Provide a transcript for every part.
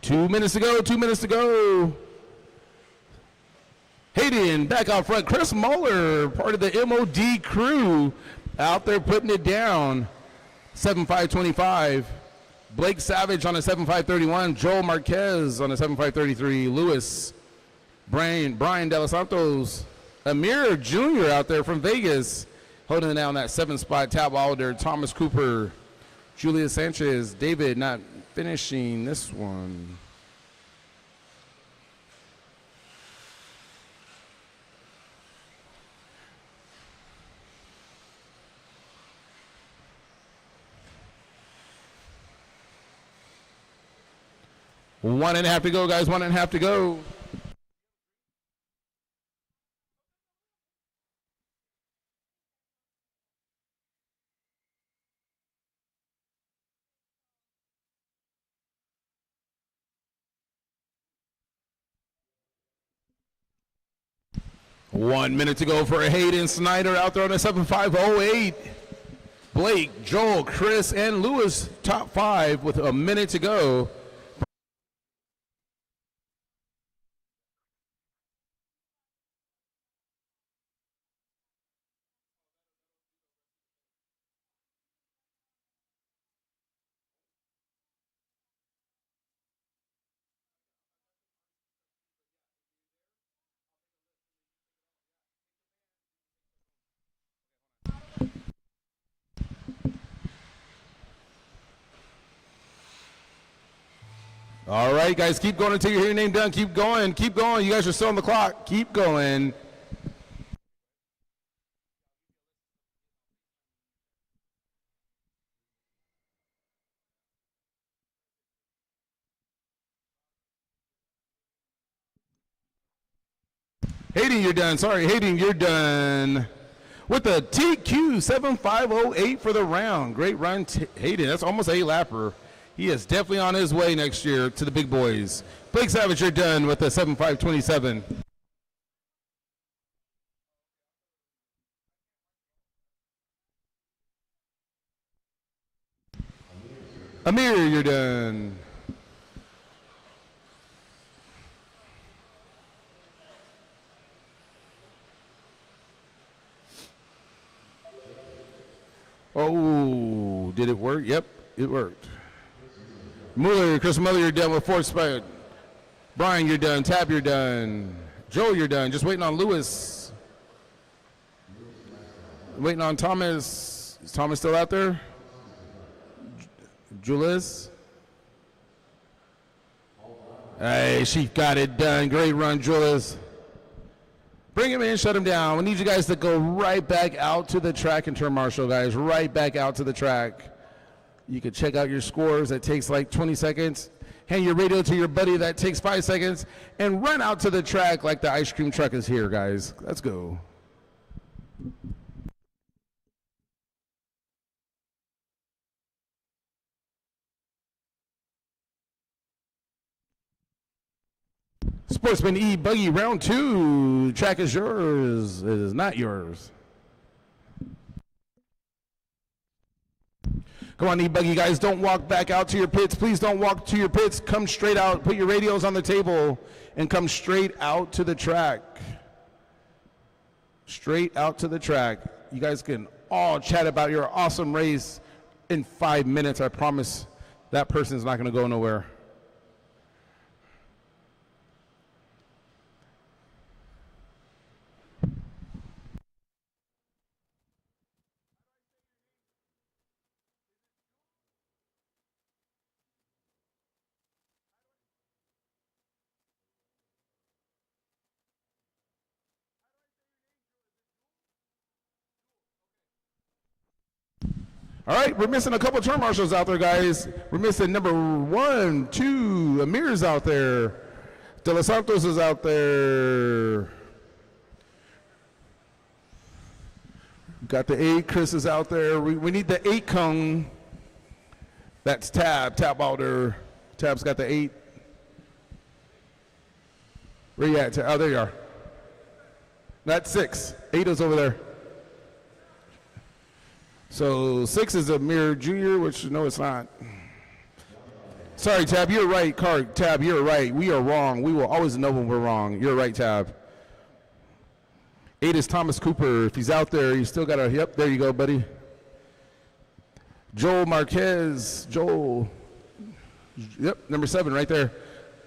2 minutes to go, 2 minutes to go. Hayden back out front. Chris Muller, part of the MOD crew, out there putting it down. 7.525. Blake Savage on a 7.531. Joel Marquez on a 7.533. Lewis, Brian De Los Santos, Amir Jr. out there from Vegas, holding it down that 7-spot. Tab Wilder, Thomas Cooper, Julius Sanchez, David not finishing this one. One and a half to go, guys. 1.5 to go. One minute to go for Hayden Snyder out there on a 7.508. Blake, Joel, Chris, and Lewis top 5 with a minute to go. All right, guys, keep going until you hear your name done. Keep going, keep going. You guys are still on the clock. Keep going. Hayden, you're done. Sorry, Hayden, you're done. With the TQ 7508 for the round. Great run, Hayden. That's almost a lapper. He is definitely on his way next year to the big boys. Blake Savage, you're done with the 7.527. Amir, you're done. Oh, did it work? Yep, it worked. Mueller, Chris Mueller, you're done with 4th spot. Brian, you're done. Tab, you're done. Joel, you're done. Just waiting on Lewis. Waiting on Thomas. Is Thomas still out there? Julius? Hey, she got it done. Great run, Julius. Bring him in, shut him down. We need you guys to go right back out to the track and turn marshal, guys. Right back out to the track. You can check out your scores. That takes like 20 seconds. Hand your radio to your buddy. That takes 5 seconds. And run out to the track like the ice cream truck is here, guys. Let's go. Sportsman E Buggy, round 2. The track is yours. It is not yours. Come on, E-Buggy, guys, don't walk back out to your pits. Please don't walk to your pits. Come straight out. Put your radios on the table and come straight out to the track. Straight out to the track. You guys can all chat about your awesome race in 5 minutes. I promise that person's not going to go nowhere. All right, we're missing a couple turn marshals out there, guys. We're missing number 1, 2, Amir's out there. De Los Santos is out there. Got the 8, Chris is out there. We need the 8 cone. That's Tab Wilder. Tab's got the 8. Where you at? Oh, there you are. That's 6. 8 is over there. So 6 is Amir Jr., which no, it's not. Sorry, Tab, you're right. Tab, you're right. We are wrong. We will always know when we're wrong. You're right, Tab. 8 is Thomas Cooper. If he's out there, he's still got a, yep, there you go, buddy. Joel Marquez. Joel. Yep, number 7 right there.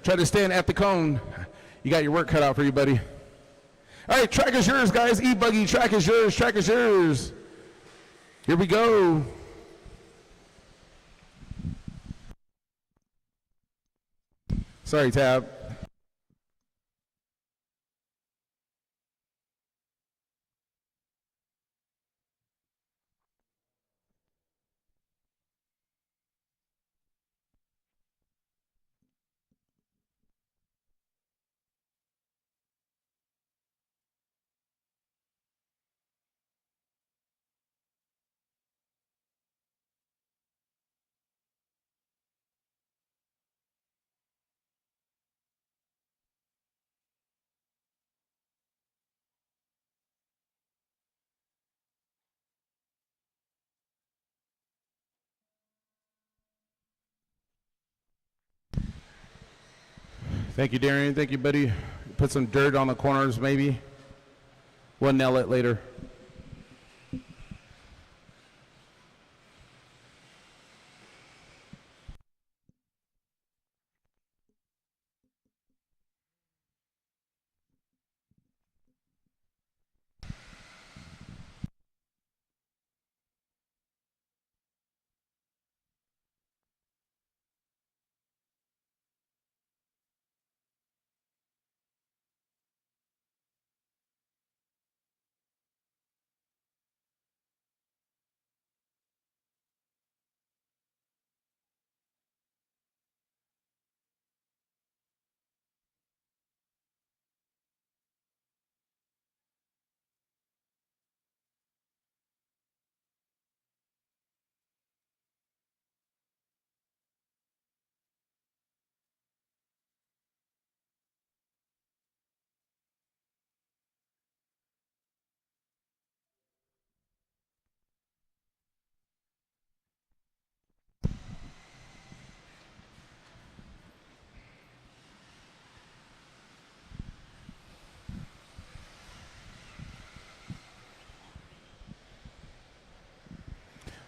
Try to stand at the cone. You got your work cut out for you, buddy. All right, track is yours, guys. E-Buggy, track is yours. Track is yours. Here we go. Sorry, Tab. Thank you, Darian. Thank you, buddy. Put some dirt on the corners, maybe. We'll nail it later.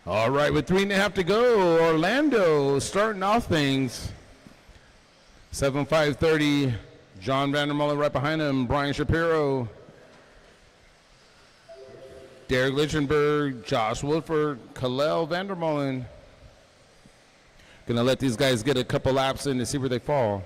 All right, with 3.5 to go, Orlando starting off things. 7.530, John Vandermolen right behind him, Brian Shapiro, Derek Lichtenberg, Josh Woodford, Kalel Vandermolen. Gonna let these guys get a couple laps in to see where they fall.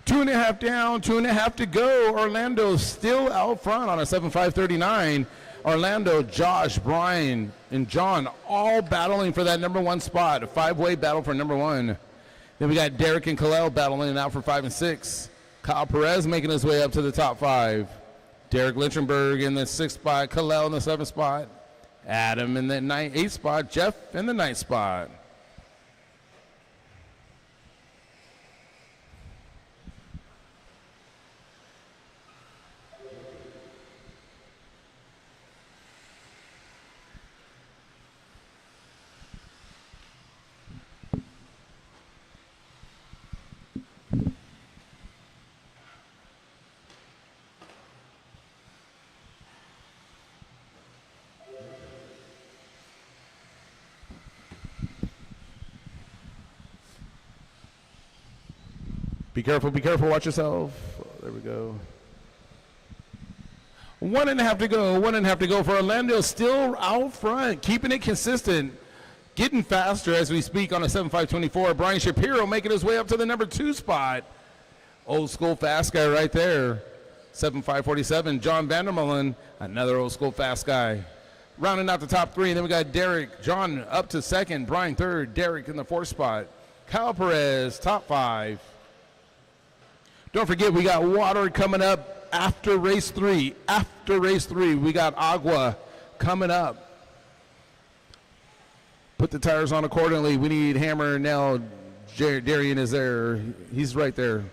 Two and a half down, 2.5 to go. Orlando still out front on a 7.539. Orlando, Josh, Brian, and John all battling for that number 1 spot. A 5-way battle for number 1. Then we got Derek and Kalel battling it out for 5 and 6. Kyle Perez making his way up to the top 5. Derek Lichtenberg in the 6th spot. Kalel in the 7th spot. Adam in the 8th spot. Jeff in the 9th spot. Be careful, watch yourself. Oh, there we go. 1.5 to go, 1.5 to go for Orlando, still out front, keeping it consistent, getting faster as we speak on a 7.524. Brian Shapiro making his way up to the number 2 spot. Old school fast guy right there. 7.547, John Vandermolen, another old school fast guy. Rounding out the top three, and then we got Derek, John up to second, Brian third, Derek in the fourth spot. Kyle Perez, top five. Don't forget, we got water coming up after race three. After race three, we got agua coming up. Put the tires on accordingly. We need hammer and nail. Darian is there. He's right there.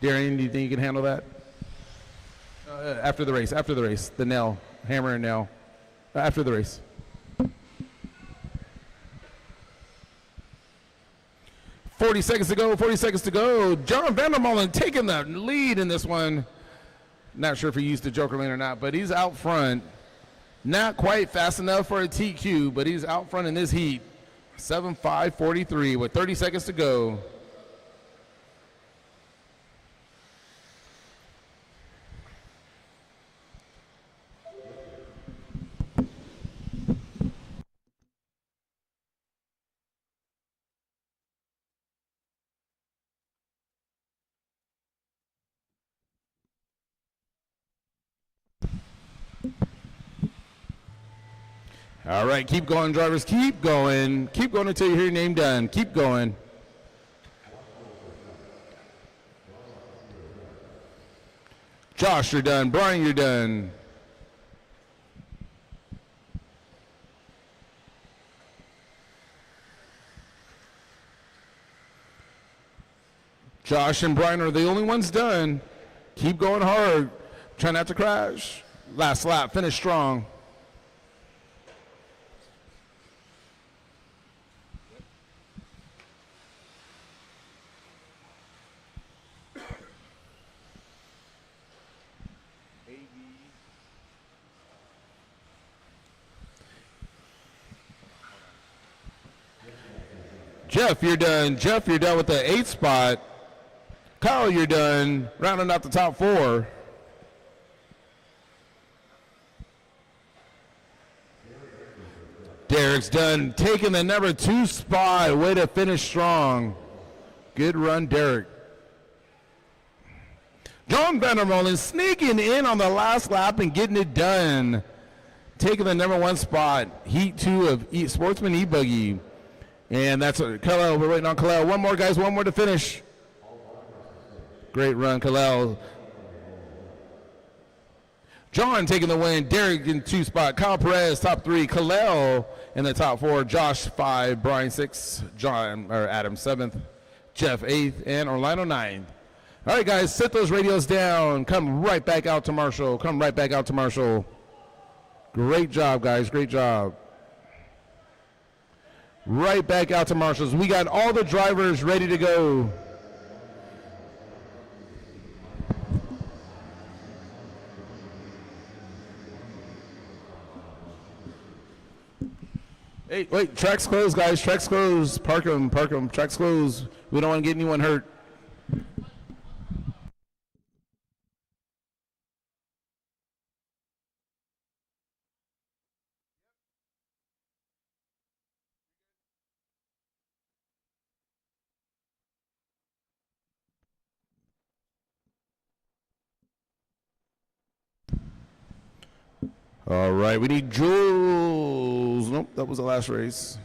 Darian, do you think you can handle that? After the race, the nail, hammer and nail. After the race. 40 seconds to go. John Vandermolen taking the lead in this one. Not sure if he used the Joker lane or not, but he's out front. Not quite fast enough for a TQ, but he's out front in this heat. 7:5:43 with 30 seconds to go. All right, keep going, drivers. Keep going. Keep going until you hear your name done. Keep going. Josh, you're done. Brian, you're done. Josh and Brian are the only ones done. Keep going hard. Try not to crash. Last lap. Finish strong. Jeff, you're done. Jeff, you're done with the 8th spot. Kyle, you're done. Rounding out the top 4. Derek's done. Taking the number 2 spot. Way to finish strong. Good run, Derek. John Vandermolen sneaking in on the last lap and getting it done. Taking the number 1 spot. Heat 2 of Sportsman E-Buggy. And that's Kalel. We're waiting on Kalel. One more, guys. One more to finish. Great run, Kalel. John taking the win. Derek in 2 spot. Kyle Perez, top 3. Kalel in the top 4. Josh, 5. Brian, 6. Adam, 7th. Jeff, 8th. And Orlando, 9th. All right, guys. Sit those radios down. Come right back out to Marshall. Come right back out to Marshall. Great job, guys. Great job. Right back out to Marshall's. We got all the drivers ready to go. Hey, wait, track's closed, guys. Track's closed. Park them, park them. Track's closed. We don't want to get anyone hurt. All right, we need Jules. Nope, that was the last race.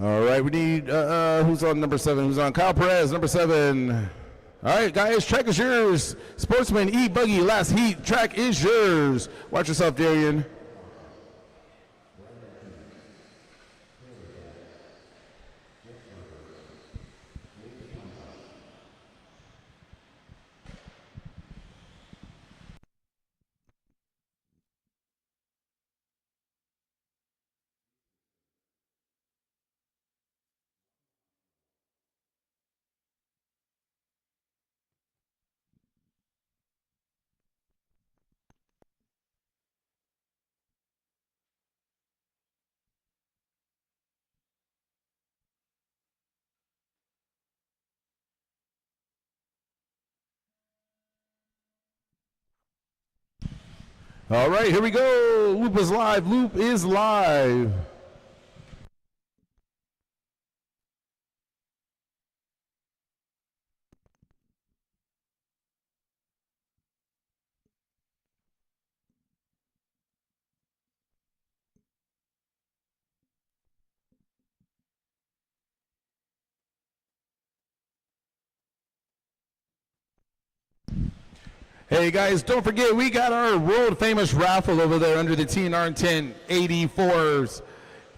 All right, we need, who's on number 7? Who's on? Kyle Perez, number 7. All right, guys, track is yours. Sportsman E-Buggy, last heat. Track is yours. Watch yourself, Darian. All right, here we go. Loop is live. Loop is live. Hey guys, don't forget we got our world famous raffle over there under the TNR 1084s,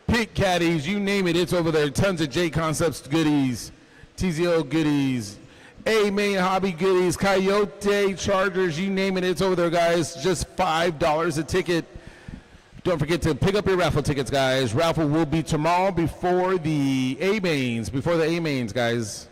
pick caddies, you name it, it's over there. Tons of J Concepts goodies, TZO goodies, A Main Hobby goodies, Coyote Chargers, you name it, it's over there, guys. Just $5 a ticket. Don't forget to pick up your raffle tickets, guys. Raffle will be tomorrow before the A Mains, guys.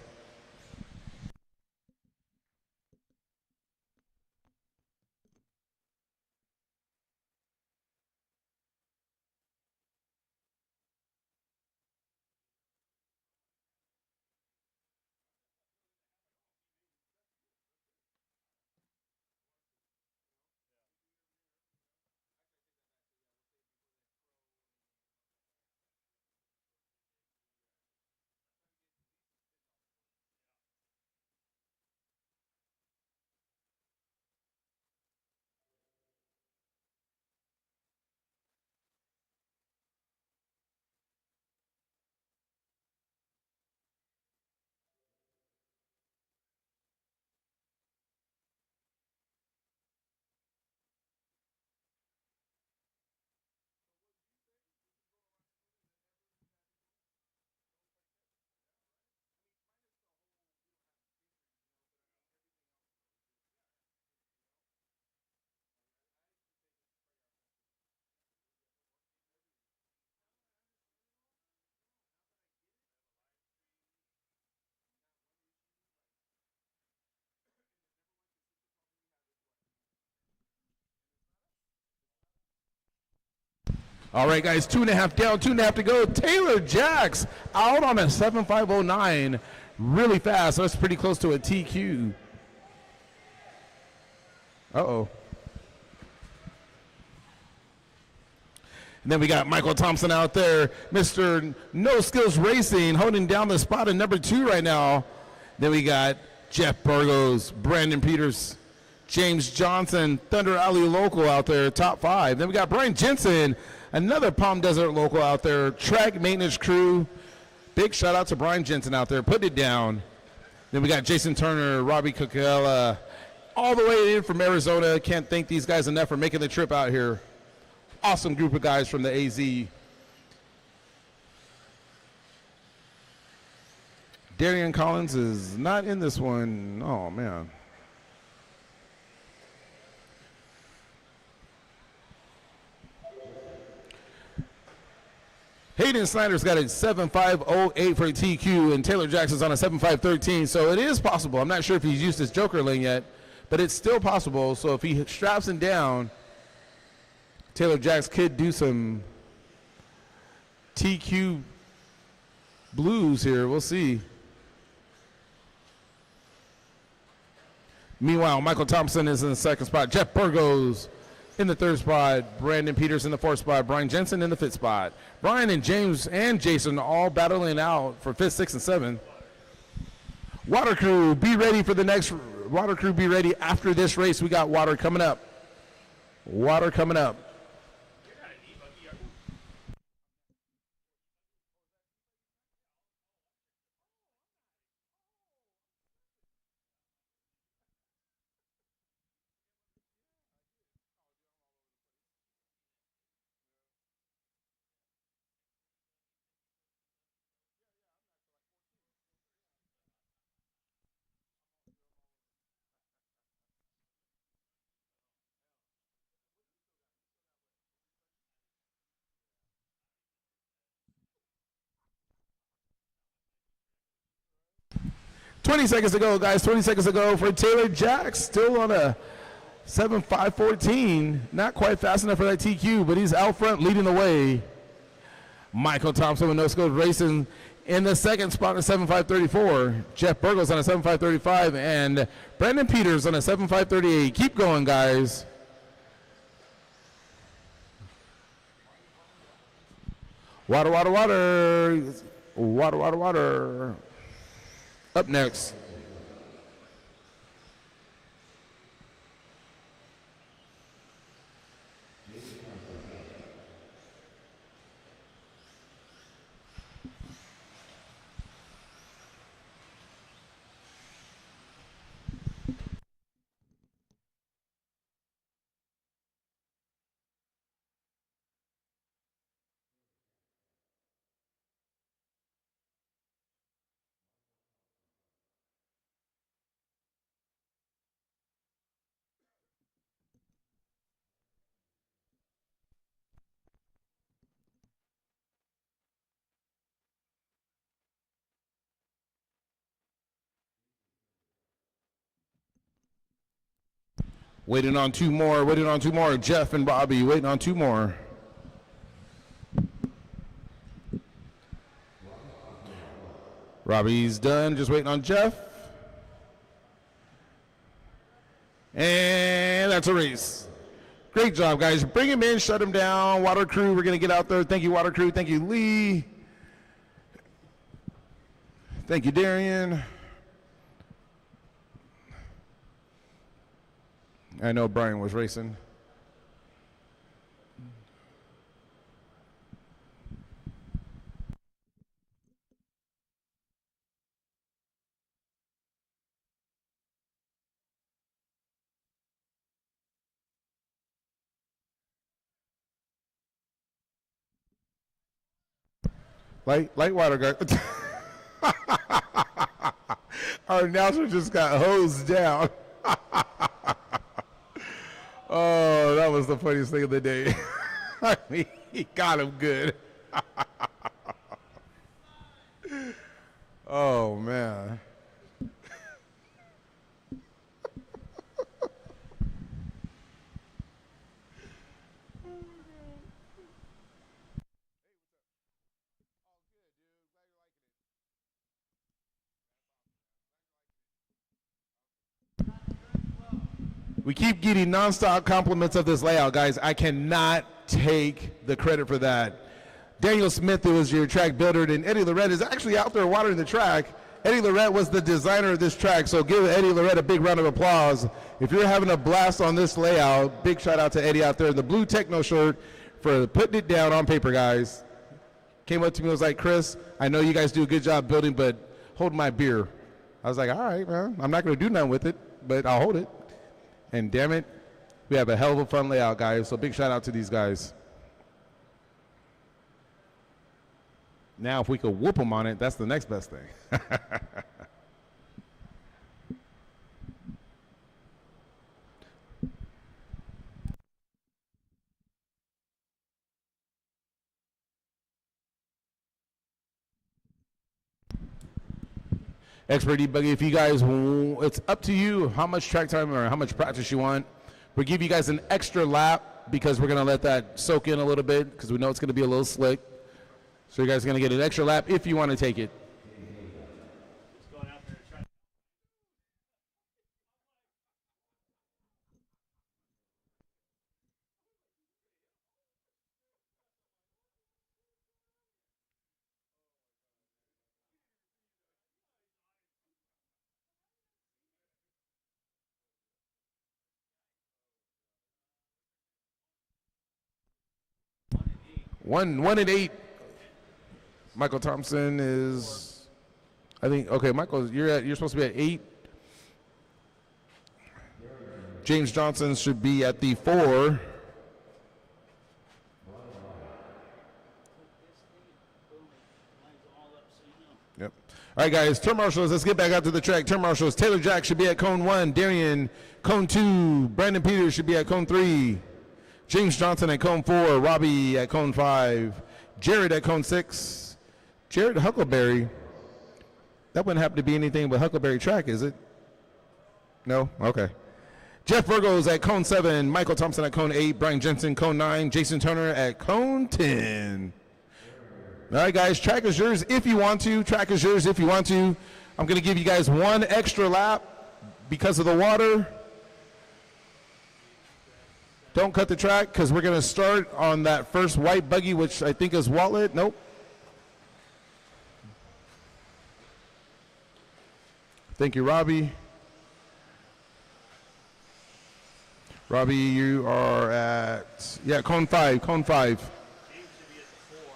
All right, guys, 2.5 down, 2.5 to go. Taylor Jacks out on a 7.509, really fast. That's pretty close to a TQ. Uh-oh. And then we got Michael Thompson out there, Mr. No Skills Racing, holding down the spot at number 2 right now. Then we got Jeff Burgos, Brandon Peters, James Johnson, Thunder Alley local out there, top 5. Then we got Brian Jensen, another Palm Desert local out there, track maintenance crew. Big shout out to Brian Jensen out there, putting it down. Then we got Jason Turner, Robbie Coquella, all the way in from Arizona. Can't thank these guys enough for making the trip out here. Awesome group of guys from the AZ. Darian Collins is not in this one. Oh, man. Hayden Snyder's got a 7.508 for a TQ, and Taylor Jackson's on a 7.513, so it is possible. I'm not sure if he's used his Joker lane yet, but it's still possible. So if he straps him down, Taylor Jacks could do some TQ blues here. We'll see. Meanwhile, Michael Thompson is in the 2nd spot. Jeff Burgos in the 3rd spot. Brandon Peters in the 4th spot. Brian Jensen in the 5th spot. Brian and James and Jason all battling out for 5th, 6th, and 7th. Water crew, be ready for the next. Water crew, be ready after this race. We got water coming up. Water coming up. 20 seconds to go, guys. 20 seconds to go for Taylor Jacks. Still on a 7.514. Not quite fast enough for that TQ, but he's out front leading the way. Michael Thompson with No Skills Racing in the 2nd spot at 7.534. Jeff Burgos on a 7.535. And Brandon Peters on a 7.538. Keep going, guys. Water, water, water. Water, water, water. Up next. Waiting on two more. Waiting on two more. Jeff and Bobby waiting on two more. Robbie's done. Just waiting on Jeff. And that's a race. Great job, guys. Bring him in. Shut him down. Water crew, we're going to get out there. Thank you, water crew. Thank you, Lee. Thank you, Darian. I know Brian was racing. Light water guy. Our announcer just got hosed down. Oh, that was the funniest thing of the day. I mean, he got him good. Oh, man. We keep getting nonstop compliments of this layout, guys. I cannot take the credit for that. Daniel Smith, who was your track builder, and Eddie Lorette is actually out there watering the track. Eddie Lorette was the designer of this track, so give Eddie Lorette a big round of applause. If you're having a blast on this layout, big shout out to Eddie out there in the blue techno shirt for putting it down on paper, guys. Came up to me and was like, Chris, I know you guys do a good job building, but hold my beer. I was like, all right, man, I'm not going to do nothing with it, but I'll hold it. And damn it, we have a hell of a fun layout, guys. So big shout out to these guys. Now, if we could whoop them on it, that's the next best thing. Expert debugger, if you guys, it's up to you how much track time or how much practice you want. We'll give you guys an extra lap because we're going to let that soak in a little bit because we know it's going to be a little slick. So you guys are going to get an extra lap if you want to take it. One and 8. Michael Thompson is, I think. Okay, Michael, you're supposed to be at 8. James Johnson should be at the 4. Yep. All right, guys. Turn marshals. Let's get back out to the track. Turn marshals. Taylor Jack should be at cone 1. Darian, cone 2. Brandon Peters should be at cone 3. James Johnson at cone 4, Robbie at cone 5, Jared at cone 6, Jared Huckleberry. That wouldn't happen to be anything but Huckleberry track, is it? No? Okay. Jeff Burgos at cone 7, Michael Thompson at cone 8, Brian Jensen cone 9, Jason Turner at cone 10. All right, guys, track is yours if you want to. Track is yours if you want to. I'm going to give you guys one extra lap because of the water. Don't cut the track because we're going to start on that first white buggy, which I think is Wallet. Nope. Thank you, Robbie. Robbie, you are at, yeah, cone 5, cone 5. James should be at the 4.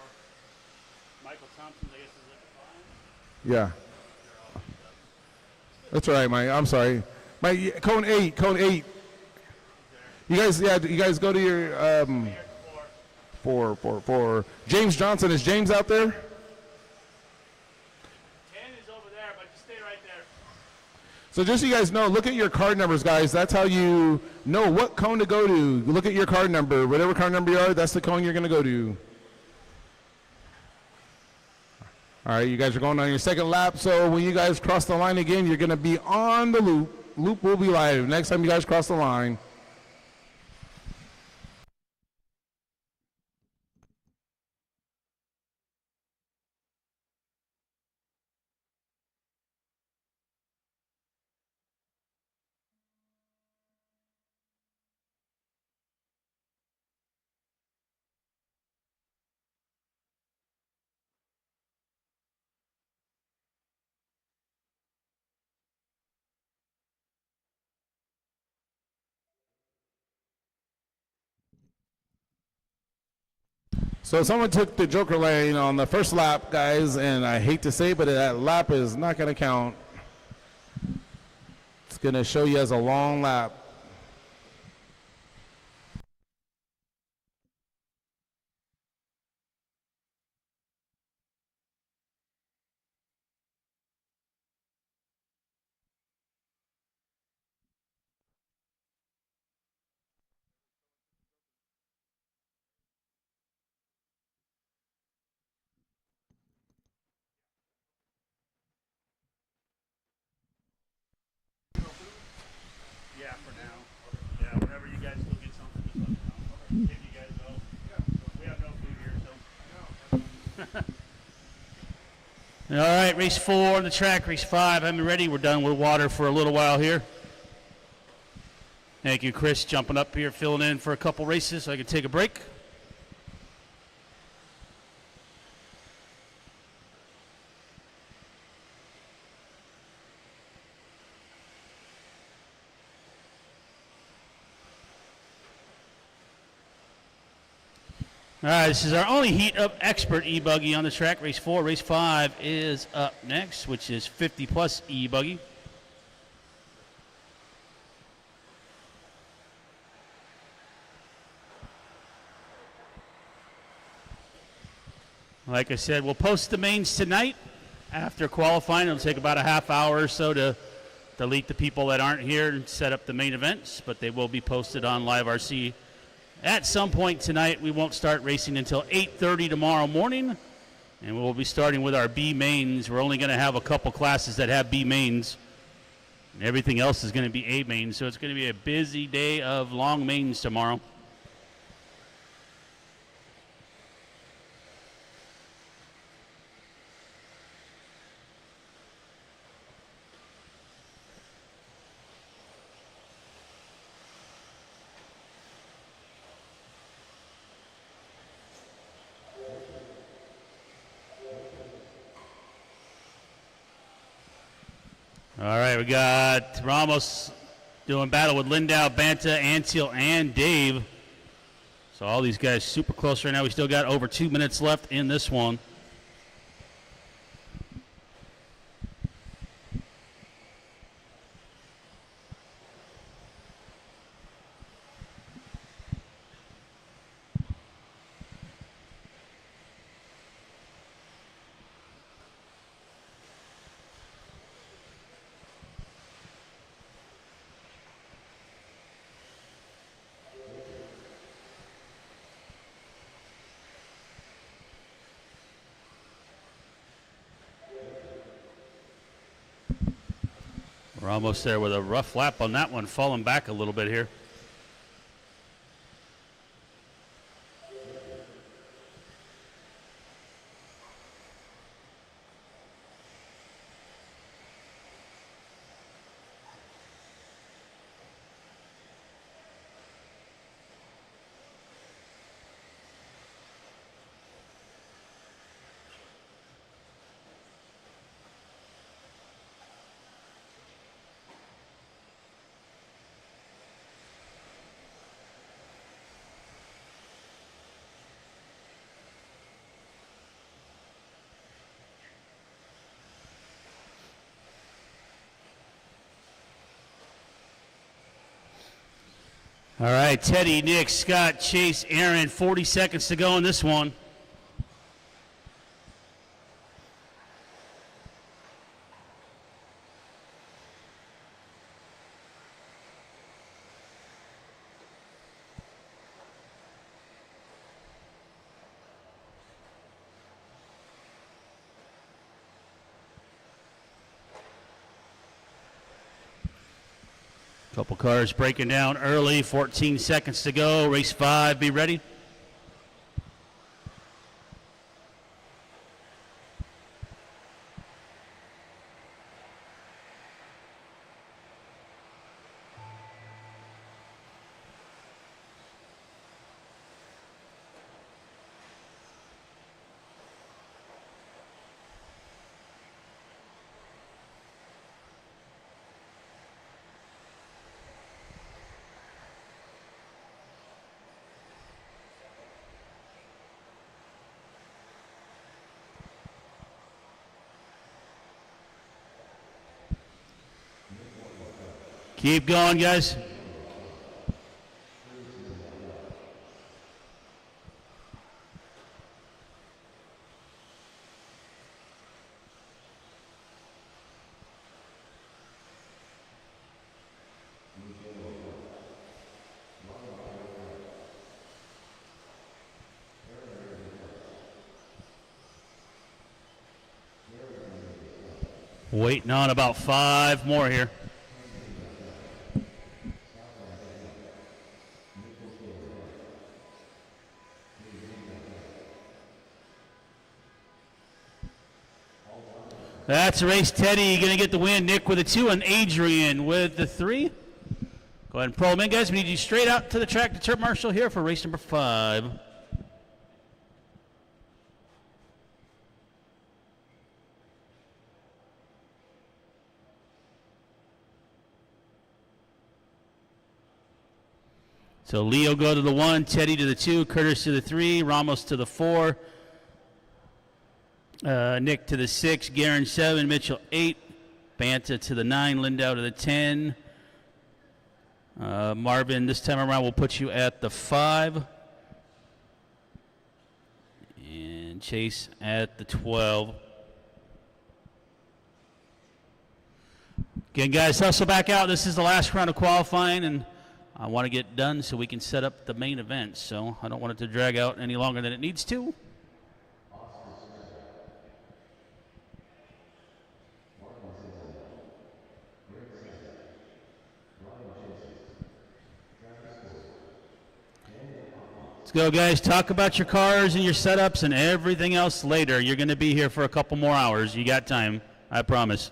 Michael Thompson, I guess, is at the 5. Yeah. That's all right, Mike. I'm sorry. Mike, cone 8, cone 8. You guys, yeah, you guys go to your, 4. James Johnson, is James out there? 10 is over there, but just stay right there. So just so you guys know, look at your card numbers, guys. That's how you know what cone to go to. Look at your card number. Whatever card number you are, that's the cone you're going to go to. All right, you guys are going on your second lap. So when you guys cross the line again, you're going to be on the loop. Loop will be live next time you guys cross the line. So someone took the Joker lane on the first lap, guys, and I hate to say, but that lap is not going to count. It's going to show you as a long lap. Yeah, for now. Yeah, whenever you guys go get something, just let me know. If you guys go. We have no food here, so. All right, race 4 on the track, race 5. I'm ready. We're done with water for a little while here. Thank you, Chris, jumping up here, filling in for a couple races so I can take a break. All right, this is our only heat up expert e-buggy on the track. Race 4, race 5 is up next, which is 50 plus e-buggy. Like I said, we'll post the mains tonight after qualifying. It'll take about a half hour or so to delete the people that aren't here and set up the main events, but they will be posted on Live RC at some point tonight. We won't start racing until 8:30 tomorrow morning, and we'll be starting with our B mains. We're only going to have a couple classes that have B mains, and everything else is going to be A mains, so it's going to be a busy day of long mains tomorrow. All right, we got Ramos doing battle with Lindau, Banta, Antiel, and Dave. So all these guys super close right now. We still got over 2 minutes left in this one. We're almost there with a rough lap on that one, falling back a little bit here. All right, Teddy, Nick, Scott, Chase, Aaron, 40 seconds to go in this one. Couple cars breaking down early, 14 seconds to go. Race 5, be ready. Keep going, guys. Waiting on about 5 more here. That's a race. Teddy going to get the win. Nick with a 2 and Adrian with the 3. Go ahead and pull them in, guys. We need you straight out to the track to turn Marshall here for race number 5. So Leo go to the 1, Teddy to the 2, Curtis to the 3, Ramos to the 4, Nick to the 6, Garen 7, Mitchell 8, Banta to the 9, Lindau to the 10. Marvin, this time around, we'll put you at the 5. And Chase at the 12. Again, guys, hustle back out. This is the last round of qualifying, and I want to get done so we can set up the main event. So I don't want it to drag out any longer than it needs to. Let's go, guys. Talk about your cars and your setups and everything else later. You're going to be here for a couple more hours. You got time, I promise.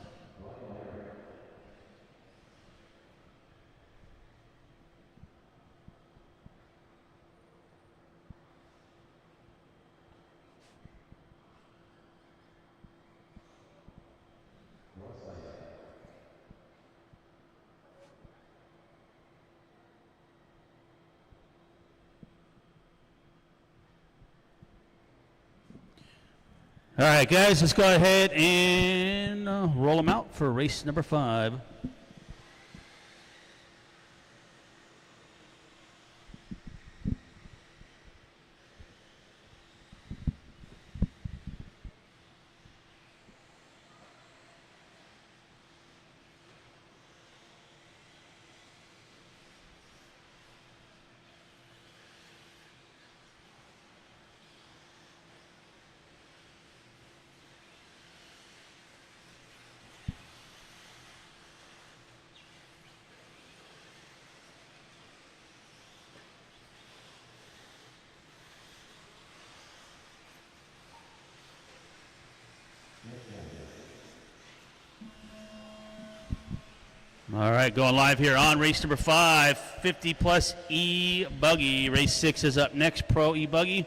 All right, guys, let's go ahead and roll them out for race number 5. All right, going live here on race number 5, 50 plus E-Buggy. Race 6 is up next, Pro E-Buggy.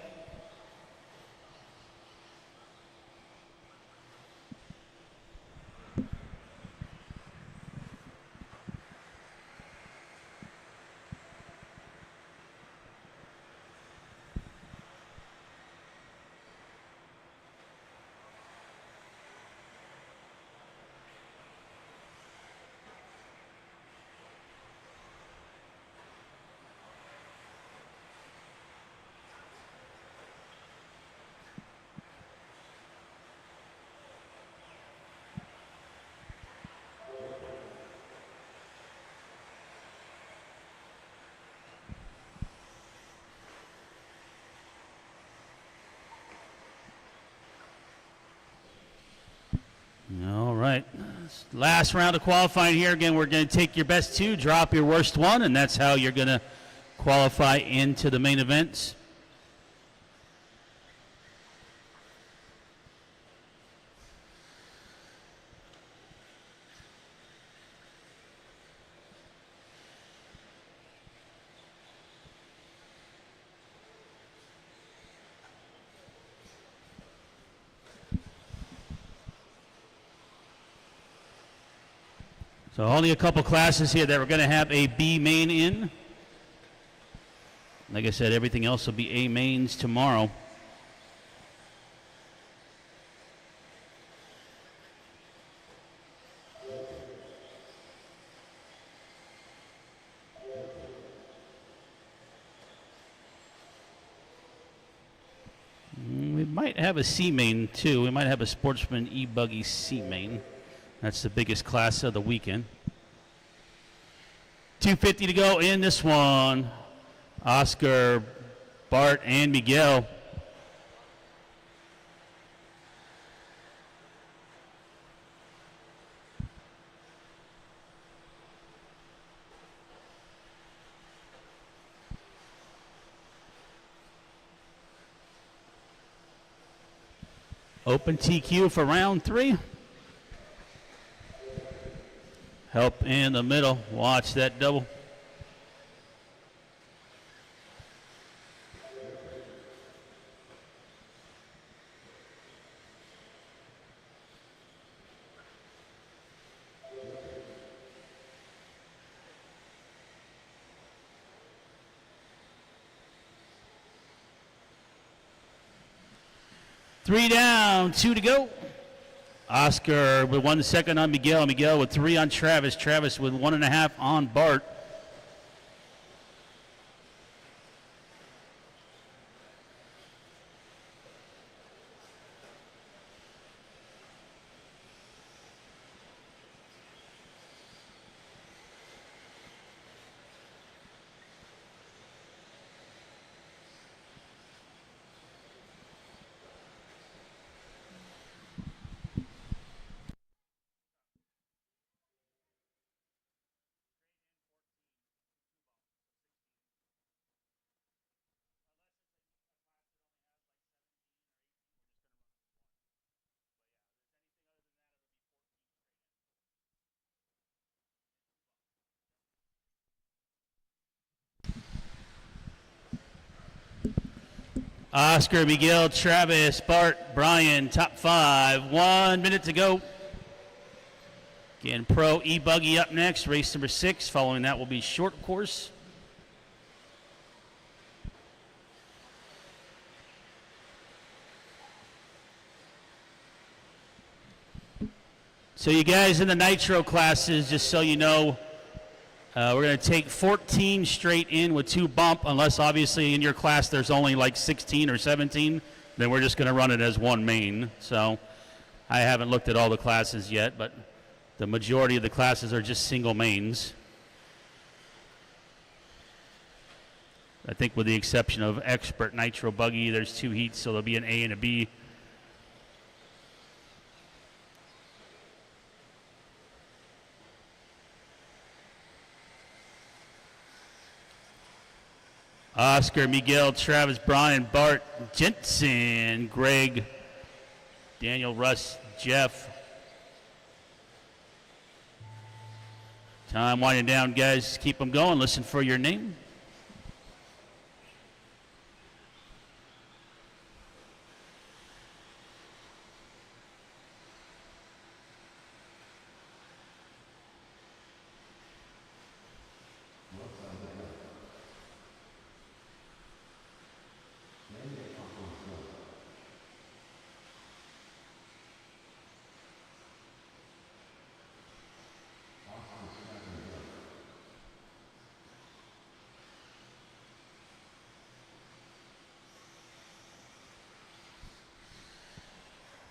All right, last round of qualifying here. Again, we're going to take your best 2, drop your worst 1, and that's how you're going to qualify into the main events. So only a couple classes here that we're going to have a B main in. Like I said, everything else will be A mains tomorrow. might have a C main too. We might have a Sportsman e-buggy C main. That's the biggest class of the weekend. 2:50 to go in this one. Oscar, Bart, and Miguel. Open TQ for round 3. Help in the middle. Watch that double. Three down, 2 to go. Oscar with 1 second on Miguel. Miguel with 3 on Travis. Travis with 1.5 on Bart. Oscar, Miguel, Travis, Bart, Brian, top 5. 1 minute to go. Again, Pro E-Buggy up next, race number 6. Following that will be short course. So you guys in the Nitro classes, just so you know, we're going to take 14 straight in with 2 bump, unless obviously in your class there's only like 16 or 17. Then we're just going to run it as 1 main. So I haven't looked at all the classes yet, but the majority of the classes are just single mains. I think with the exception of Expert Nitro Buggy, there's 2 heats, so there'll be an A and a B. Oscar, Miguel, Travis, Brian, Bart, Jensen, Greg, Daniel, Russ, Jeff. Time winding down, guys. Keep them going. Listen for your name.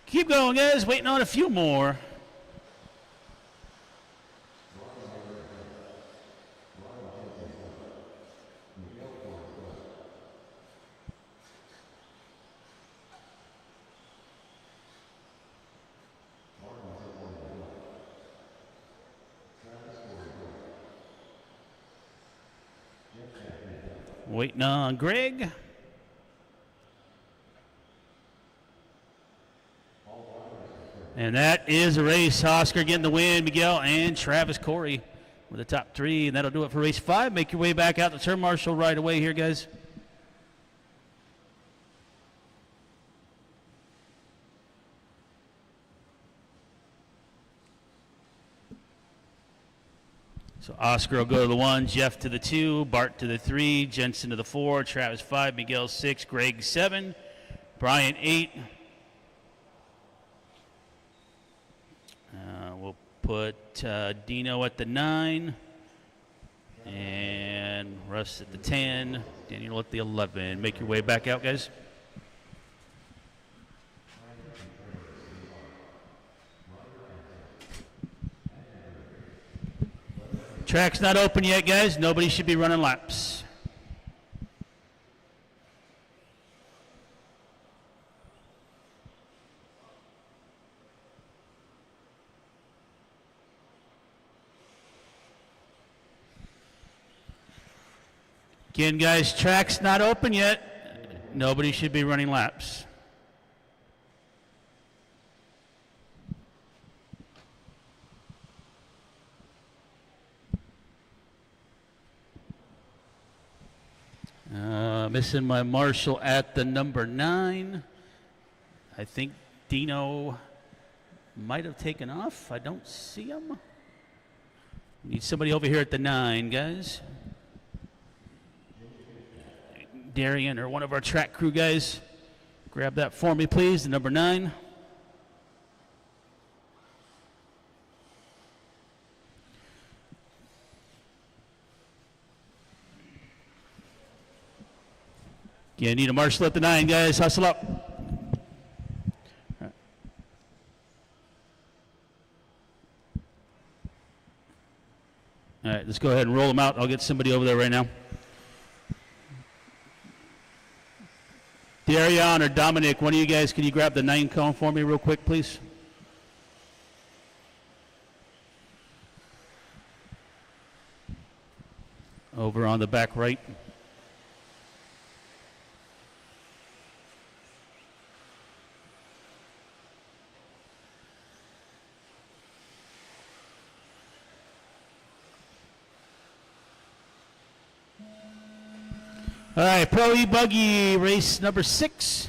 Keep going, guys. Waiting on a few more. Waiting on Greg. And that is a race. Oscar getting the win. Miguel and Travis Corey with the top 3. And that'll do it for race 5. Make your way back out to turn marshal right away here, guys. So Oscar will go to the 1, Jeff to the 2, Bart to the 3, Jensen to the 4, Travis 5, Miguel 6, Greg 7, Brian 8. We'll put Dino at the 9 and Russ at the 10, Daniel at the 11. Make your way back out, guys. Track's not open yet, guys. Nobody should be running laps. Again, guys, track's not open yet. Nobody should be running laps. Missing my marshal at the number 9. I think Dino might have taken off. I don't see him. Need somebody over here at the 9, guys. Darian or one of our track crew guys, grab that for me, please, the number 9. Again, need a marshal at the 9, guys. Hustle up. All right, let's go ahead and roll them out. I'll get somebody over there right now. Darian or Dominic, one of you guys, can you grab the 9 cone for me real quick, please? Over on the back right. All right, Pro E-Buggy, race number 6.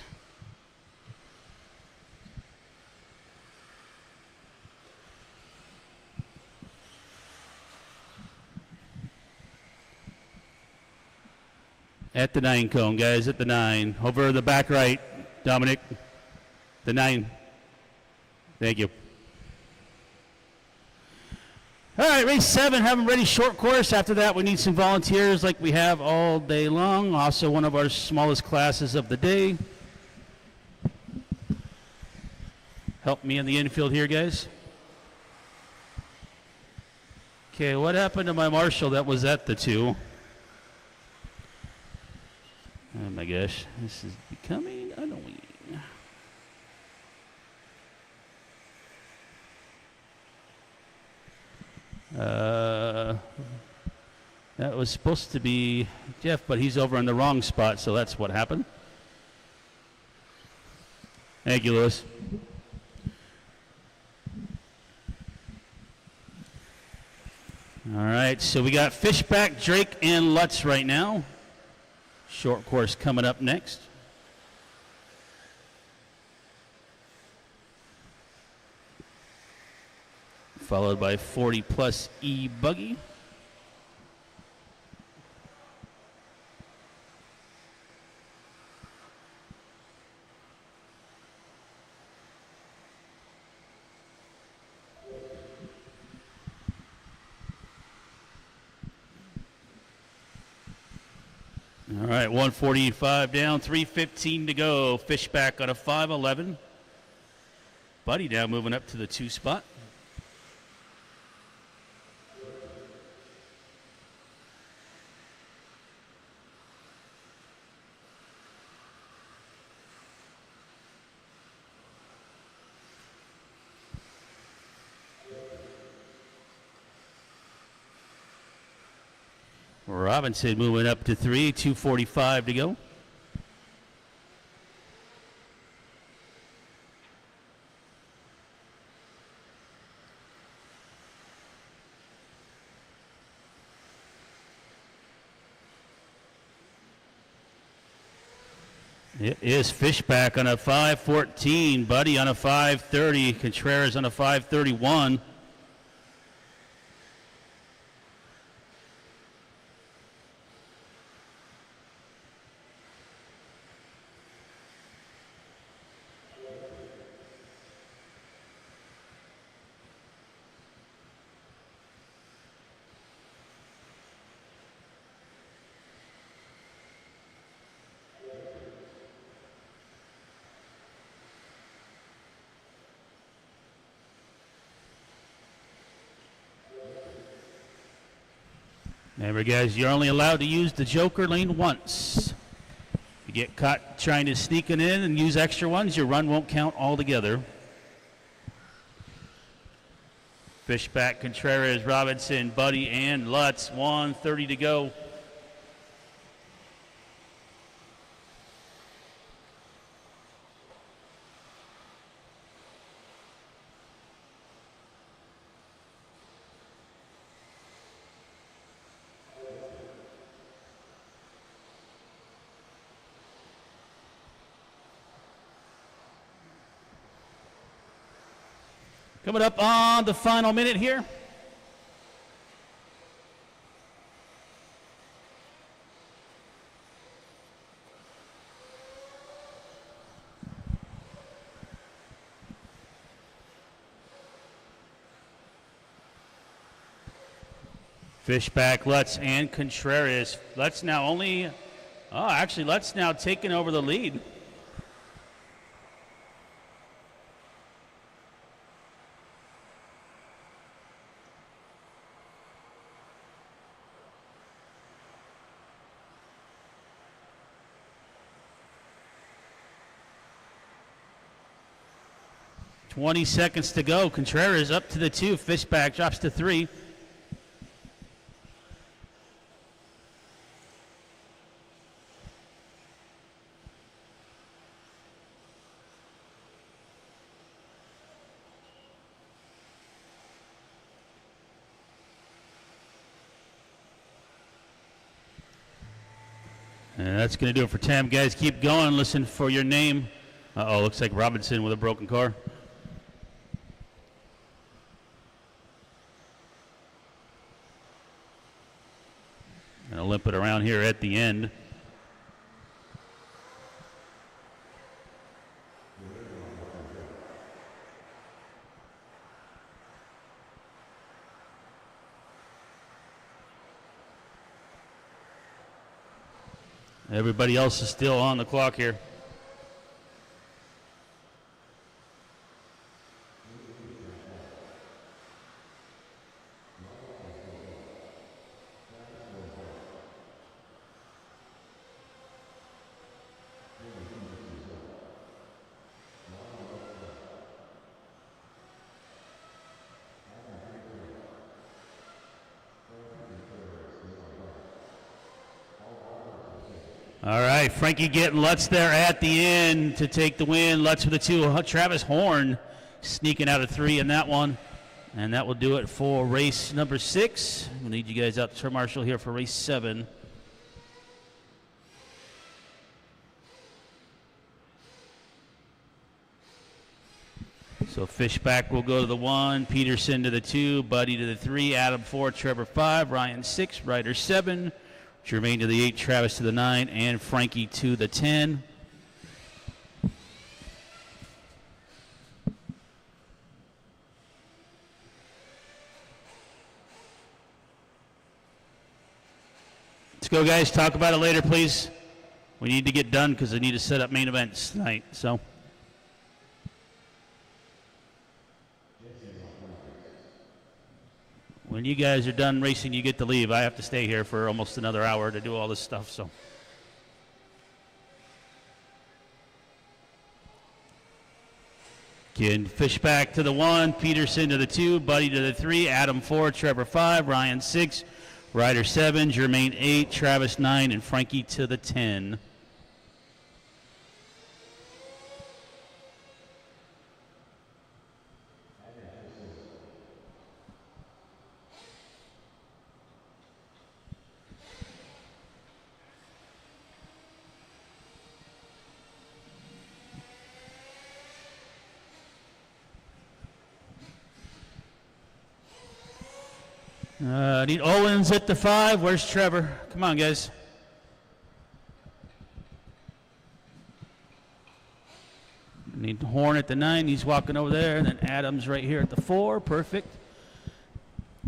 At the 9 cone, guys, at the 9. Over the back right, Dominic. The 9. Thank you. All right, race 7, have them ready, short course. After that, we need some volunteers like we have all day long. Also one of our smallest classes of the day. Help me in the infield here, guys. Okay, what happened to my marshal that was at the 2? Oh my gosh, this is becoming annoying. That was supposed to be Jeff, but he's over in the wrong spot, so that's what happened. Thank you, Lewis. All right, so we got Fishback, Drake, and Lutz right now. Short course coming up next. Followed by 40 plus E-Buggy. All right, 145 down, 3:15 to go. Fishback on a 5:11. Buddy now moving up to the 2 spot. Robinson moving up to 3, 2:45 to go. It is Fishback on a 5:14, Buddy on a 5:30, Contreras on a 5:31. Remember, guys, you're only allowed to use the joker lane once. If you get caught trying to sneak it in and use extra ones, your run won't count altogether. Fishback, Contreras, Robinson, Buddy, and Lutz. 1:30 to go. Coming up on the final minute here. Fishback, Lutz, and Contreras. Lutz now only, Lutz now taking over the lead. .20 seconds to go. Contreras up to the 2. Fishback drops to 3. And that's going to do it for Tam. Guys, keep going. Listen for your name. Uh-oh, looks like Robinson with a broken car. Gonna limp it around here at the end. Everybody else is still on the clock here. All right, Frankie getting Lutz there at the end to take the win. Lutz with the 2. Travis Horn sneaking out of 3 in that one. And that will do it for race number 6. We'll need you guys out to turn marshal here for race 7. So Fishback will go to the 1, Peterson to the 2, Buddy to the 3, Adam 4, Trevor 5, Ryan 6, Ryder 7, Jermaine to the 8, Travis to the 9, and Frankie to the 10. Let's go, guys. Talk about it later, please. We need to get done because I need to set up main events tonight. So. When you guys are done racing, you get to leave. I have to stay here for almost another hour to do all this stuff, so. Again, Fishback to the 1, Peterson to the 2, Buddy to the 3, Adam 4, Trevor 5, Ryan 6, Ryder 7, Jermaine 8, Travis 9, and Frankie to the 10. Need Owens at the 5. Where's Trevor? Come on, guys. Need Horn at the 9. He's walking over there. And then Adams right here at the 4. Perfect.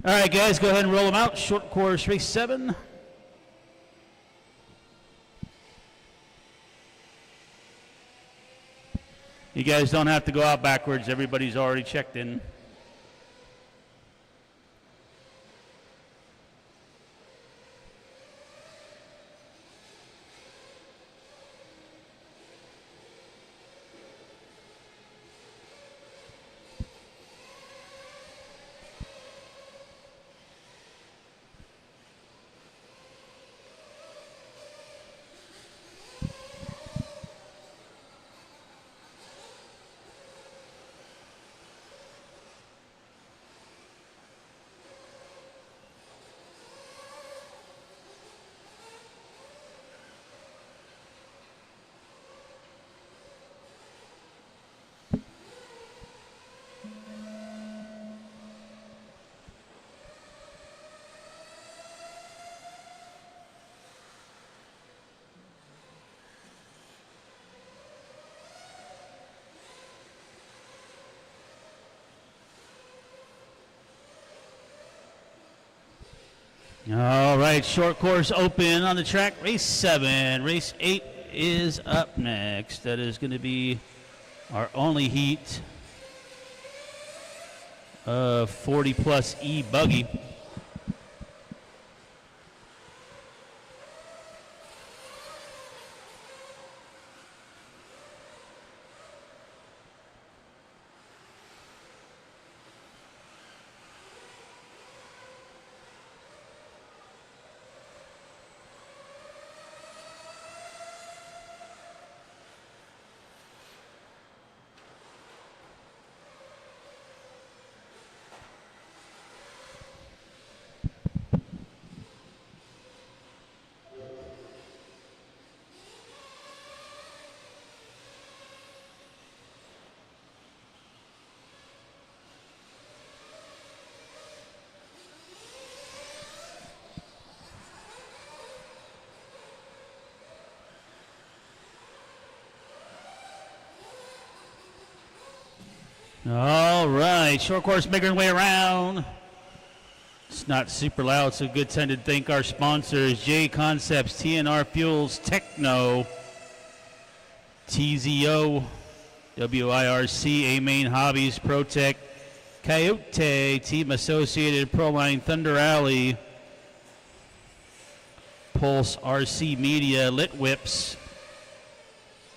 All right, guys, go ahead and roll them out. Short course, race 7. You guys don't have to go out backwards. Everybody's already checked in. All right, short course open on the track. Race 7. Race 8 is up next. That is going to be our only heat of 40-plus E-Buggy. All right, short course making way around. It's not super loud, so good time to thank our sponsors, J Concepts, TNR Fuels, Techno, TZO, WIRC, A-Main Hobbies, ProTech, Coyote, Team Associated, Proline, Thunder Alley, Pulse RC Media, Lit Whips,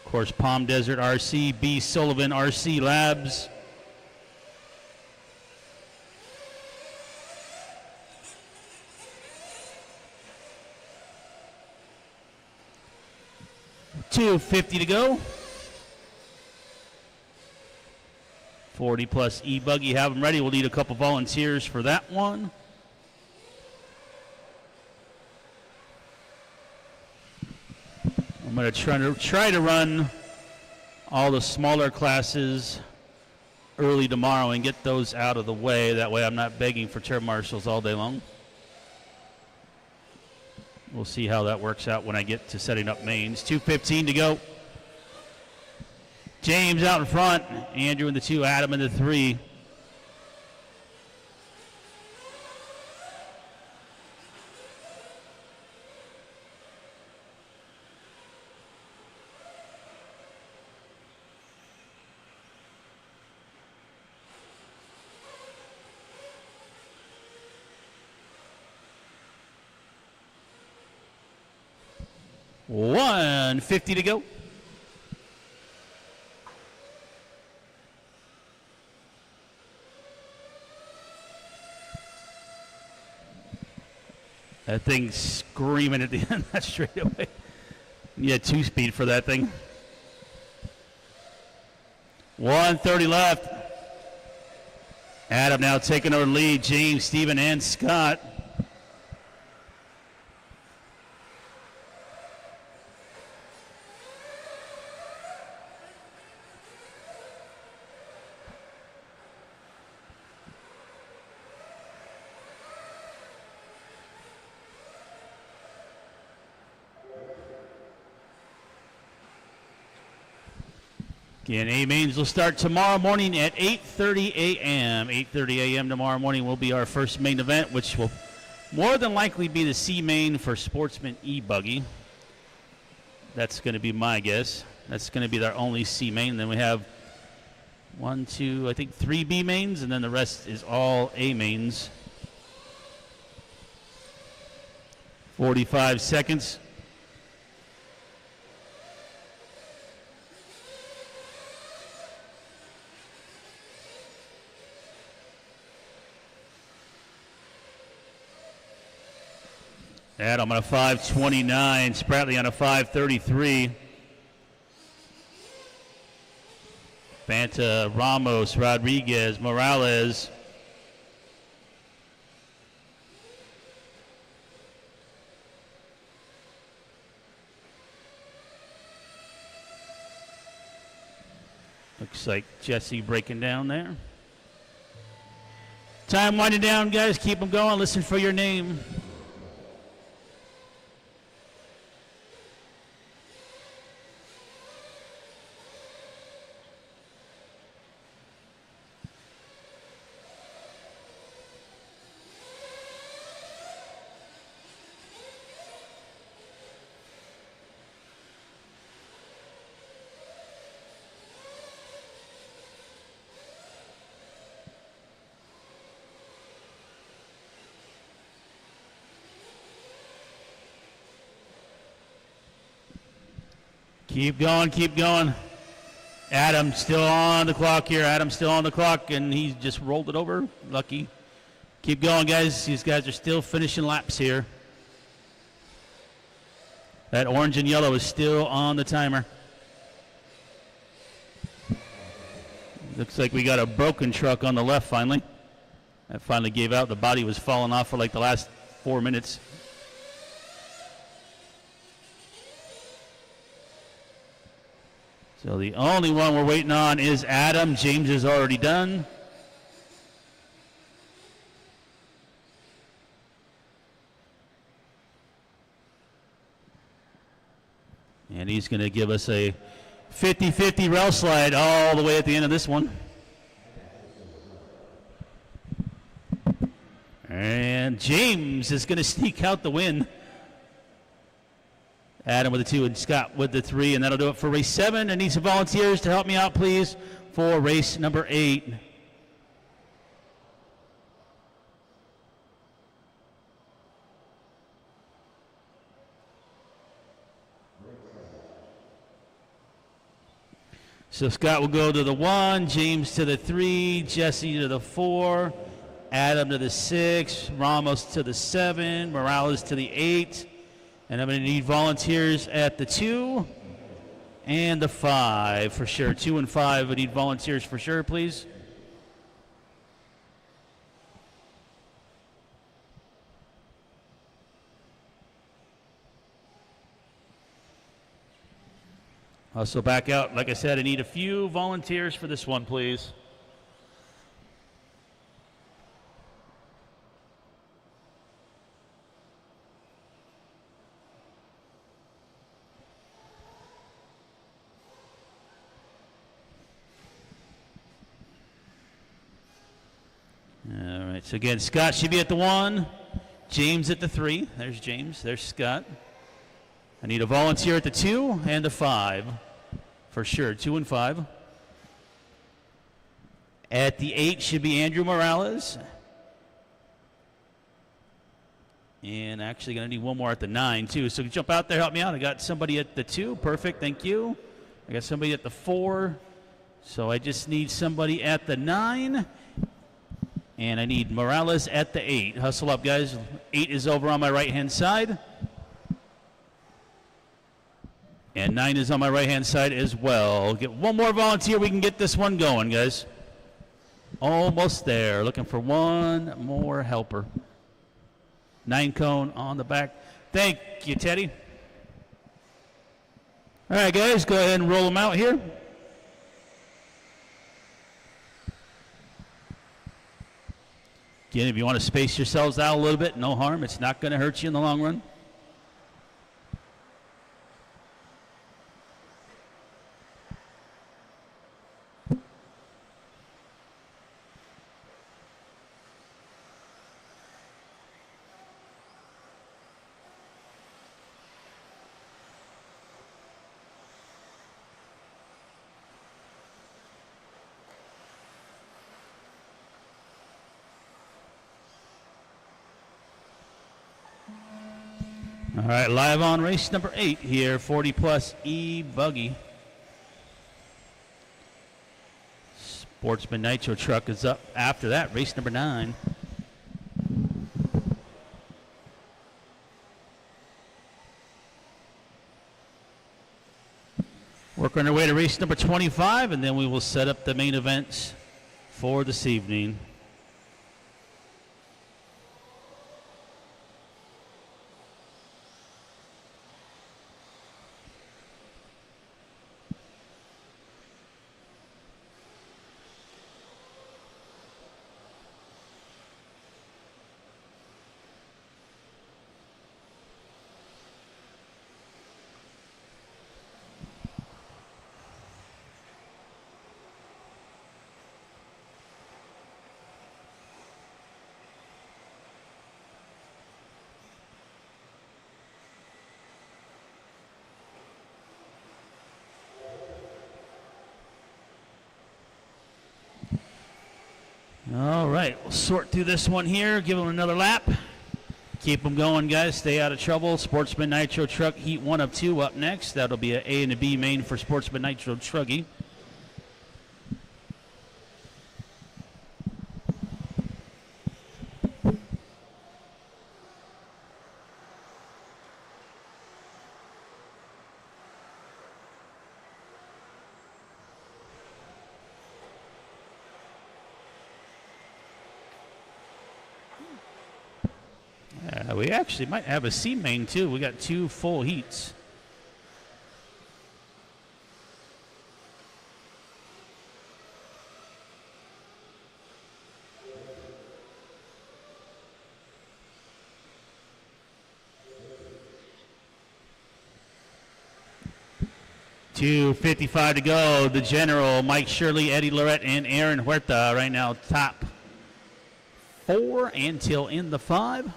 of course, Palm Desert RC, B. Sullivan RC Labs, $250 to go. 40-plus E-Buggy, have them ready. We'll need a couple volunteers for that one. I'm going to try to run all the smaller classes early tomorrow and get those out of the way. That way I'm not begging for turn marshals all day long. We'll see how that works out when I get to setting up mains. 2:15 to go. James out in front. Andrew in the 2, Adam in the 3. $150 to go. That thing's screaming at the end of that straightaway. You had 2-speed for that thing. 130 left. Adam now taking over the lead. James, Steven, and Scott. Again, A-Mains will start tomorrow morning at 8:30 a.m. 8:30 a.m. tomorrow morning will be our first main event, which will more than likely be the C main for Sportsman E-Buggy. That's going to be my guess. That's going to be our only C main. Then we have 1, 2, I think 3 B mains, and then the rest is all A mains. 45 seconds. Adam on a 5:29, Spratley on a 5:33. Banta, Ramos, Rodriguez, Morales. Looks like Jesse breaking down there. Time winding down, guys. Keep them going. Listen for your name. Keep going, keep going. Adam still on the clock here. Adam still on the clock, and he just rolled it over. Lucky. Keep going, guys. These guys are still finishing laps here. That orange and yellow is still on the timer. Looks like we got a broken truck on the left finally. That finally gave out. The body was falling off for like the last 4 minutes. So the only one we're waiting on is Adam. James is already done. And he's going to give us a 50-50 rail slide all the way at the end of this one. And James is going to sneak out the win. Adam with the 2 and Scott with the 3, and that'll do it for race 7. I need some volunteers to help me out, please, for race number 8. So Scott will go to the 1, James to the 3, Jesse to the 4, Adam to the 6, Ramos to the 7, Morales to the 8. And I'm going to need volunteers at the 2 and the 5 for sure. 2 and 5, I need volunteers for sure, please. Also back out, like I said, I need a few volunteers for this one, please. All right, so again, Scott should be at the 1, James at the 3. There's James, there's Scott. I need a volunteer at the 2 and the 5 for sure, 2 and 5. At the 8 should be Andrew Morales. And actually going to need one more at the 9 too. So jump out there, help me out. I got somebody at the 2, perfect, thank you. I got somebody at the 4. So I just need somebody at the 9. And I need Morales at the 8. Hustle up, guys. 8 is over on my right-hand side. And 9 is on my right-hand side as well. Get one more volunteer. We can get this one going, guys. Almost there. Looking for one more helper. 9 cone on the back. Thank you, Teddy. All right, guys. Go ahead and roll them out here. Again, if you want to space yourselves out a little bit, no harm. It's not going to hurt you in the long run. All right, live on race number 8 here, 40 plus E-Buggy. Sportsman Nitro truck is up after that, race number 9. Working our way to race number 25, and then we will set up the main events for this evening. All right, we'll sort through this one here, give them another lap. Keep them going, guys. Stay out of trouble. Sportsman Nitro Truck Heat 1 of 2 up next. That'll be an A and a B main for Sportsman Nitro Trucky. We actually might have a C main too. We got 2 full heats. .255 to go. The General, Mike Shirley, Eddie Lorette, and Aaron Huerta right now top 4 until in the 5.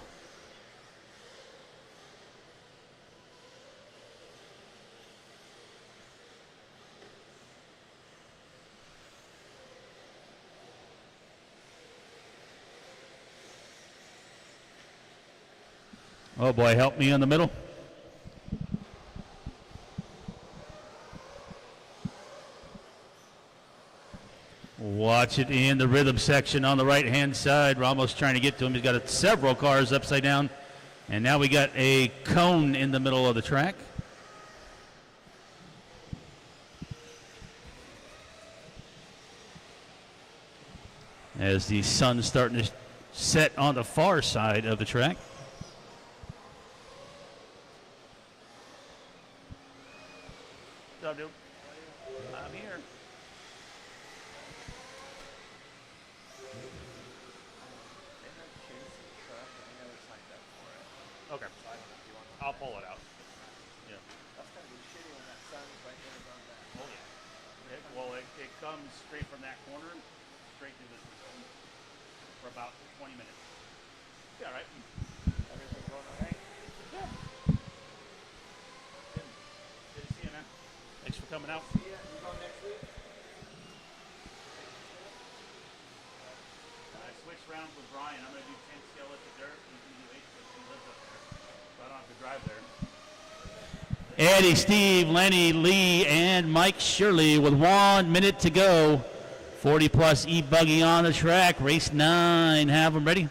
Oh boy, help me in the middle. Watch it in the rhythm section on the right-hand side. Ramos trying to get to him. He's got several cars upside down. And now we got a cone in the middle of the track. As the sun's starting to set on the far side of the track. What's up, dude? I'm here. Okay. I'll pull it out. Yeah. That's gonna be shitty when that sun's right there on that. Oh yeah. It comes straight from that corner, straight through this zone for about 20 minutes. Yeah, right. Everything's going all right. Yeah. Good to see you, man. Thanks for coming out. Yeah, you going next week? I switched rounds with Brian. I'm gonna do 10 skeleton dirt. He's gonna do 8 because he lives up there, so I don't have to drive there. Eddie, Steve, Lenny, Lee, and Mike Shirley with 1 minute to go. 40-plus E-Buggy on the track. Race 9. Have them ready.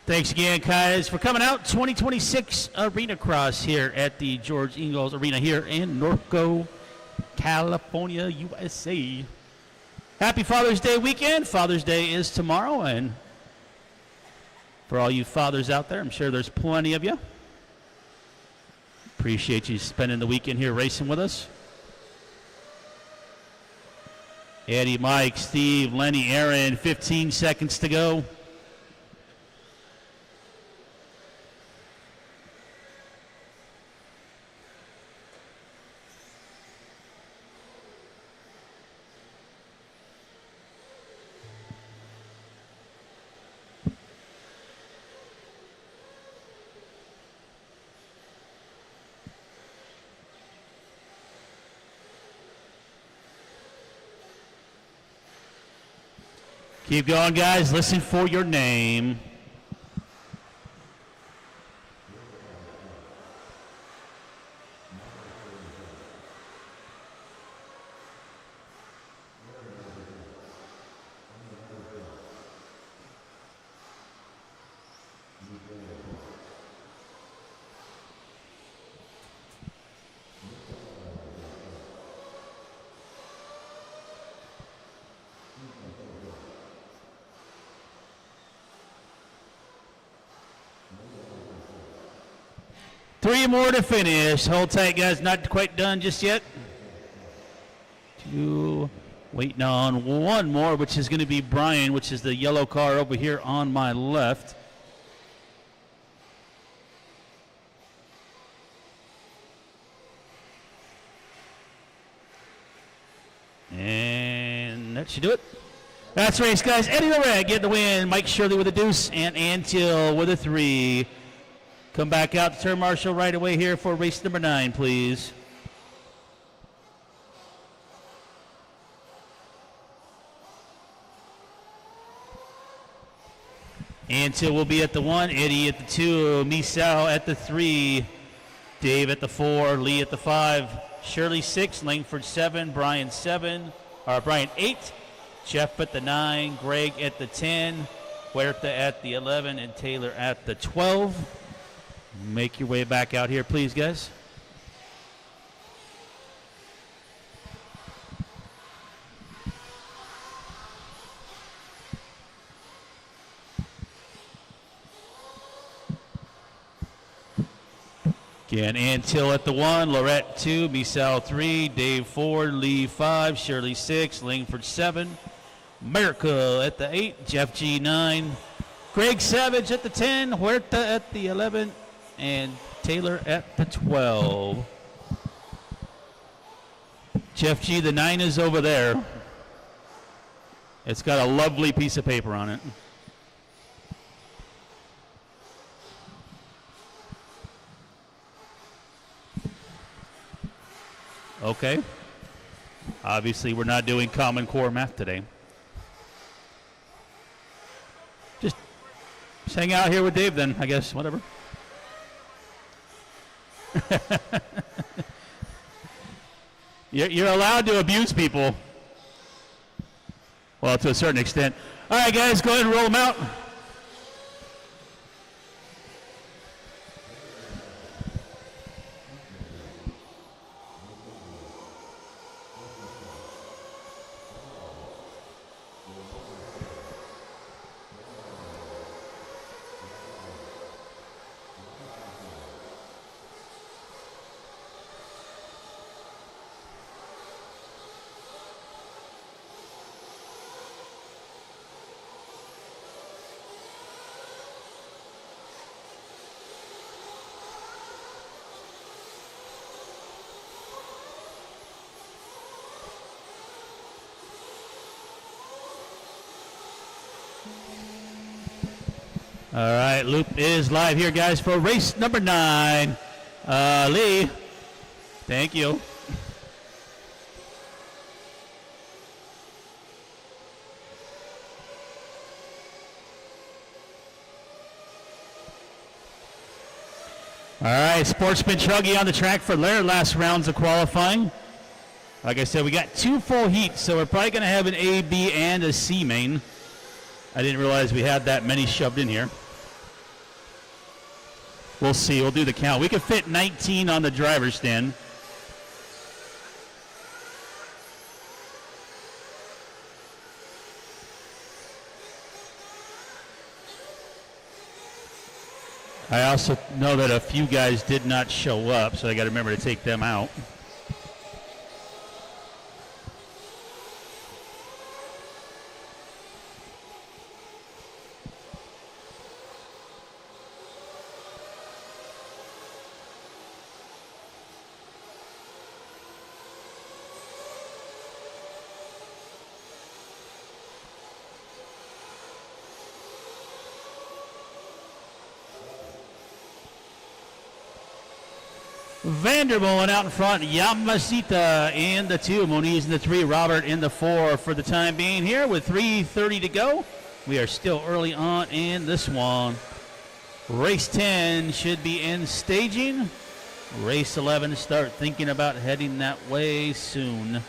Thanks again, guys, for coming out. 2026 Arena Cross here at the George Ingalls Arena here in Norco, California, USA. Happy Father's Day weekend. Father's Day is tomorrow, and for all you fathers out there, I'm sure there's plenty of you. Appreciate you spending the weekend here racing with us. Eddie, Mike, Steve, Lenny, Aaron, 15 seconds to go. Keep going, guys. Listen for your name. Three more to finish. Hold tight, guys. Not quite done just yet. Two. Waiting on one more, which is going to be Brian, which is the yellow car over here on my left. And that should do it. That's race, guys. Eddie Lorette getting the win. Mike Shirley with a deuce and Antil with a 3. Come back out to turn marshal right away here for race number 9, please. Antil will be at the 1, Eddie at the 2, Misao at the 3, Dave at the 4, Lee at the 5, Shirley 6, Langford 7, Brian 8, Jeff at the 9, Greg at the 10, Huerta at the 11, and Taylor at the 12. Make your way back out here, please, guys. Again, Antil at the 1, Lorette 2, Misal 3, Dave 4, Lee 5, Shirley 6, Langford 7, Miracle at the 8, Jeff G 9, Greg Savage at the 10, Huerta at the 11, and Taylor at the 12. Jeff G, the 9 is over there. It's got a lovely piece of paper on it. Okay. Obviously, we're not doing Common Core math today. Just hang out here with Dave then, I guess, whatever. You're allowed to abuse people. Well, to a certain extent. All right, guys, go ahead and roll them out. All right, loop is live here, guys, for race number 9. Lee, thank you. All right, Sportsman Chuggy on the track for their last rounds of qualifying. Like I said, we got 2 full heats, so we're probably going to have an A, B, and a C main. I didn't realize we had that many shoved in here. We'll see. We'll do the count. We can fit 19 on the driver's stand. I also know that a few guys did not show up, so I got to remember to take them out. Vandermolen out in front, Yamashita in the 2, Moniz in the 3, Robert in the 4 for the time being here with 3:30 to go. We are still early on in this one. Race 10 should be in staging. Race 11 start thinking about heading that way soon.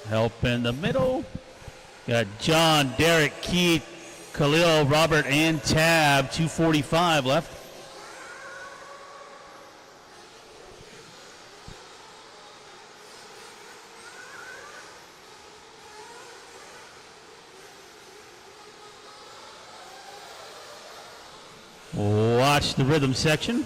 Help in the middle. Got John, Derek, Keith, Khalil, Robert, and Tab. 2:45 left. Watch the rhythm section.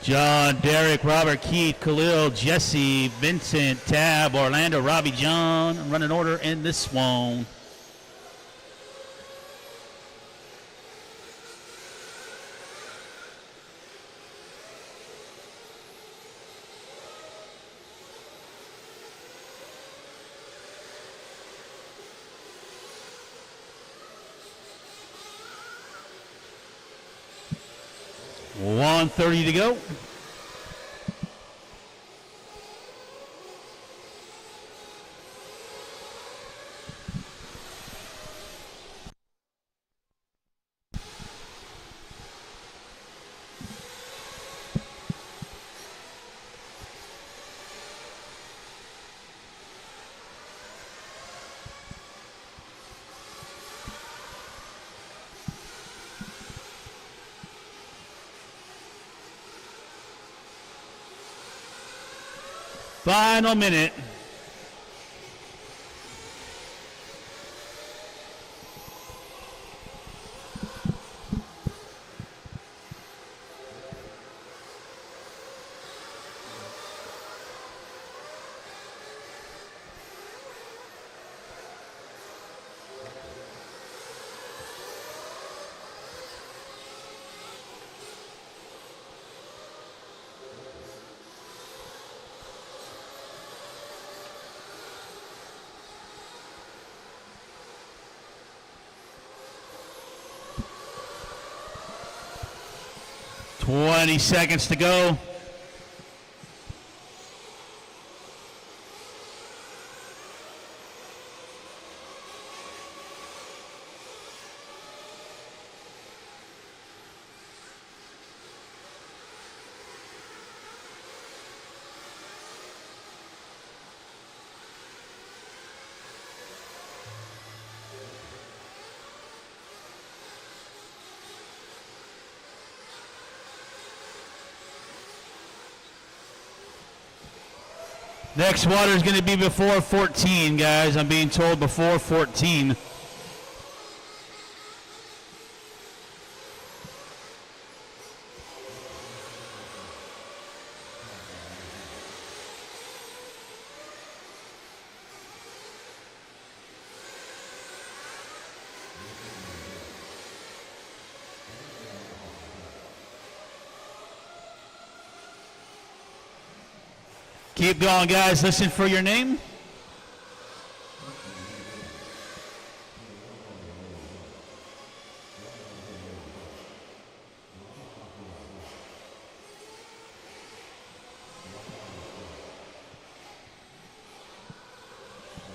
John, Derek, Robert, Keith, Khalil, Jesse, Vincent, Tab, Orlando, Robbie, John. Running order in this one. .130 to go. Final minute. .20 seconds to go. Next water is going to be before 14, guys. I'm being told before 14. Keep going, guys. Listen for your name.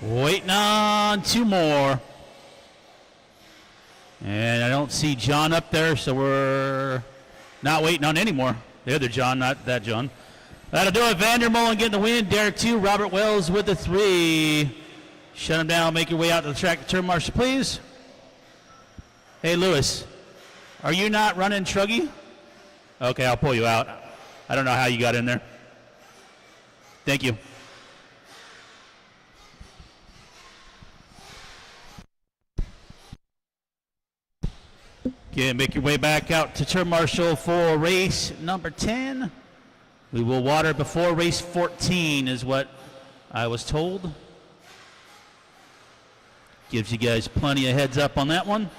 Waiting on two more. And I don't see John up there, so we're not waiting on any more. The other John, not that John. That'll do it. Vandermolen getting the win. Derek 2. Robert Wells with the 3. Shut him down. Make your way out to the track. Turn marshal, please. Hey, Lewis. Are you not running Truggy? Okay, I'll pull you out. I don't know how you got in there. Thank you. Okay, make your way back out to turn marshal for race number 10. We will water before race 14 is what I was told. Gives you guys plenty of heads up on that one.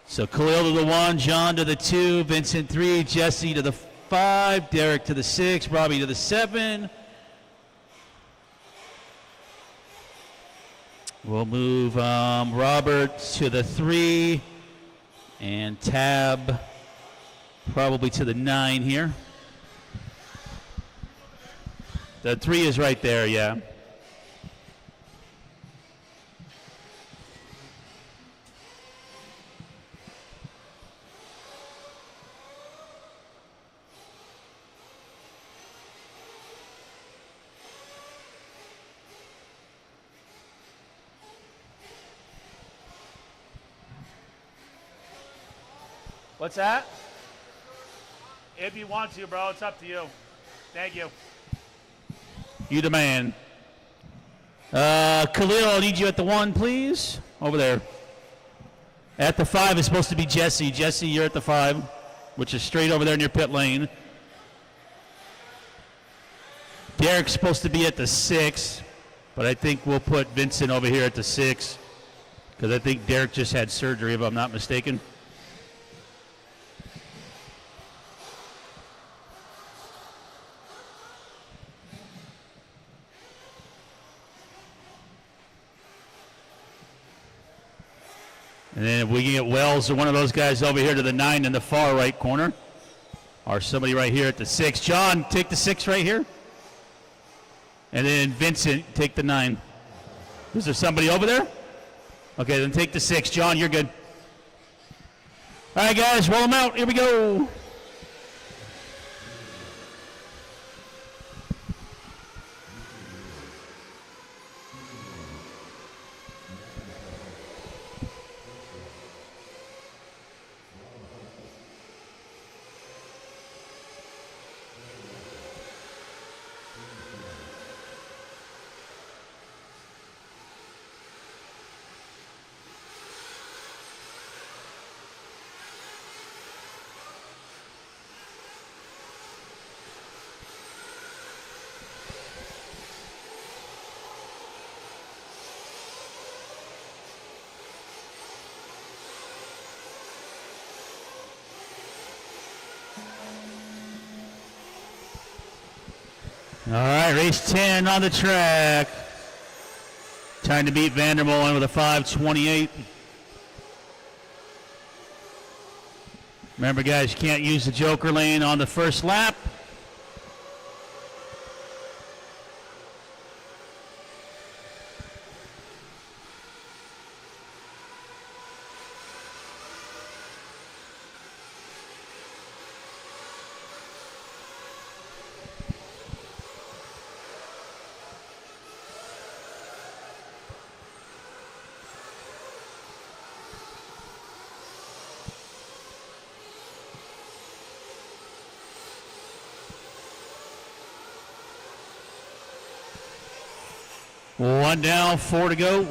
So Khalil to the 1, John to the 2, Vincent 3, Jesse to the 5, Derek to the 6, Robbie to the 7. We'll move Robert to the 3 and Tab probably to the 9 here. The 3 is right there, yeah. What's that? If you want to, bro, it's up to you. Thank you. You the man. Khalil, I'll need you at the 1, please. Over there. At the 5 is supposed to be Jesse. Jesse, you're at the 5. which is straight over there near pit lane. Derek's supposed to be at the 6, but I think we'll put Vincent over here at the 6 because I think Derek just had surgery, if I'm not mistaken. And then if we can get Wells or one of those guys over here to the 9 in the far right corner, or somebody right here at the 6. John, take the 6 right here. And then Vincent, take the 9. Is there somebody over there? Okay, then take the 6. John, you're good. All right, guys, roll them out. Here we go. All right, race 10 on the track. Time to beat Vandermolen with a 5:28. Remember, guys, you can't use the joker lane on the first lap. One down, 4 to go.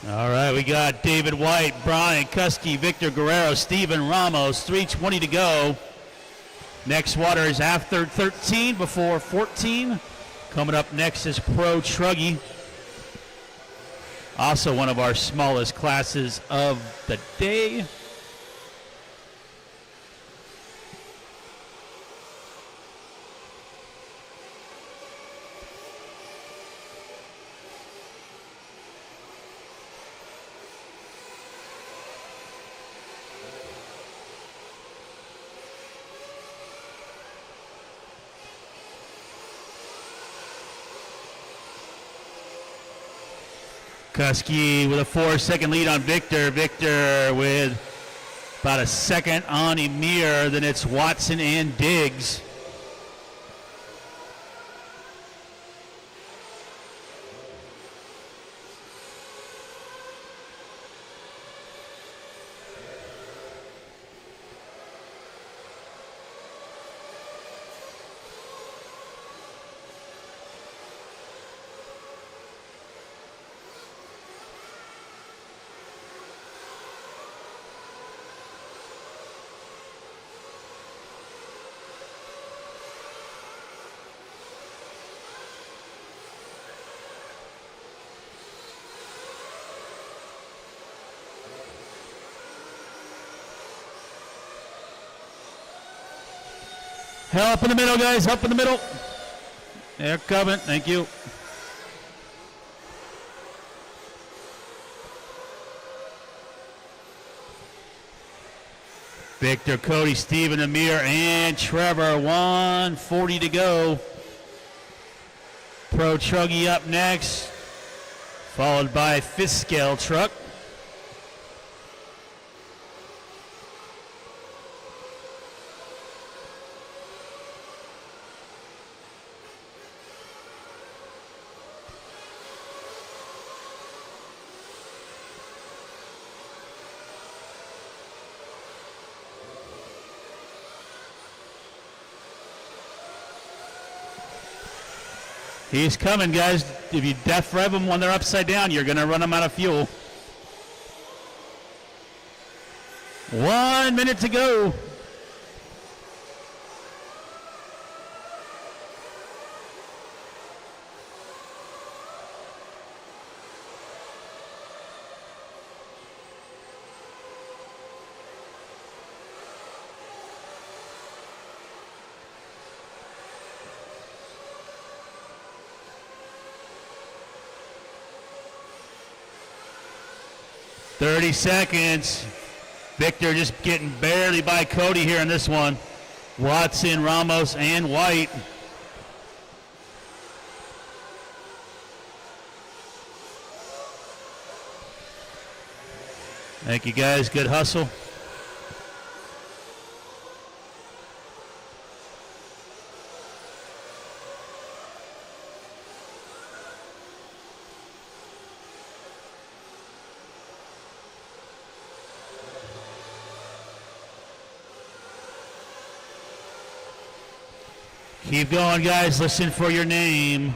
All right, we got David White, Brian Kuski, Victor Guerrero, Steven Ramos, 3:20 to go. Next water is after 13 before 14. Coming up next is Pro Truggy. Also one of our smallest classes of the day. Kuski with a 4-second lead on Victor. Victor with about a second on Emir. Then it's Watson and Diggs. Help in the middle, guys. Help in the middle. They're coming. Thank you. Victor, Cody, Steven, Amir, and Trevor. 1:40 to go. Pro Truggy up next, followed by Fiskell Truck. He's coming, guys. If you def rev them when they're upside down, you're going to run them out of fuel. 1 minute to go. "30 seconds. Victor just getting barely by Cody here in this one. Watson, Ramos, and White. Thank you, guys. Good hustle. Keep going, guys. Listen for your name.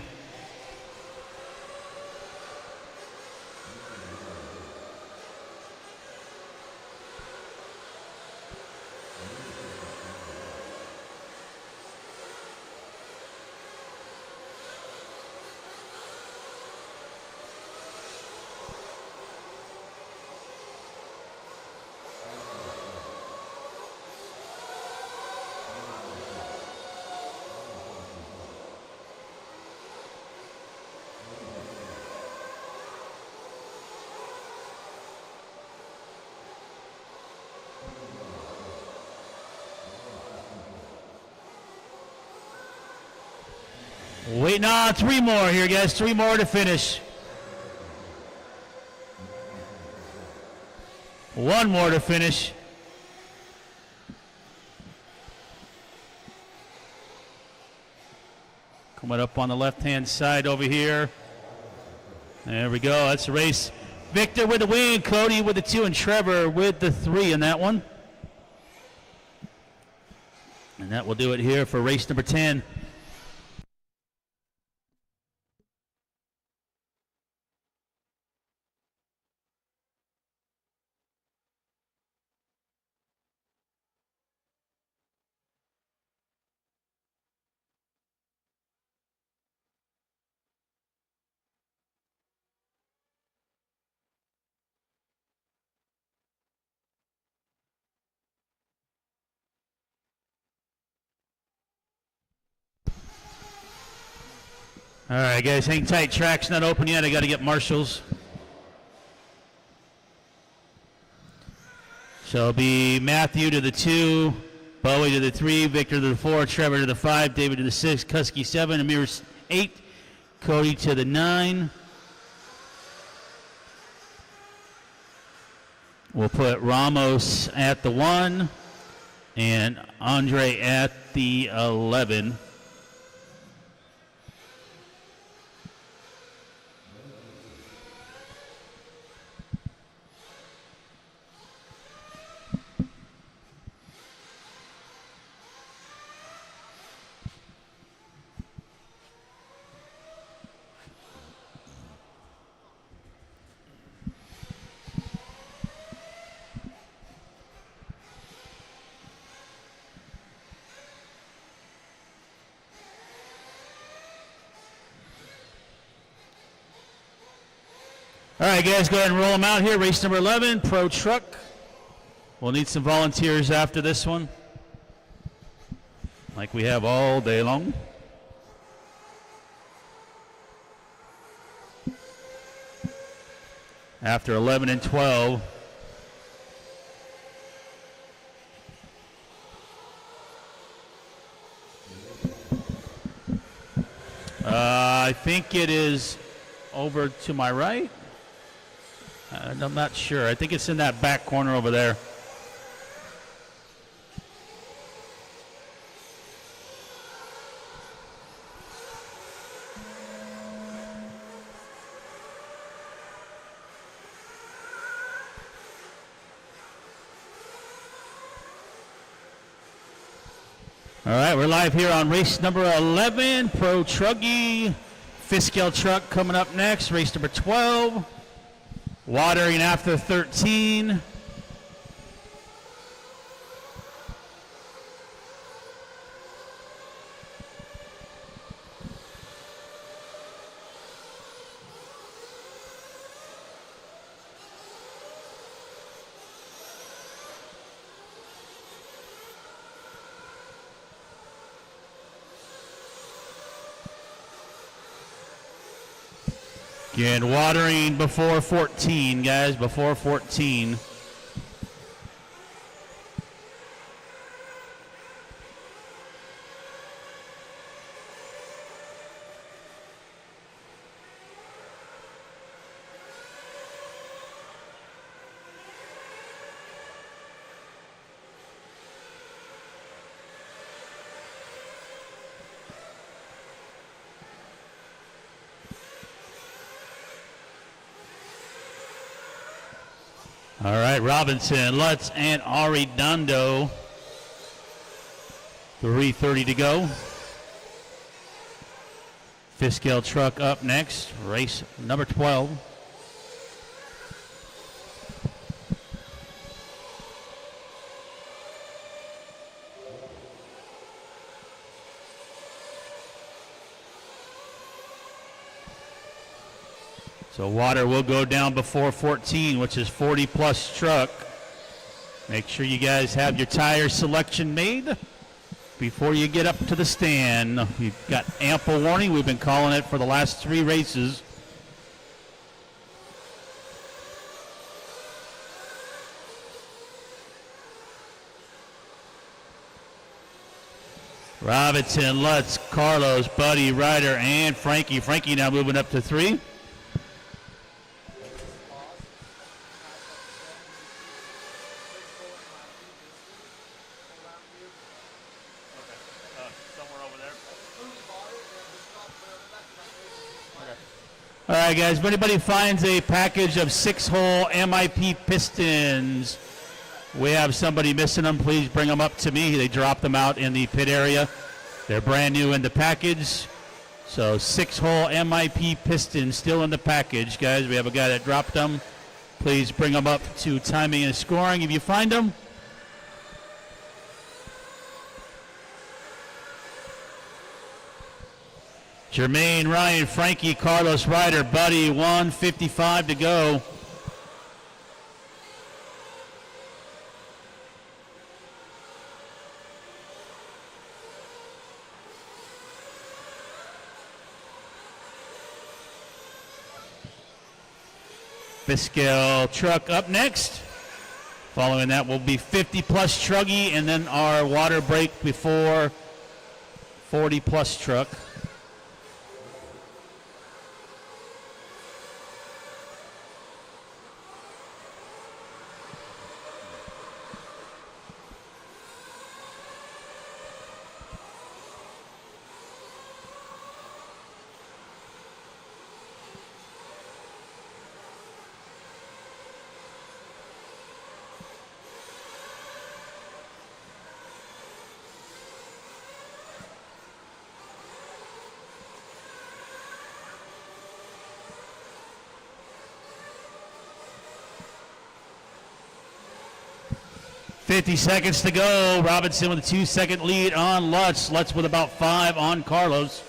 Waiting on 3 more here, guys. 3 more to finish. 1 more to finish. Coming up on the left-hand side over here. There we go. That's the race. Victor with the win, Cody with the 2, and Trevor with the 3 in that one. And that will do it here for race number 10. All right, guys, hang tight. Track's not open yet. I got to get marshals. So it'll be Matthew to the 2, Bowie to the 3, Victor to the 4, Trevor to the 5, David to the 6, Kusky 7, Amir 8, Cody to the 9. We'll put Ramos at the 1 and Andre at the 11. All right, guys, go ahead and roll them out here. Race number 11, Pro Truck. We'll need some volunteers after this one, like we have all day long. After 11 and 12. I think it is over to my right. I'm not sure. I think it's in that back corner over there. All right, we're live here on race number 11, Pro Truggy. Fifth scale truck coming up next, race number 12. Watering after 13. Again, watering before 14, guys, before 14. All right, Robinson, Lutz, and Arredondo. 3:30 to go. Fifth scale truck up next, race number 12. So water will go down before 14, which is 40 plus truck. Make sure you guys have your tire selection made before you get up to the stand. You've got ample warning. We've been calling it for the last 3 races. Robinson, Lutz, Carlos, Buddy, Ryder, and Frankie. Frankie now moving up to 3. All right, guys, if anybody finds a package of 6-hole MIP pistons, we have somebody missing them, please bring them up to me. They dropped them out in the pit area. They're brand new in the package. So 6-hole MIP pistons still in the package, guys. We have a guy that dropped them. Please bring them up to timing and scoring if you find them. Jermaine, Ryan, Frankie, Carlos, Ryder, Buddy, 1:55 to go. Fifth scale truck up next. Following that will be 50 plus truggy, and then our water break before 40 plus truck. .50 seconds to go. Robinson with a 2-second lead on Lutz. Lutz with about 5 on Carlos.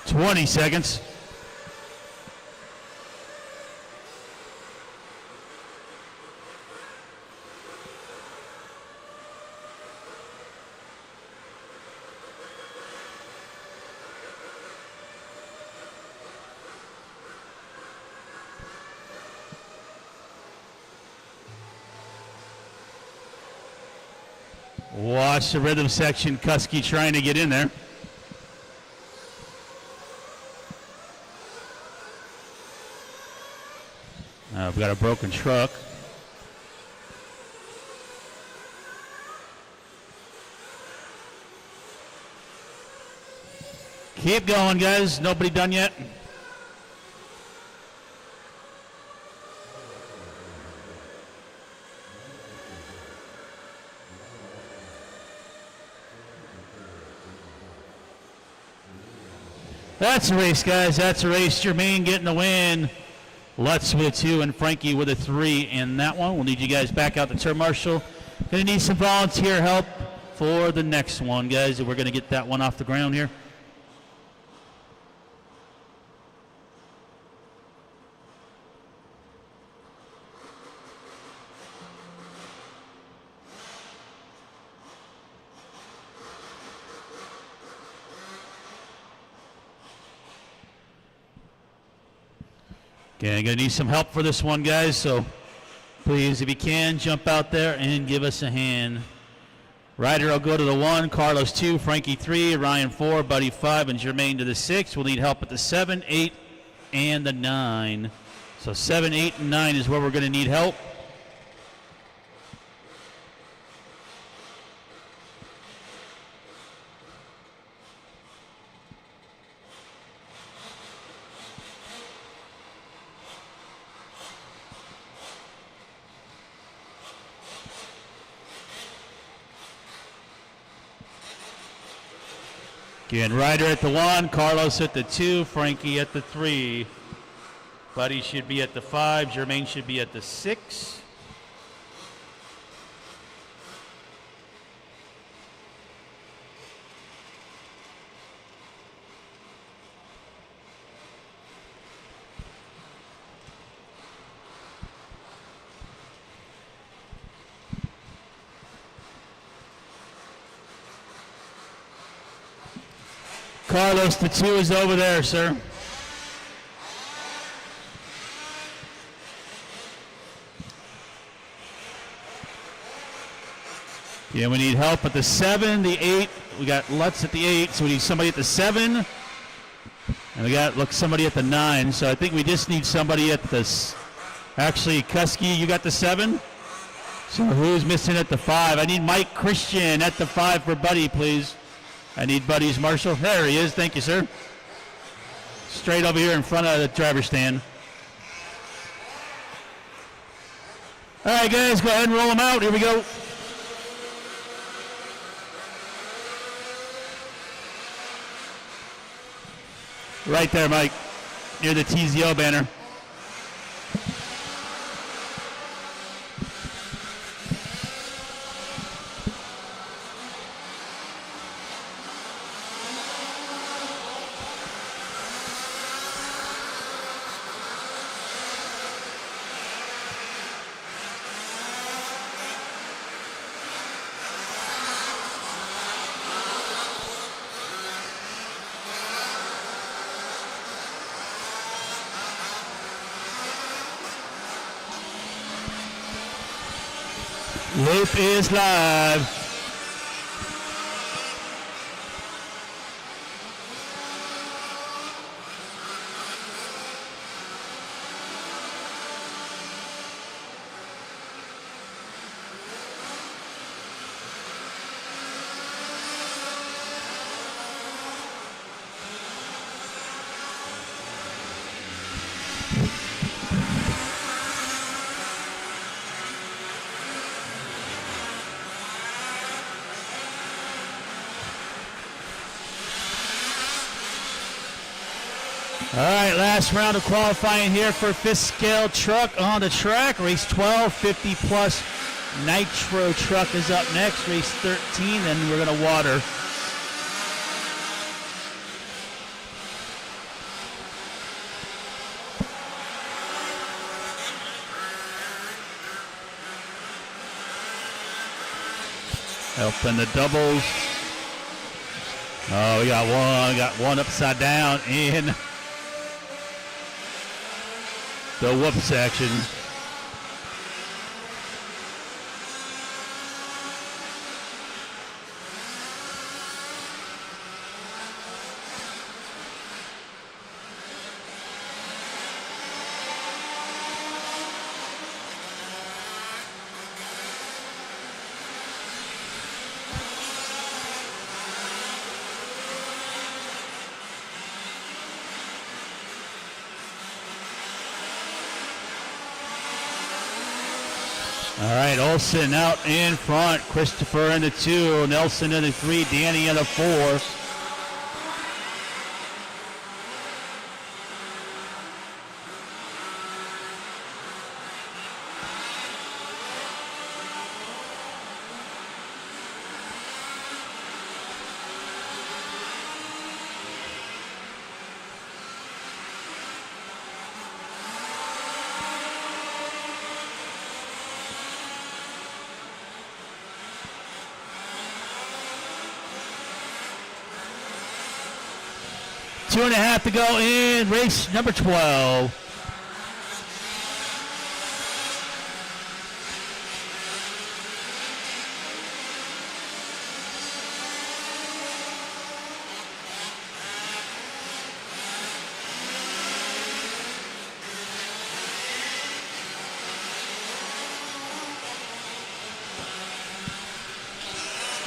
.20 seconds. Watch the rhythm section. Kusky trying to get in there. We've got a broken truck. Keep going, guys. Nobody done yet. That's a race, guys. That's a race. Jermaine getting the win. Lutz with a 2 and Frankie with a 3 in that one. We'll need you guys back out the turn marshal. Going to need some volunteer help for the next one, guys. We're going to get that one off the ground here. Okay, gonna need some help for this one, guys, so please, if you can, jump out there and give us a hand. Ryder will go to the 1, Carlos 2, Frankie 3, Ryan 4, Buddy 5, and Jermaine to the 6. We'll need help at the 7, 8, and the 9. So 7, 8, and 9 is where we're gonna need help. Again, Ryder at the 1, Carlos at the 2, Frankie at the 3. Buddy should be at the 5, Jermaine should be at the 6. Carlos, the 2 is over there, sir. Yeah, we need help at the 7, the 8. We got Lutz at the 8, so we need somebody at the 7. And we got somebody at the 9. So I think we just need somebody at this. Actually, Kusky, you got the 7. So who's missing at the 5? I need Mike Christian at the 5 for Buddy, please. I need Buddy's marshal. There he is. Thank you, sir. Straight over here in front of the driver's stand. All right, guys, go ahead and roll them out. Here we go. Right there, Mike, near the TZO banner. Loop is live. All right, last round of qualifying here for fifth scale truck on the track. Race 12, 50 plus nitro truck is up next. Race 13, and we're going to water. Helping the doubles. Oh, we got one upside down in the whoops action. All right, Olsen out in front. Christopher in the 2. Nelson in the 3. Danny in the 4. Two and a half to go in race number 12.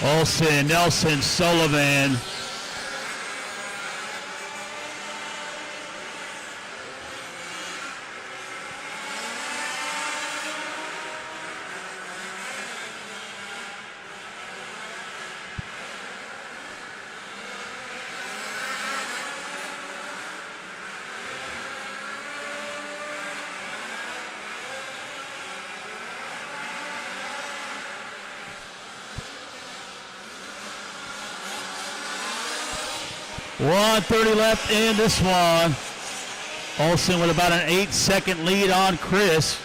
Olsen, Nelson, Sullivan. .130 left in this one. Olsen with about an 8-second lead on Chris.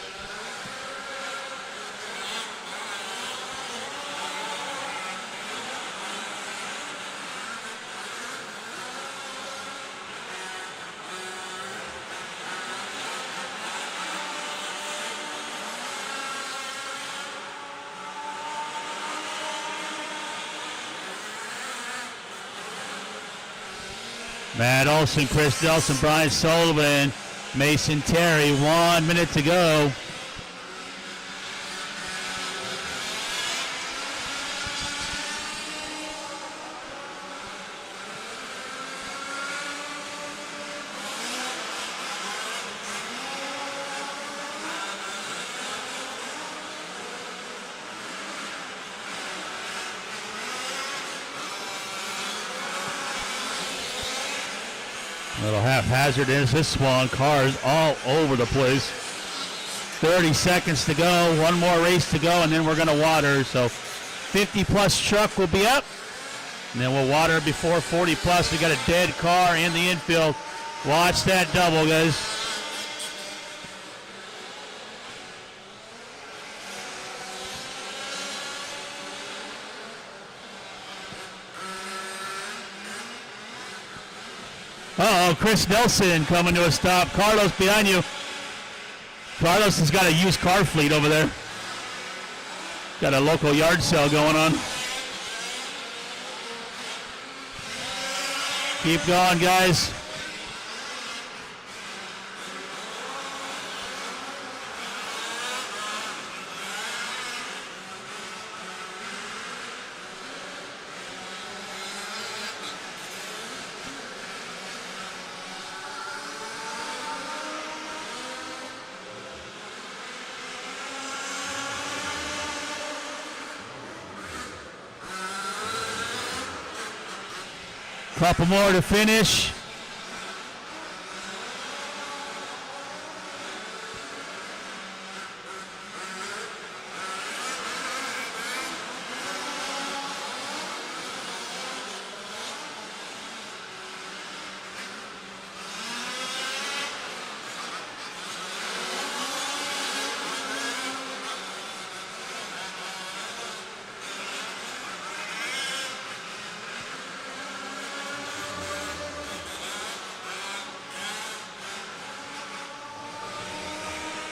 Matt Olsen, Chris Nelson, Brian Sullivan, Mason Terry, 1 minute to go. A little haphazard is this one. Cars all over the place. 30 seconds to go. One more race to go, and then we're going to water. So 50-plus truck will be up. And then we'll water before 40-plus. We got a dead car in the infield. Watch that double, guys. Uh-oh, Chris Nelson coming to a stop. Carlos behind you. Carlos has got a used car fleet over there. Got a local yard sale going on. Keep going, guys. Couple more to finish.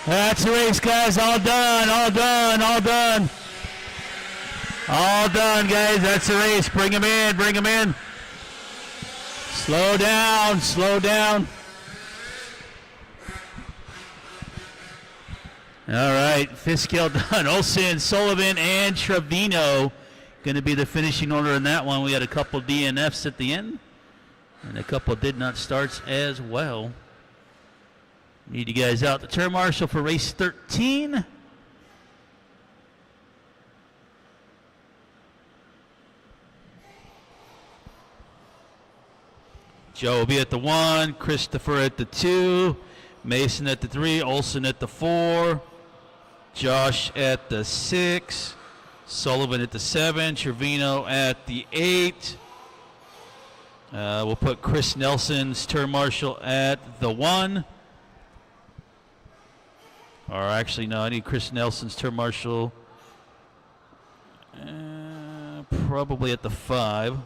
That's the race, guys. All done, all done, all done. All done, guys. That's the race. Bring them in, bring them in. Slow down, slow down. All right, Fiskill done. Olsen, Sullivan, and Trevino going to be the finishing order in that one. We had a couple DNFs at the end, and a couple did not starts as well. Need you guys out. The turn marshal for race 13. Joe will be at the 1, Christopher at the 2, Mason at the 3, Olson at the 4, Josh at the 6, Sullivan at the 7, Trevino at the 8. We'll put Chris Nelson's turn marshal at the 1. Or actually, no, I need Chris Nelson's turn marshal probably at the 5.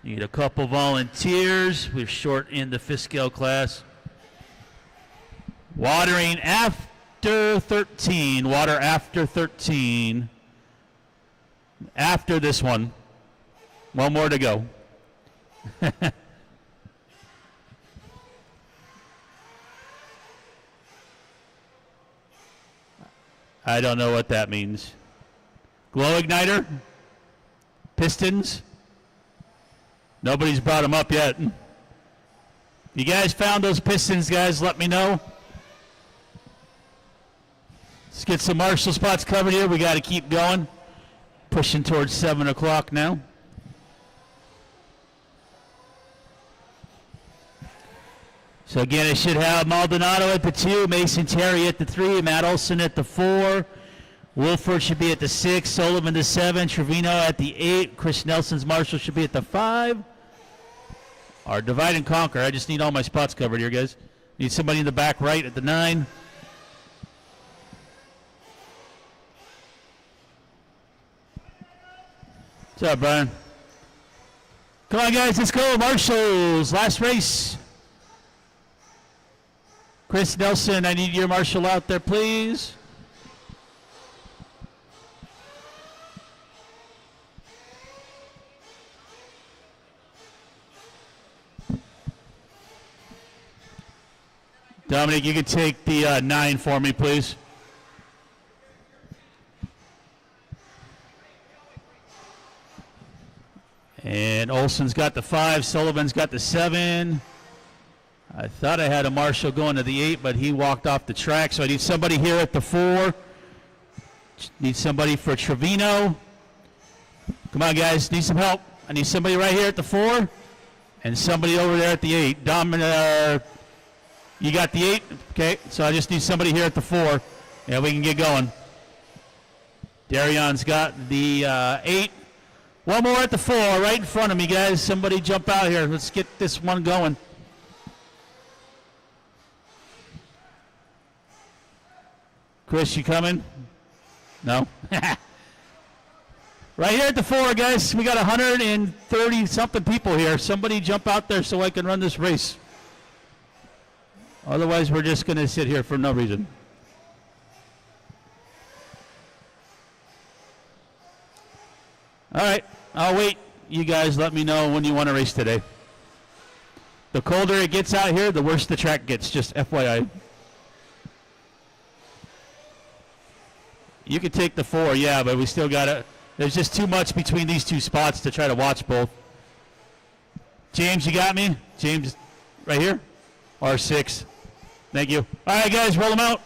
Need a couple volunteers. We're short in the fifth scale class. Watering after 13. Water after 13. After this one. One more to go. I don't know what that means. Glow igniter? Pistons? Nobody's brought them up yet. You guys found those pistons, guys? Let me know. Let's get some marshal spots covered here. We got to keep going. Pushing towards 7 o'clock now. So again, it should have Maldonado at the 2, Mason Terry at the 3, Matt Olson at the 4, Wolford should be at the 6, Sullivan the 7, Trevino at the 8, Chris Nelson's marshal should be at the 5. Our divide and conquer. I just need all my spots covered here, guys. Need somebody in the back right at the 9. What's up, Brian? Come on, guys, let's go. Marshals, last race. Chris Nelson, I need your marshal out there, please. Dominic, you can take the 9 for me, please. And Olson's got the 5, Sullivan's got the 7. I thought I had a marshal going to the 8, but he walked off the track, so I need somebody here at the 4. Need somebody for Trevino. Come on, guys, need some help. I need somebody right here at the 4 and somebody over there at the 8. Dominic, you got the 8? Okay, so I just need somebody here at the 4, and we can get going. Darion's got the 8. One more at the 4, right in front of me, guys. Somebody jump out here. Let's get this one going. Chris, you coming? No? Right here at the 4, guys. We got 130-something people here. Somebody jump out there so I can run this race. Otherwise, we're just going to sit here for no reason. All right. I'll wait. You guys let me know when you want to race today. The colder it gets out here, the worse the track gets, just FYI. You could take the 4, yeah, but we still got to. There's just too much between these two spots to try to watch both. James, you got me? James, right here? R6. Thank you. All right, guys, roll them out.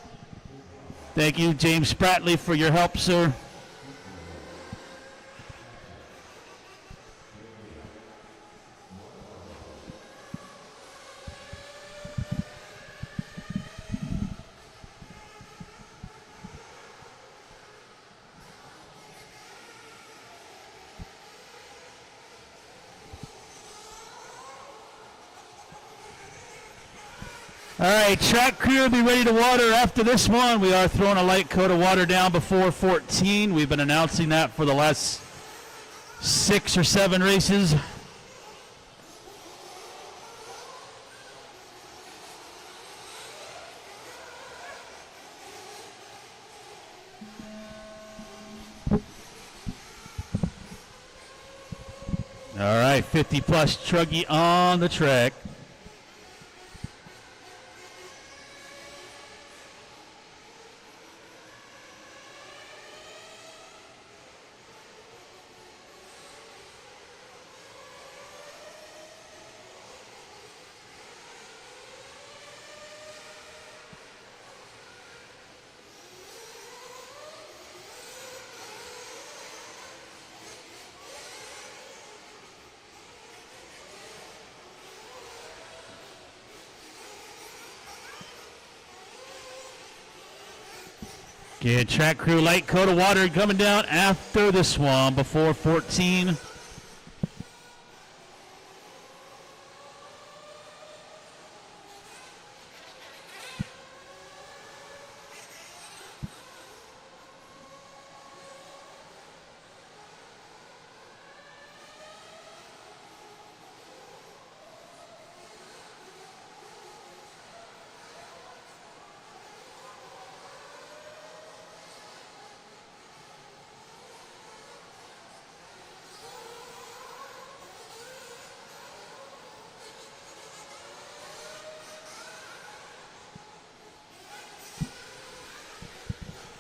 Thank you, James Spratley, for your help, sir. All right, track crew will be ready to water after this one. We are throwing a light coat of water down before 14. We've been announcing that for the last 6 or 7 races. All right, 50-plus truggy on the track. Yeah, track crew, light coat of water coming down after this one, before 14.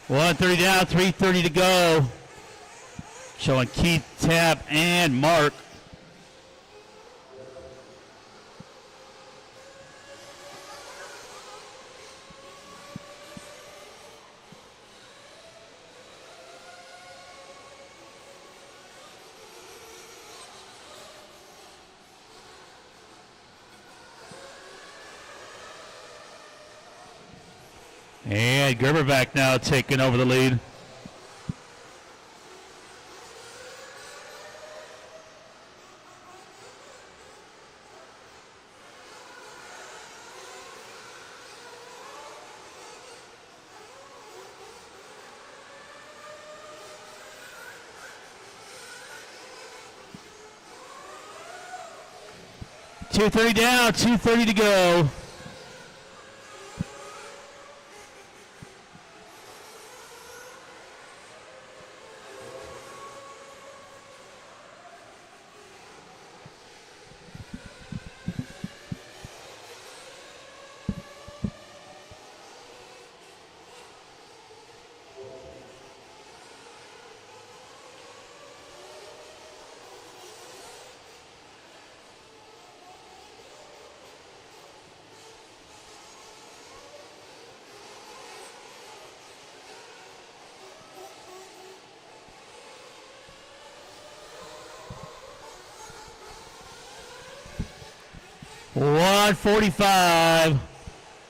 $130 down, $330 to go. Showing Keith, Tab, and Mark. And Gerberback now taking over the lead. $230 down, $230 to go. $145.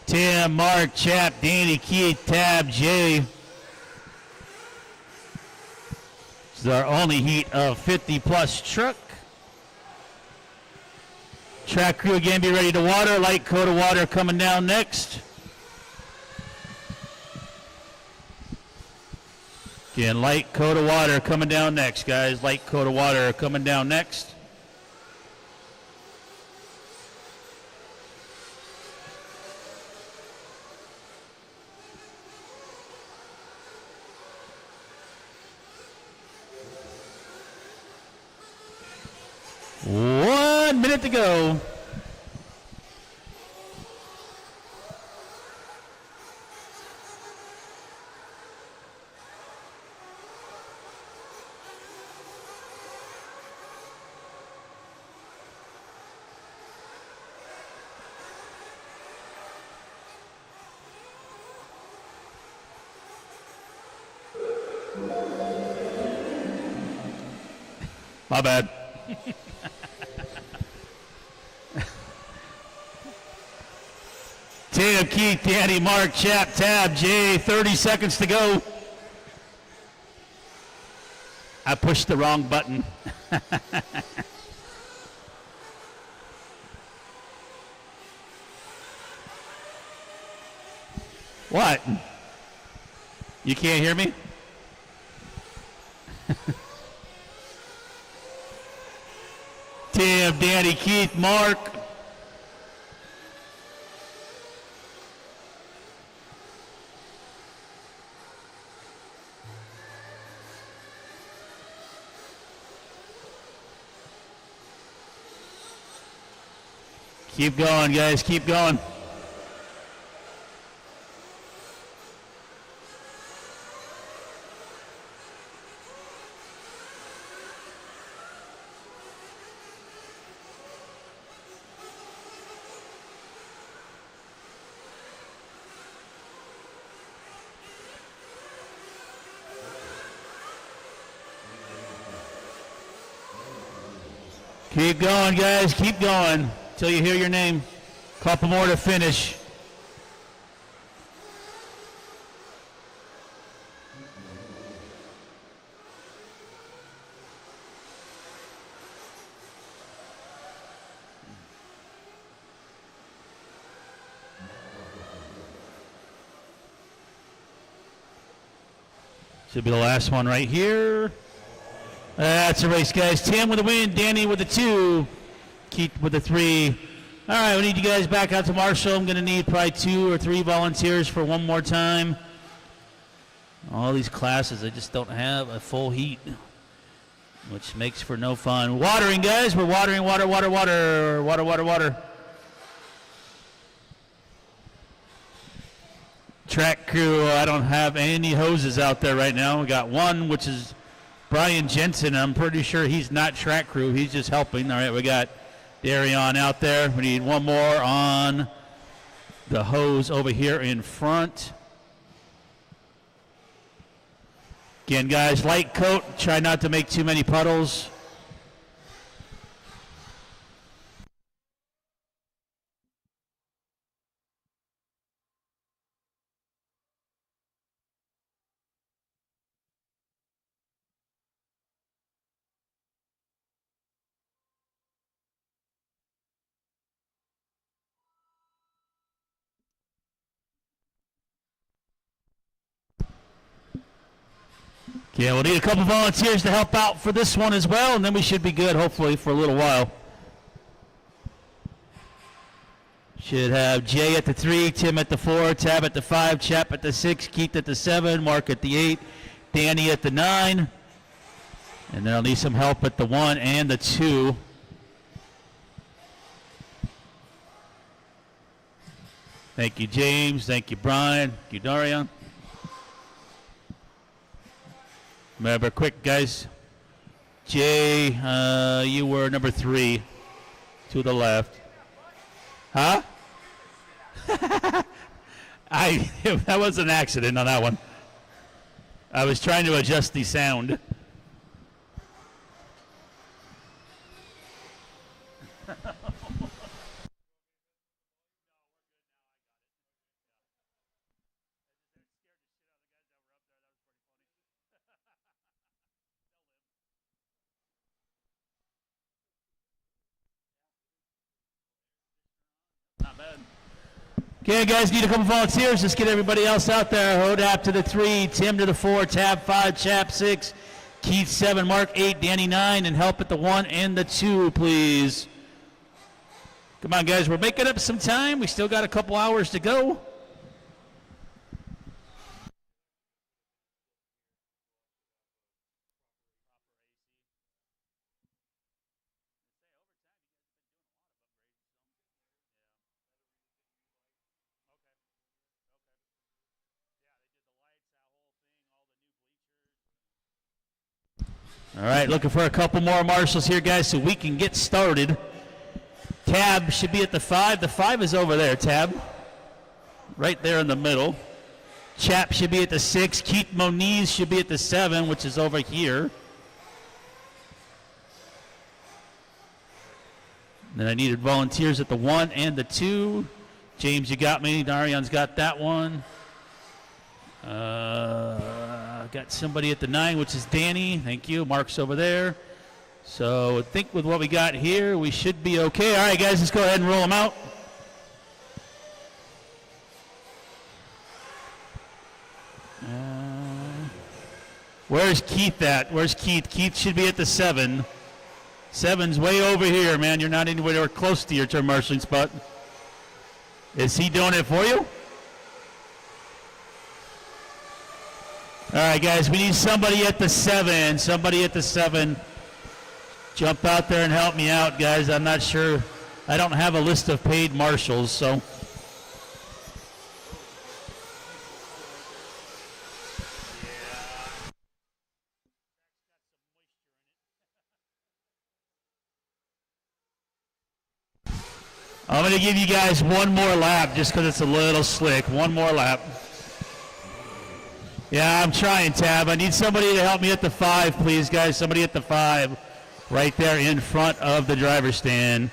Tim, Mark, Chap, Danny, Keith, Tab, Jay. This is our only heat of 50-plus truck. Track crew again, be ready to water. Light coat of water coming down next. Again, light coat of water coming down next, guys. Light coat of water coming down next. One minute to go. My bad. Tim, Keith, Danny, Mark, Chap, Tab, Jay, 30 seconds to go. I pushed the wrong button. What? You can't hear me? Tim, Danny, Keith, Mark. Keep going, guys. Keep going. Keep going, guys. Keep going till you hear your name. Couple more to finish. Should be the last one right here. That's a race, guys. Tim with the win, Danny with the 2, Keith with the 3. All right, we need you guys back out to Marshall. I'm going to need probably 2 or 3 volunteers for one more time. All these classes, I just don't have a full heat, which makes for no fun. Watering, guys. We're watering, water. Track crew, I don't have any hoses out there right now. We got one, which is Brian Jensen. I'm pretty sure he's not track crew. He's just helping. All right, we got Darion out there. We need one more on the hose over here in front. Again, guys, light coat. Try not to make too many puddles. Yeah, we'll need a couple volunteers to help out for this one as well, and then we should be good, hopefully, for a little while. Should have Jay at the 3, Tim at the 4, Tab at the 5, Chap at the 6, Keith at the 7, Mark at the 8, Danny at the 9. And then I'll need some help at the 1 and the 2. Thank you, James. Thank you, Brian. Thank you, Darian. Remember, quick, guys. Jay, you were number 3 to the left. Huh? That was an accident on that one. I was trying to adjust the sound. Okay, guys, need a couple volunteers. Let's get everybody else out there. Hodap to the 3, Tim to the 4, Tab 5, Chap 6, Keith 7, Mark 8, Danny 9, and help at the 1 and the 2, please. Come on, guys, we're making up some time. We still got a couple hours to go. All right, looking for a couple more marshals here, guys, so we can get started. Tab should be at the 5. The 5 is over there, Tab. Right there in the middle. Chap should be at the 6. Keith Moniz should be at the 7, which is over here. Then I needed volunteers at the 1 and the 2. James, you got me. Darion's got that one. Got somebody at the 9, which is Danny. Thank you. Mark's over there. So I think with what we got here, we should be okay. All right, guys, let's go ahead and roll them out. Where's Keith at? Where's Keith? Keith should be at the 7. 7's way over here, man. You're not anywhere close to your turn marshalling spot. Is he doing it for you? All right, guys, we need somebody at the 7. Somebody at the 7. Jump out there and help me out, guys. I'm not sure. I don't have a list of paid marshals, so. I'm going to give you guys one more lap just because it's a little slick. One more lap. Yeah, I'm trying, Tab. I need somebody to help me at the 5, please, guys. Somebody at the 5 right there in front of the driver's stand.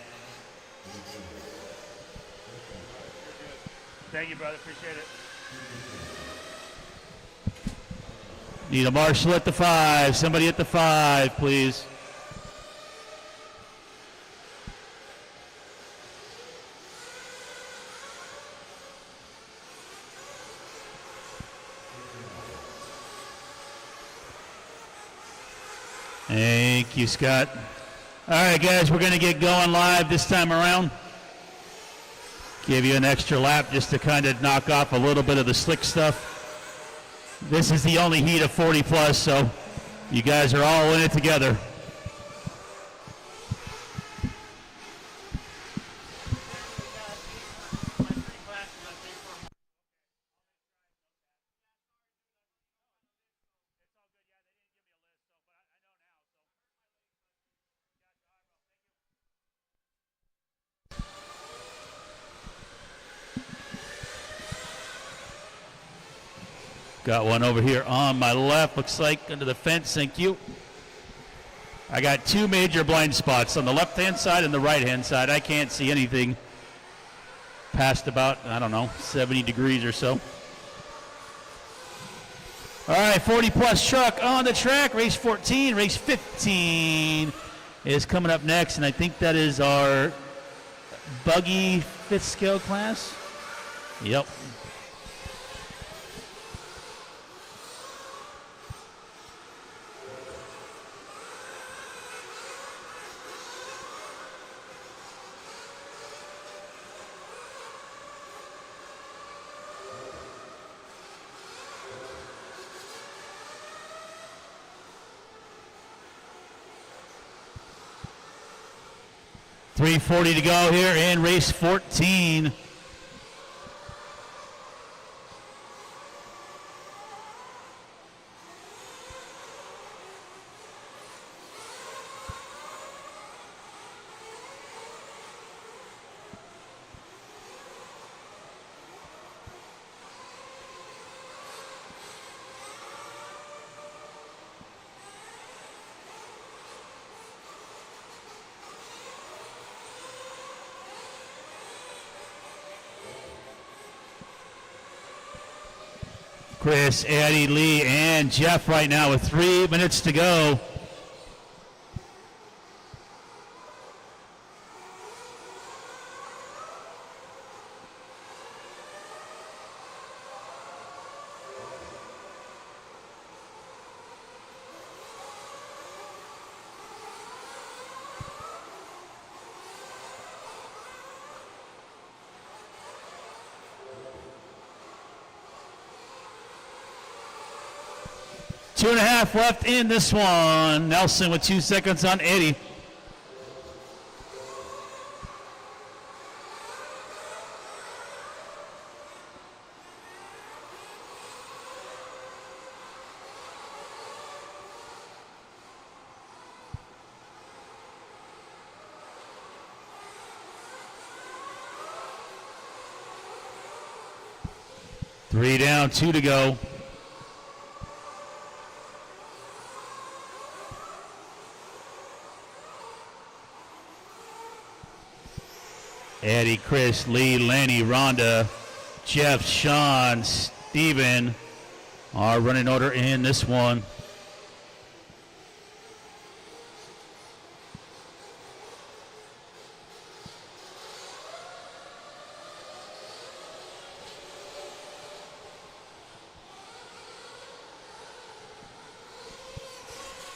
Thank you, brother. Appreciate it. Need a marshal at the 5. Somebody at the 5, please. Thank you, Scott. All right, guys, we're going to get going live this time around. Give you an extra lap just to kind of knock off a little bit of the slick stuff. This is the only heat of 40 plus, so you guys are all in it together. Got one over here on my left, looks like, under the fence. Thank you. I got 2 major blind spots on the left-hand side and the right-hand side. I can't see anything past about, I don't know, 70 degrees or so. All right, 40-plus truck on the track. Race 14, race 15 is coming up next, and I think that is our buggy 5th scale class. Yep. .340 to go here in race 14. Chris, Eddie, Lee, and Jeff right now with 3 minutes to go. Two and a half left in this one. Nelson with 2 seconds on Eddie. Three down, 2 to go. Eddie, Chris, Lee, Lanny, Rhonda, Jeff, Sean, Steven are running order in this one.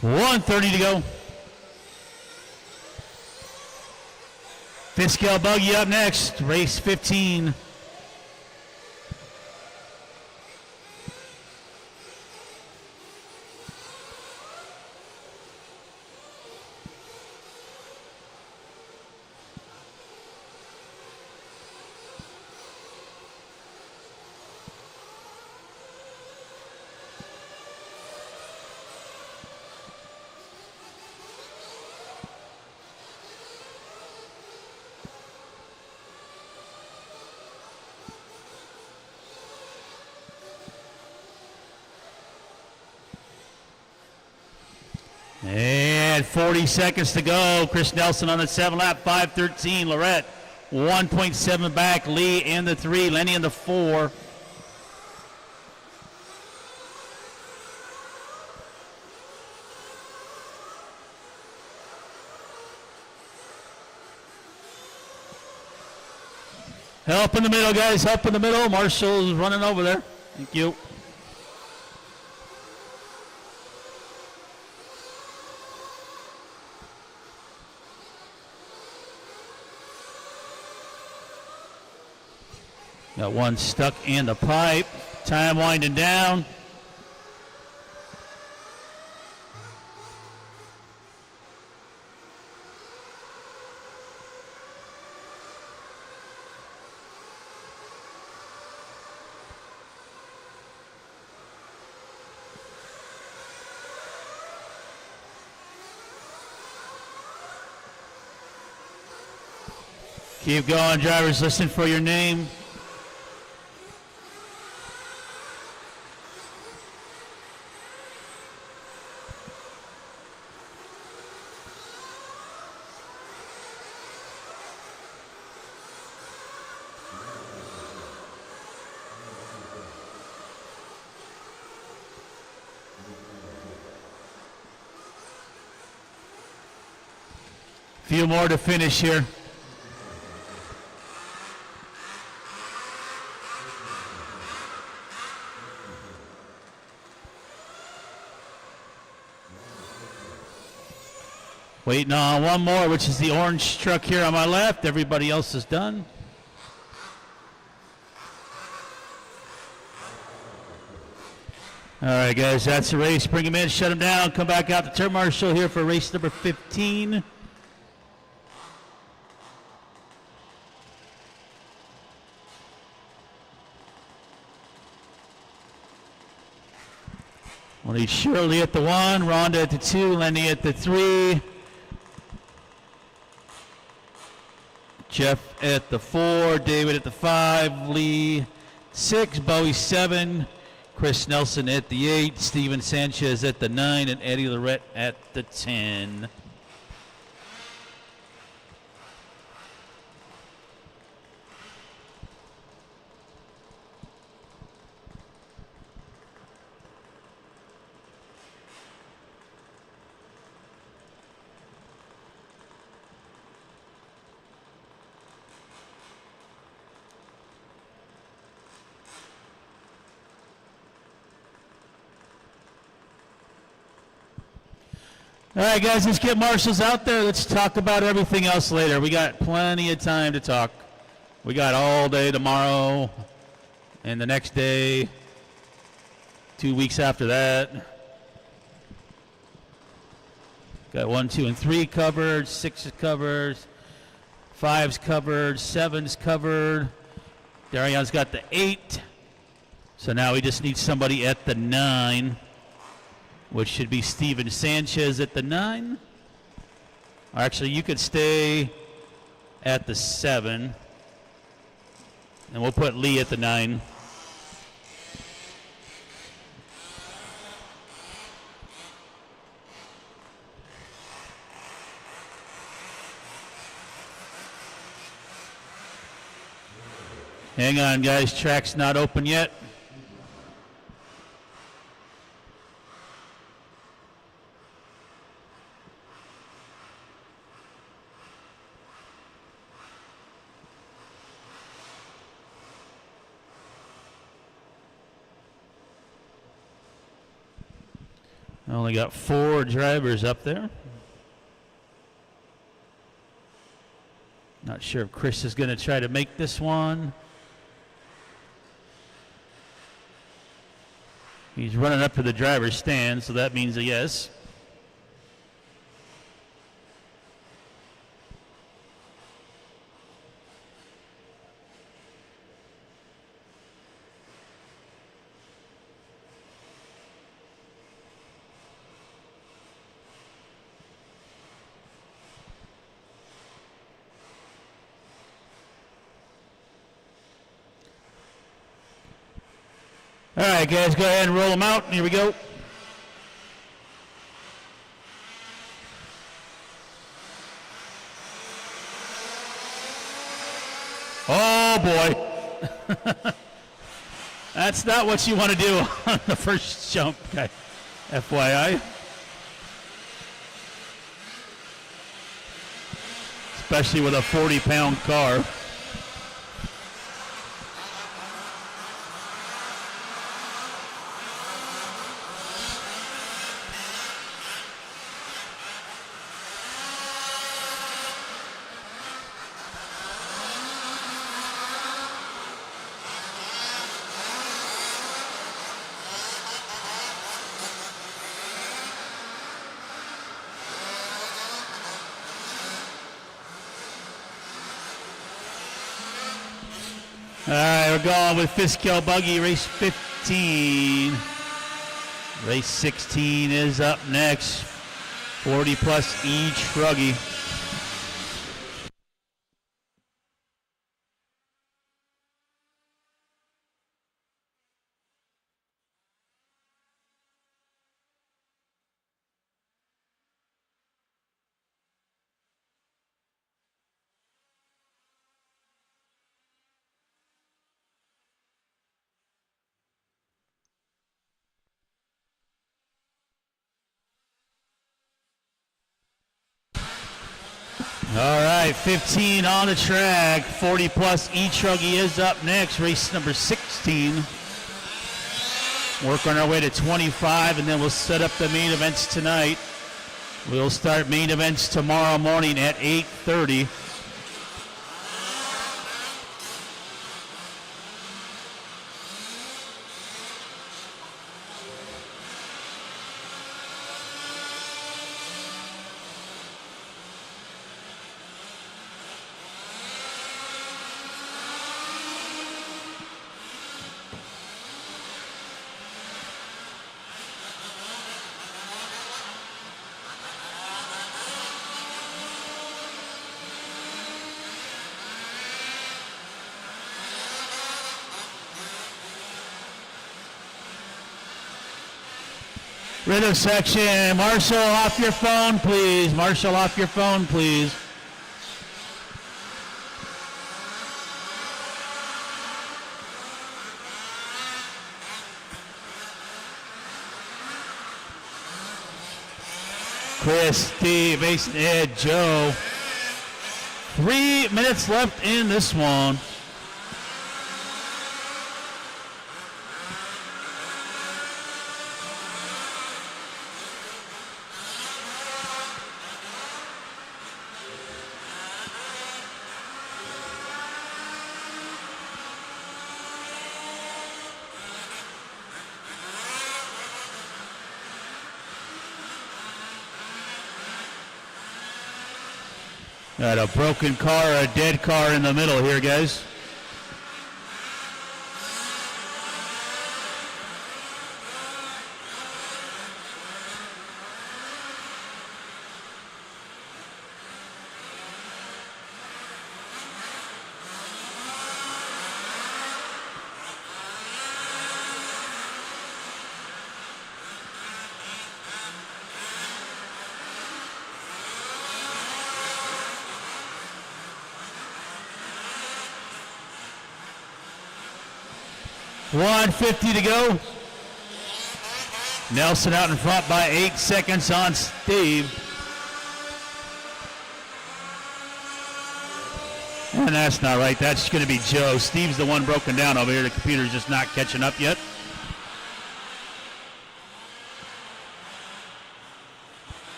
.130 to go. 5th scale buggy up next, race 15. And 40 seconds to go. Chris Nelson on the 7 lap, 5:13. Lorette 1.7 back. Lee in the 3. Lenny in the 4. Help in the middle, guys. Help in the middle. Marshall's running over there. Thank you. Got one stuck in the pipe. Time winding down. Keep going, drivers. Listen for your name. Few more to finish here. Waiting on one more, which is the orange truck here on my left. Everybody else is done. All right, guys, that's the race. Bring him in, shut him down, come back out to turn marshal here for race number 15. We'll need Shirley at the 1, Rhonda at the 2, Lenny at the 3, Jeff at the 4, David at the 5, Lee 6, Bowie 7, Chris Nelson at the 8, Steven Sanchez at the 9, and Eddie Lorette at the 10. All right, guys, let's get marshals out there. Let's talk about everything else later. We got plenty of time to talk. We got all day tomorrow and the next day, 2 weeks after that. Got 1, 2, and 3 covered, 6 is covered, 5's covered, 7's covered. Darion's got the 8. So now we just need somebody at the 9. Which should be Steven Sanchez at the 9. Or actually, you could stay at the 7. And we'll put Lee at the 9. Hang on, guys. Track's not open yet. I only got 4 drivers up there. Not sure if Chris is going to try to make this one. He's running up to the driver's stand, so that means a yes. All right, guys, go ahead and roll them out. Here we go. Oh, boy. That's not what you want to do on the first jump, okay. FYI. Especially with a 40-pound car. All right, we're going with Fiskell Buggy, race 15. Race 16 is up next. 40 plus E Truggy. All right, 15 on the track. 40 plus E Truggy is up next. Race number 16. Work on our way to 25, and then we'll set up the main events tonight. We'll start main events tomorrow morning at 8:30. Rhythm section, Marshall off your phone, please. Marshall off your phone, please. Chris, Steve, Mason, Ed, Joe. 3 minutes left in this one. Got a broken car, a dead car in the middle here, guys. .150 to go. Nelson out in front by 8 seconds on Steve. And that's not right. That's going to be Joe. Steve's the one broken down over here. The computer's just not catching up yet.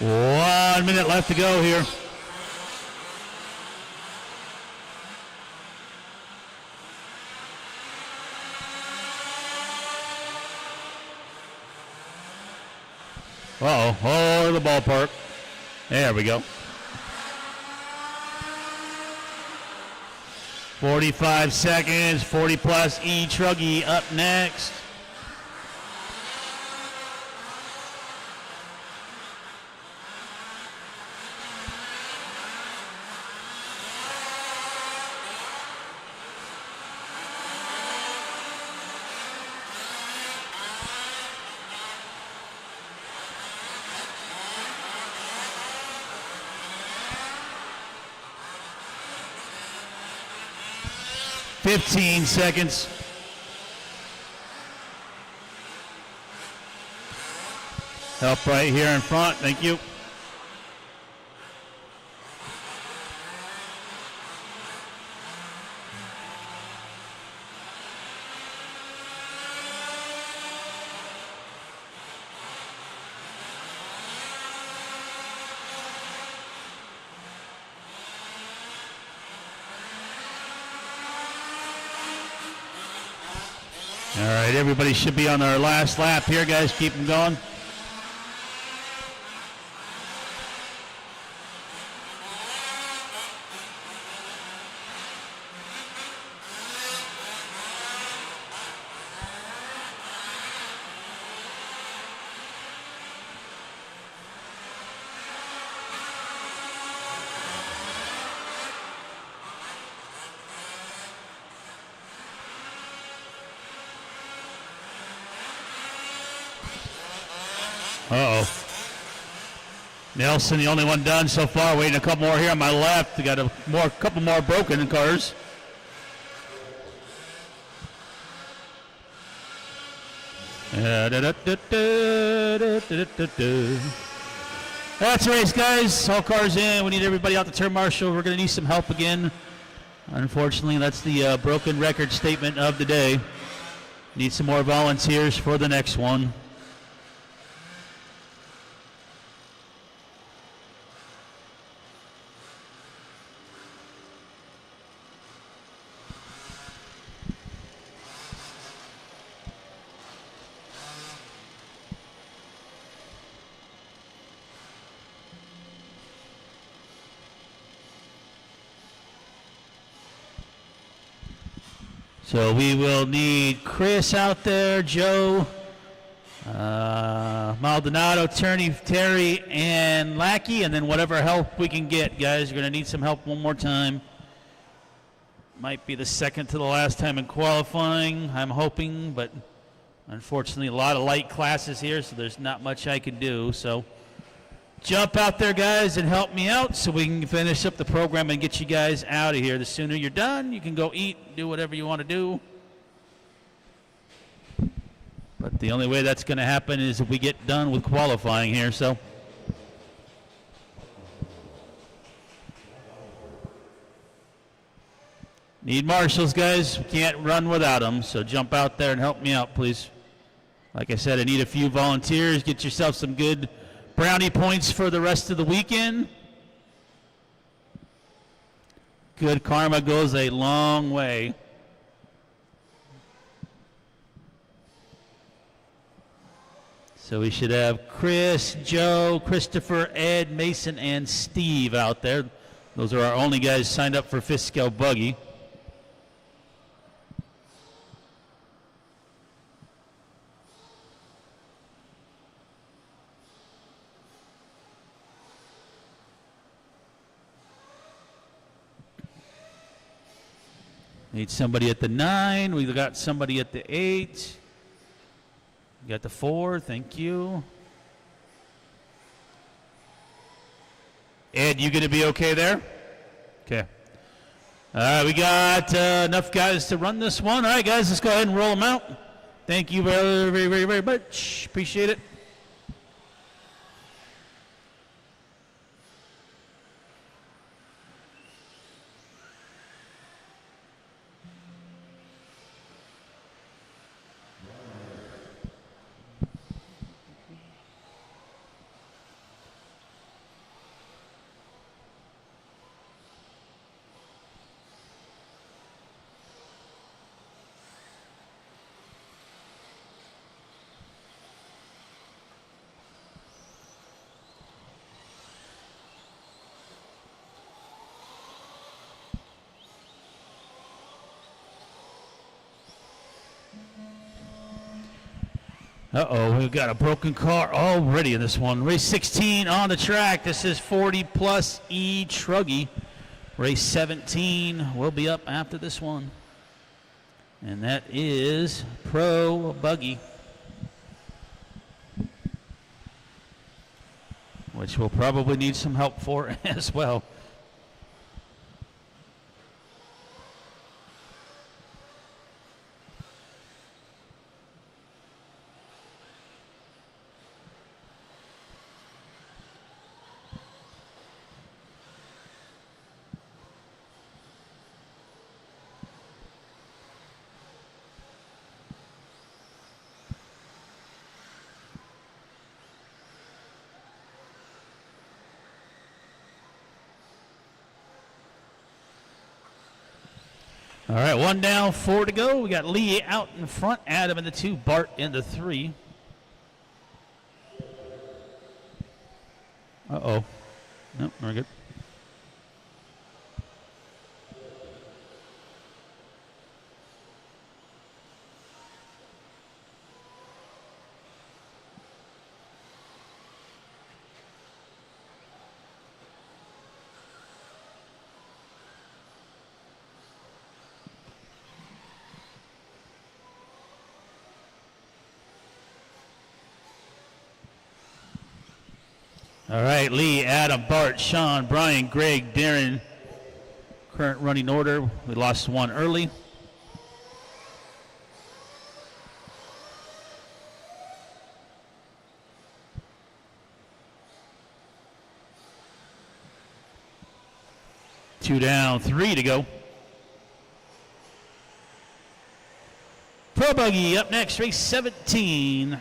One minute left to go here. Uh-oh, oh, the ballpark. There we go. 45 seconds, 40 plus E Truggy up next. $15 seconds. Help right here in front. Thank you. All right, everybody should be on our last lap here, guys. Keep them going. Uh-oh. Nelson, the only one done so far. Waiting a couple more here on my left. We got a couple more broken cars. That's the race, guys. All cars in. We need everybody out the turn marshal. We're going to need some help again. Unfortunately, that's the broken record statement of the day. Need some more volunteers for the next one. So we will need Chris out there, Joe, Maldonado, Terry, and Lackey, and then whatever help we can get, guys. You're going to need some help one more time. Might be the second to the last time in qualifying, I'm hoping, but unfortunately a lot of light classes here, so there's not much I can do. So jump out there, guys, and help me out so we can finish up the program and get you guys out of here. The sooner you're done, you can go eat, do whatever you want to do. But the only way that's going to happen is if we get done with qualifying here. So need marshals, guys. We can't run without them, so jump out there and help me out, please. Like I said, I need a few volunteers. Get yourself some good brownie points for the rest of the weekend. Good karma goes a long way. So we should have Chris, Joe, Christopher, Ed, Mason, and Steve out there. Those are our only guys signed up for fifth scale buggy. Need somebody at the 9. We got somebody at the 8. We got the 4. Thank you. Ed, you going to be okay there? Okay. All right, we got enough guys to run this one. All right, guys, let's go ahead and roll them out. Thank you very, very, very, very much. Appreciate it. Uh-oh, we've got a broken car already in this one. Race 16 on the track. This is 40 plus E Truggy. Race 17 will be up after this one. And that is Pro Buggy, which we'll probably need some help for as well. All right, 1 down, 4 to go. We got Lee out in front, Adam in the 2, Bart in the 3. Uh-oh. Nope, we're good. All right, Lee, Adam, Bart, Sean, Brian, Greg, Darren. Current running order. We lost one early. Two down, 3 to go. Pro Buggy up next, race 17.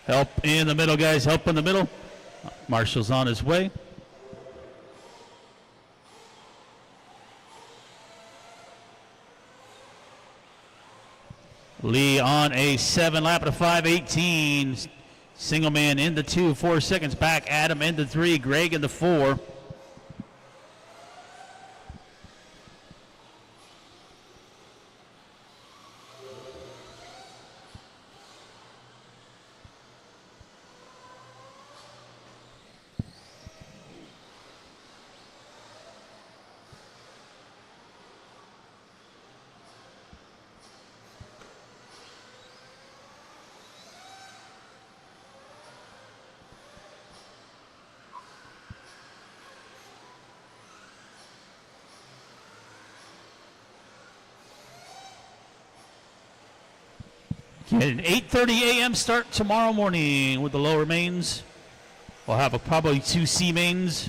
Help in the middle, guys. Help in the middle. Marshall's on his way. Lee on a 7 lap at a 5:18. Single man in the 2, 4 seconds back. Adam in the 3, Greg in the 4. An 8:30 a.m. start tomorrow morning with the lower mains. We'll have probably 2 C mains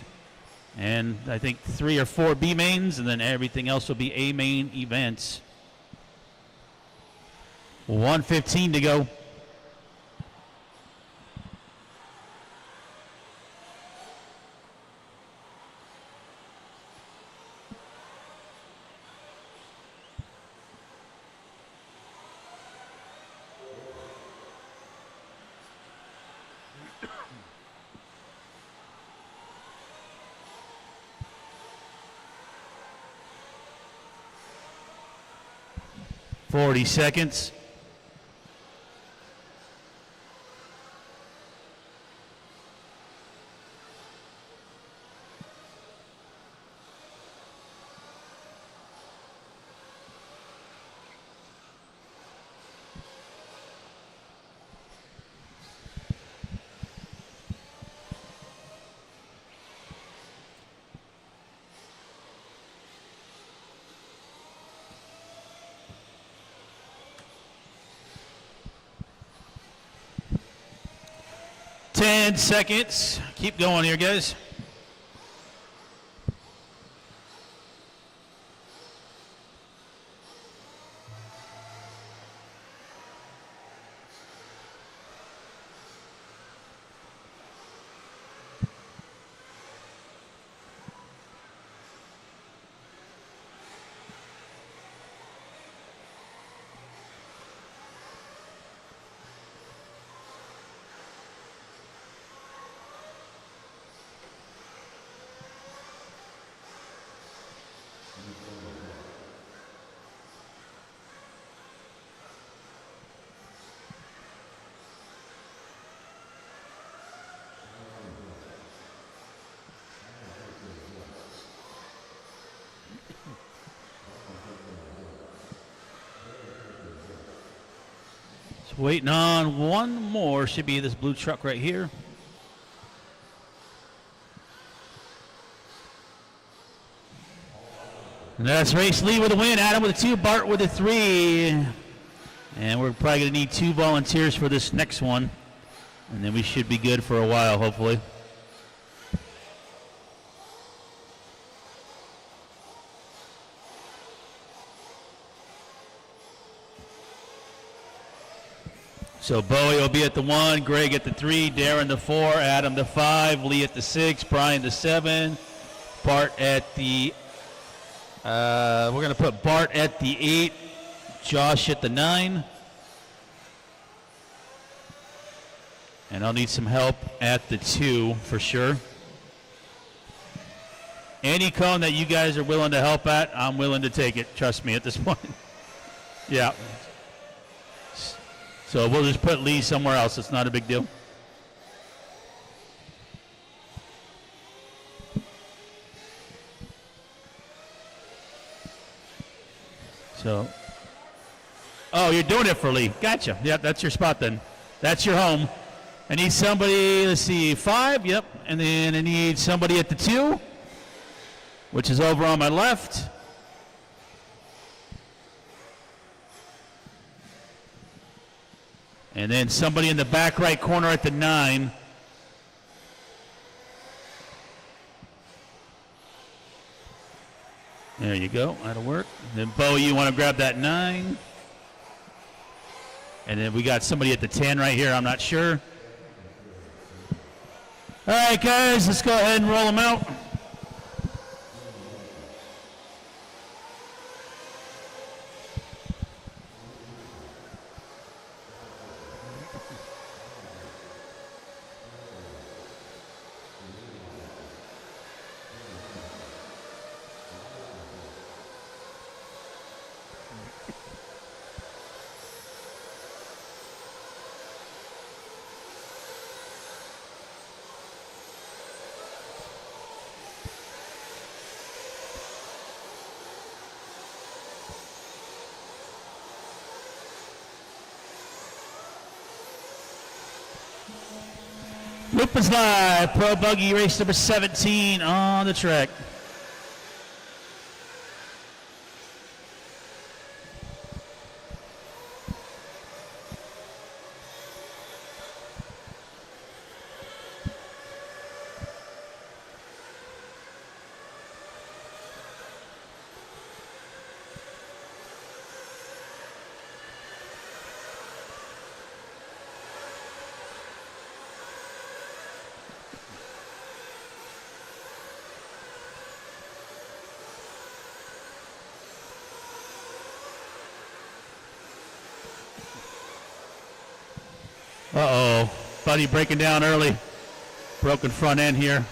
and I think 3 or 4 B mains, and then everything else will be A main events. 1:15 to go. Forty seconds. Ten seconds. Keep going here, guys. Waiting on one more. Should be this blue truck right here. And that's Race Lee with a win. Adam with a 2. Bart with a 3. And we're probably going to need 2 volunteers for this next one. And then we should be good for a while, hopefully. So Bowie will be at the 1, Greg at the 3, Darren the 4, Adam the 5, Lee at the 6, Brian the 7, Bart at the, we're going to put Bart at the 8, Josh at the 9. And I'll need some help at the 2 for sure. Any cone that you guys are willing to help at, I'm willing to take it. Trust me at this point. Yeah. So we'll just put Lee somewhere else. It's not a big deal. So, oh, you're doing it for Lee. Gotcha. Yep, that's your spot then. That's your home. I need somebody, let's see, 5, yep. And then I need somebody at the 2, which is over on my left. And then somebody in the back right corner at the 9. There you go, that'll work. And then Bo, you want to grab that 9. And then we got somebody at the 10 right here, I'm not sure. All right, guys, let's go ahead and roll them out. Lupus Live, Pro Buggy race number 17 on the track. Uh-oh, Buddy breaking down early. Broken front end here.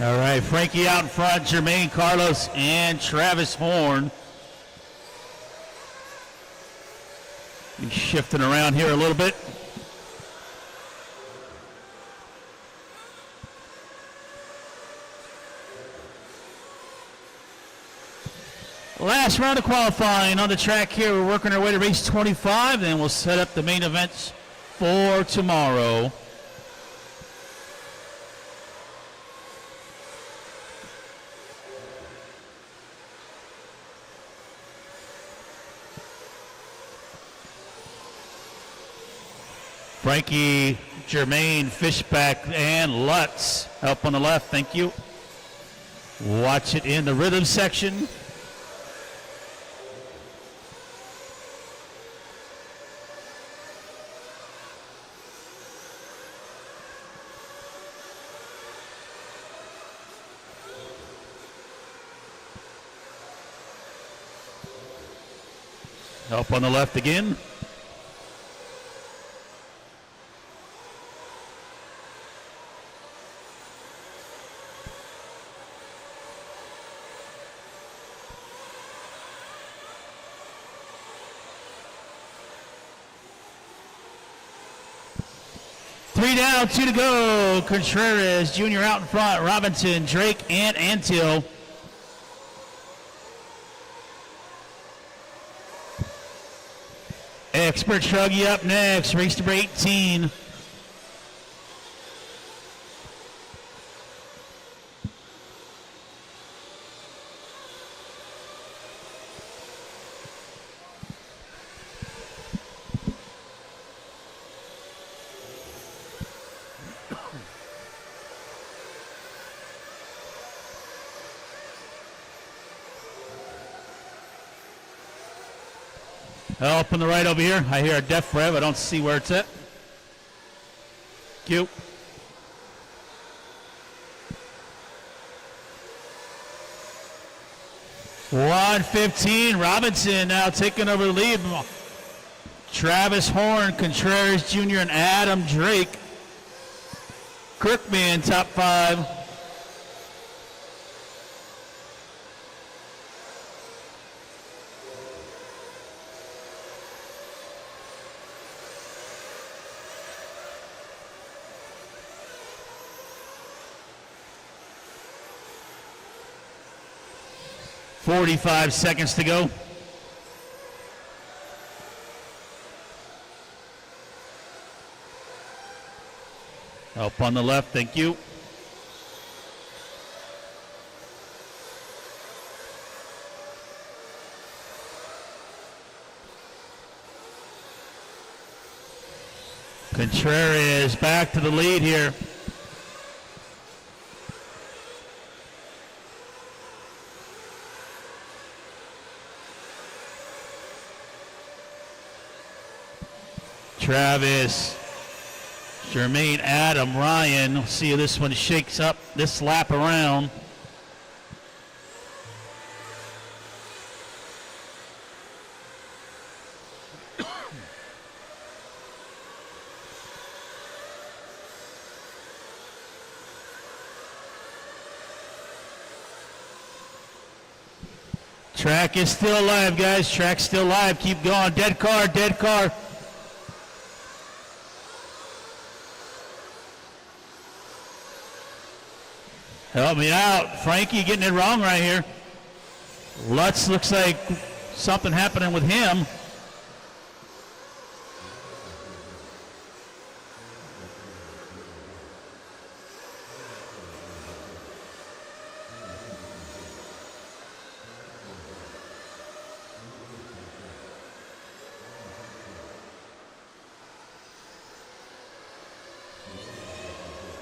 All right, Frankie out in front, Jermaine Carlos and Travis Horn. He's shifting around here a little bit. Last round of qualifying on the track here. We're working our way to race 25, then we'll set up the main events for tomorrow. Frankie, Jermaine, Fishback, and Lutz up on the left. Thank you. Watch it in the rhythm section. Up on the left again. 3 down, 2 to go. Contreras Jr. out in front. Robinson, Drake, and Antill. Expert Chuggy up next. Race number 18. Up on the right over here. I hear a def rev. I don't see where it's at. Cute. $115. Robinson now taking over the lead. Travis Horn, Contreras Jr., and Adam Drake. Kirkman top 5. $45 seconds to go. Up on the left, thank you. Contreras back to the lead here. Travis, Jermaine, Adam, Ryan. We'll see how this one shakes up this lap around. Track is still alive, guys. Track's still alive. Keep going. Dead car, dead car. Help me out. Frankie getting it wrong right here. Lutz looks like something happening with him.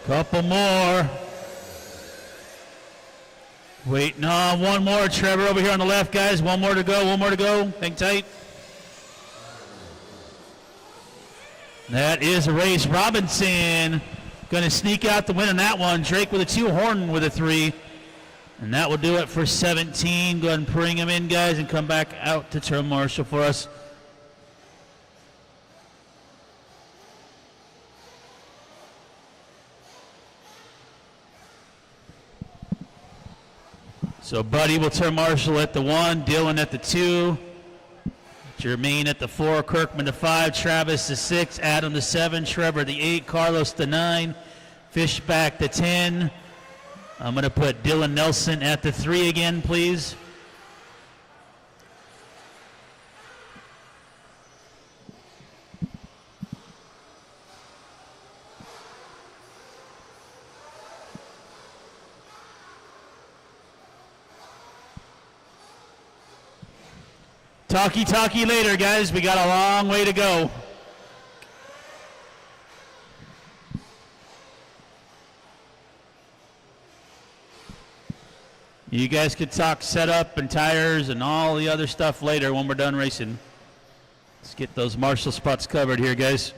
Couple more. Waiting on one more. Trevor over here on the left, guys. One more to go. One more to go. Hang tight. That is a race. Robinson going to sneak out the win in that one. Drake with a 2, Horton with a 3. And that will do it for 17. Go ahead and bring him in, guys, and come back out to turn marshal for us. So Buddy will turn marshal at the 1, Dylan at the 2, Jermaine at the 4, Kirkman the 5, Travis the 6, Adam the 7, Trevor the 8, Carlos the 9, Fishback the 10. I'm going to put Dylan Nelson at the 3 again, please. Talkie later, guys. We got a long way to go. You guys could talk setup and tires and all the other stuff later when we're done racing. Let's get those marshal spots covered here, guys.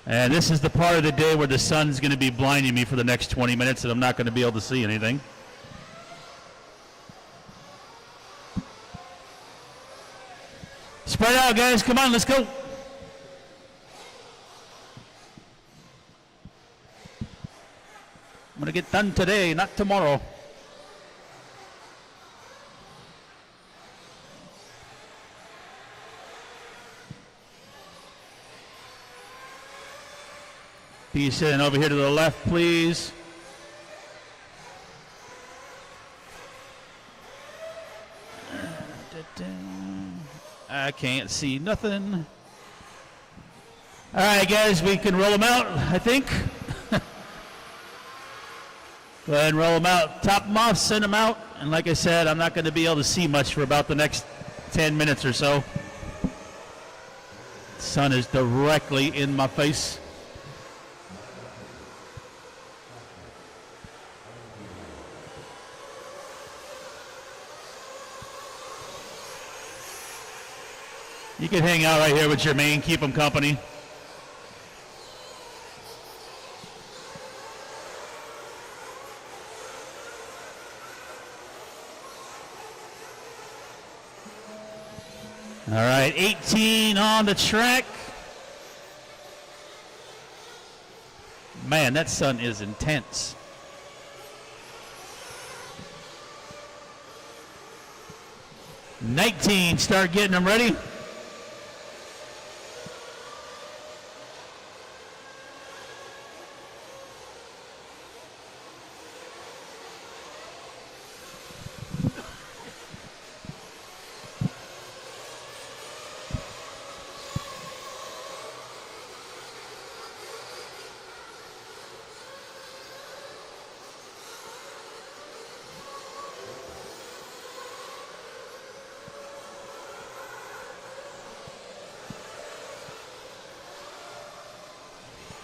And this is the part of the day where the sun's going to be blinding me for the next 20 minutes and I'm not going to be able to see anything. Spread out, guys. Come on, let's go. I'm going to get done today, not tomorrow. Peace in over here to the left, please. I can't see nothing. All right, guys, we can roll them out, I think. Go ahead and roll them out. Top them off, send them out. And like I said, I'm not going to be able to see much for about the next 10 minutes or so. The sun is directly in my face. You can hang out right here with your main, keep them company. All right, 18 on the track. Man, that sun is intense. $19, start getting them ready.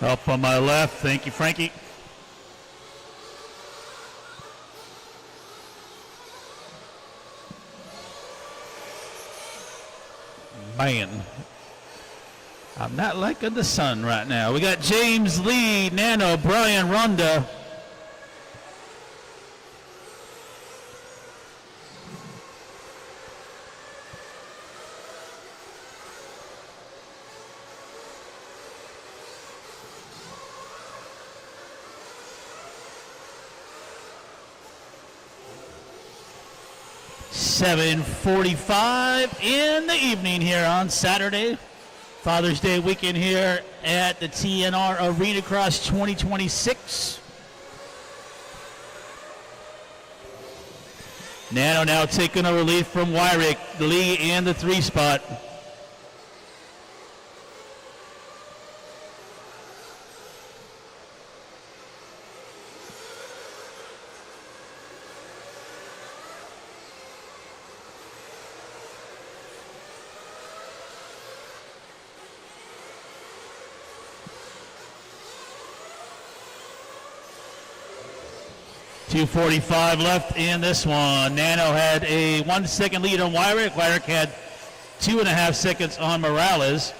Up on my left, thank you, Frankie. Man, I'm not liking the sun right now. We got James Lee, Nano, Brian, Rhonda. $7:45 in the evening here on Saturday. Father's Day weekend here at the TNR Arena Cross 2026. Nano now taking over lead from Wyrick, Lee in the 3 spot. .245 left in this one. Nano had a 1 second lead on Wyrick. Wyrick had 2.5 seconds on Morales.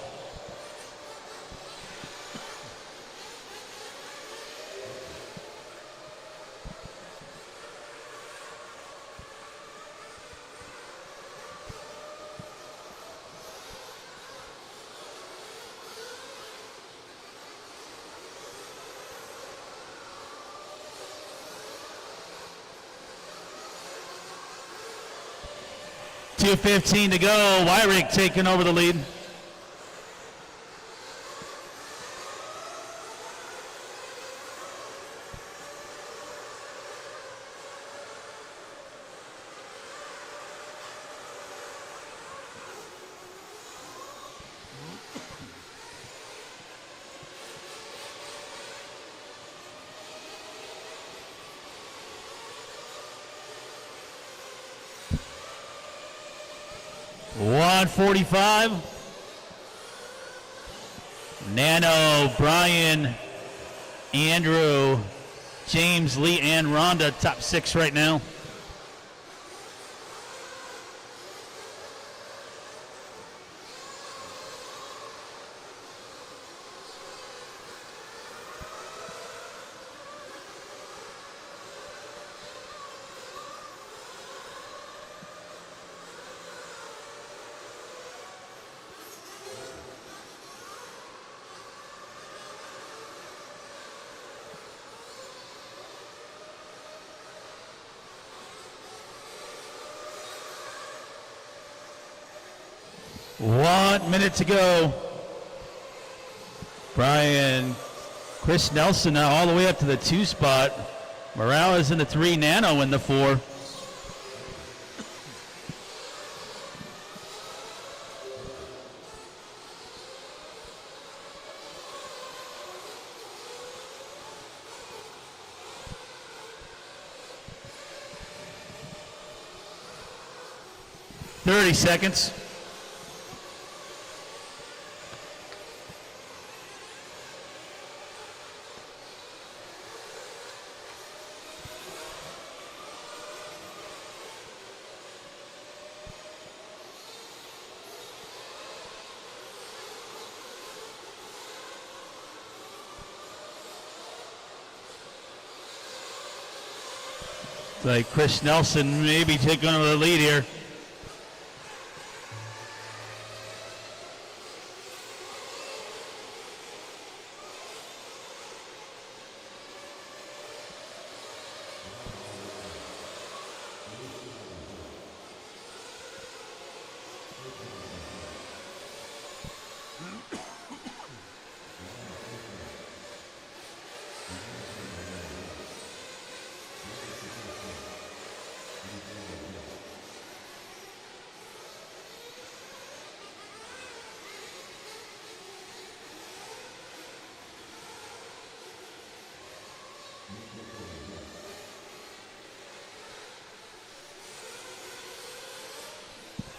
.215 to go. Wyrick taking over the lead. .145. Nano, Brian, Andrew, James, Lee, and Rhonda, top 6 right now. .1 minute to go. Brian Chris Nelson now all the way up to the 2 spot. Morales in the 3, Nano in the 4. Thirty seconds. It's like Chris Nelson maybe taking over the lead here.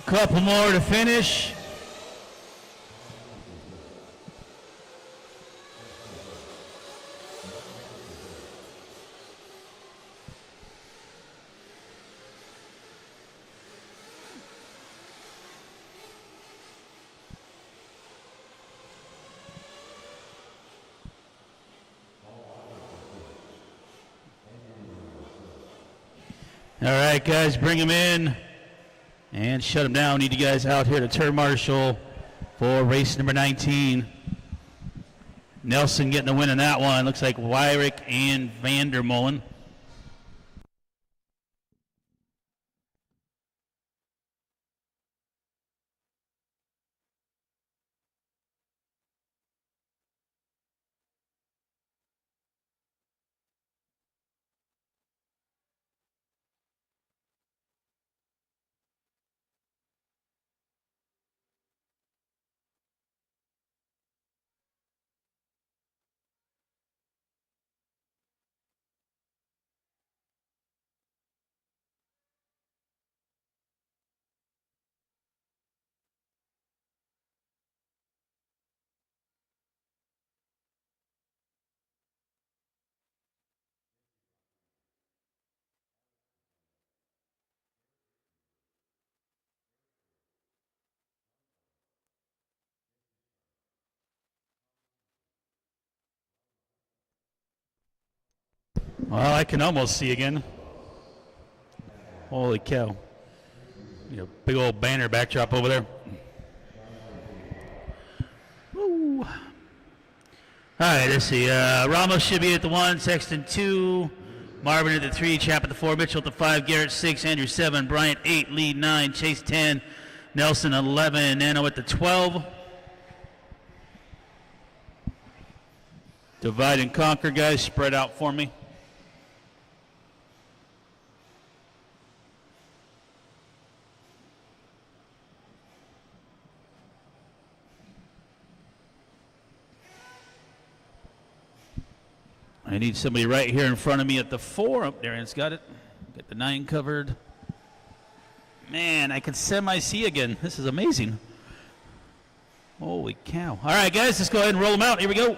Couple more to finish. All right, guys, bring them in. And shut them down. Need you guys out here to turn marshal for race number 19. Nelson getting the win in that one. Looks like Wyrick and Vandermolen. Well, I can almost see again. Holy cow. Big old banner backdrop over there. Woo. All right, let's see. Ramos should be at the 1, Sexton 2, Marvin at the 3, Chap at the 4, Mitchell at the 5, Garrett 6, Andrew 7, Bryant 8, Lee 9, Chase 10, Nelson 11, Nano at the 12. Divide and conquer, guys. Spread out for me. I need somebody right here in front of me at the 4. Up there, it's got it. Get the 9 covered. Man, I can semi-see again. This is amazing. Holy cow. All right, guys, let's go ahead and roll them out. Here we go.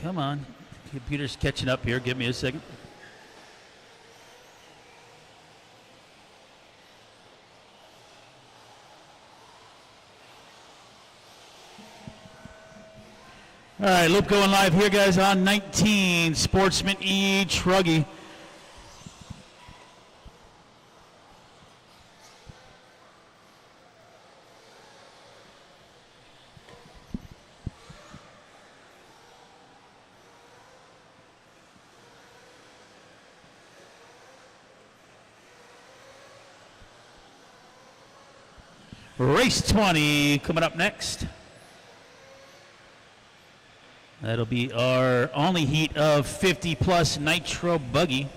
Come on. Computer's catching up here. Give me a second. All right, loop going live here, guys, on 19. Sportsman E. Truggy. Race 20 coming up next. That'll be our only heat of 50 plus nitro buggy.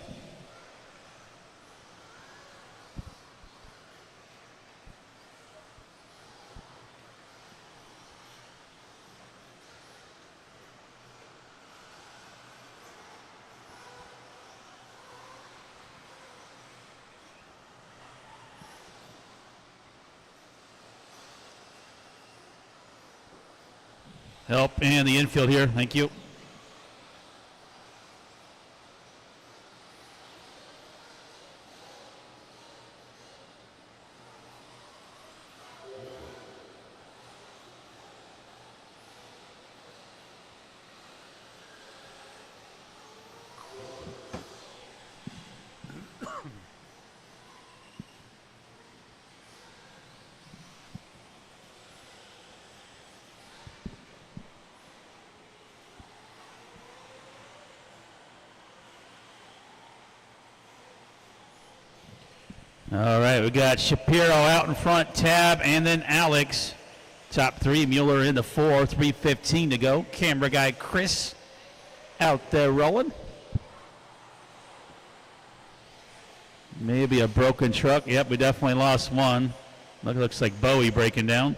Help in the infield here. Thank you. All right, we got Shapiro out in front, Tab, and then Alex. Top three, Mueller in the 4, 3:15 to go. Camera guy Chris out there rolling. Maybe a broken truck. Yep, we definitely lost one. Looks like Bowie breaking down.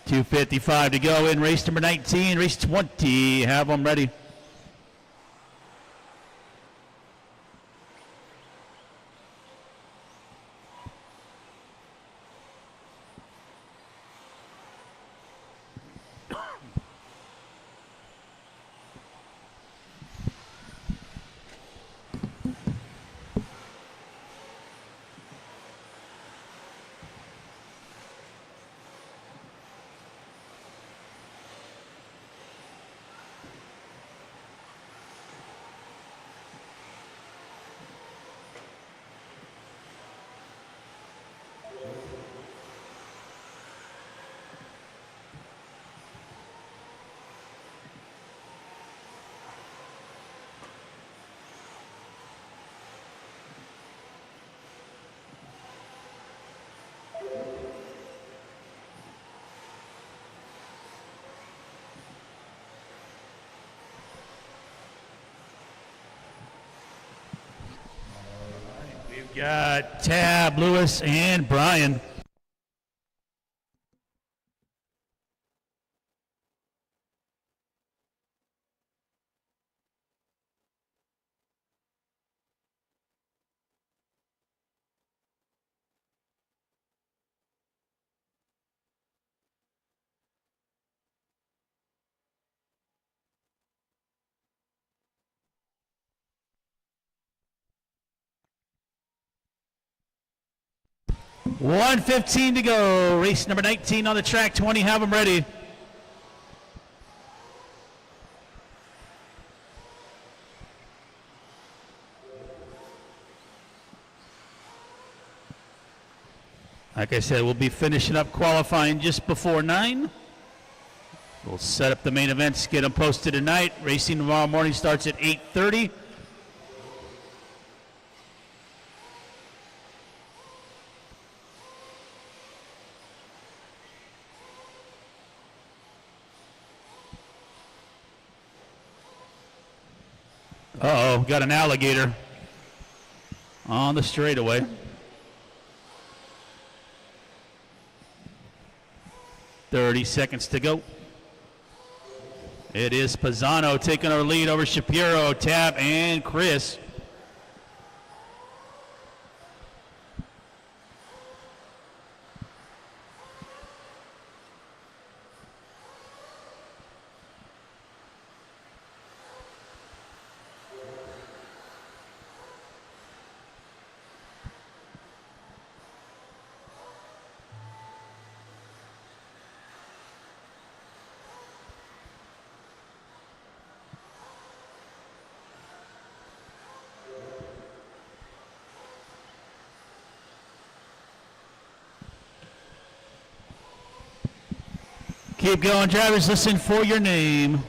2:55 to go in race number 19, race 20. Have them ready. We've got Tab, Lewis, and Brian. $1:15 to go. Race number 19 on the track. 20, have them ready. Like I said, we'll be finishing up qualifying just before 9. We'll set up the main events, get them posted tonight. Racing tomorrow morning starts at 8:30. Uh-oh, got an alligator on the straightaway. .30 seconds to go. It is Pisano taking our lead over Shapiro, Tab, and Chris. Keep going, drivers. Listen for your name.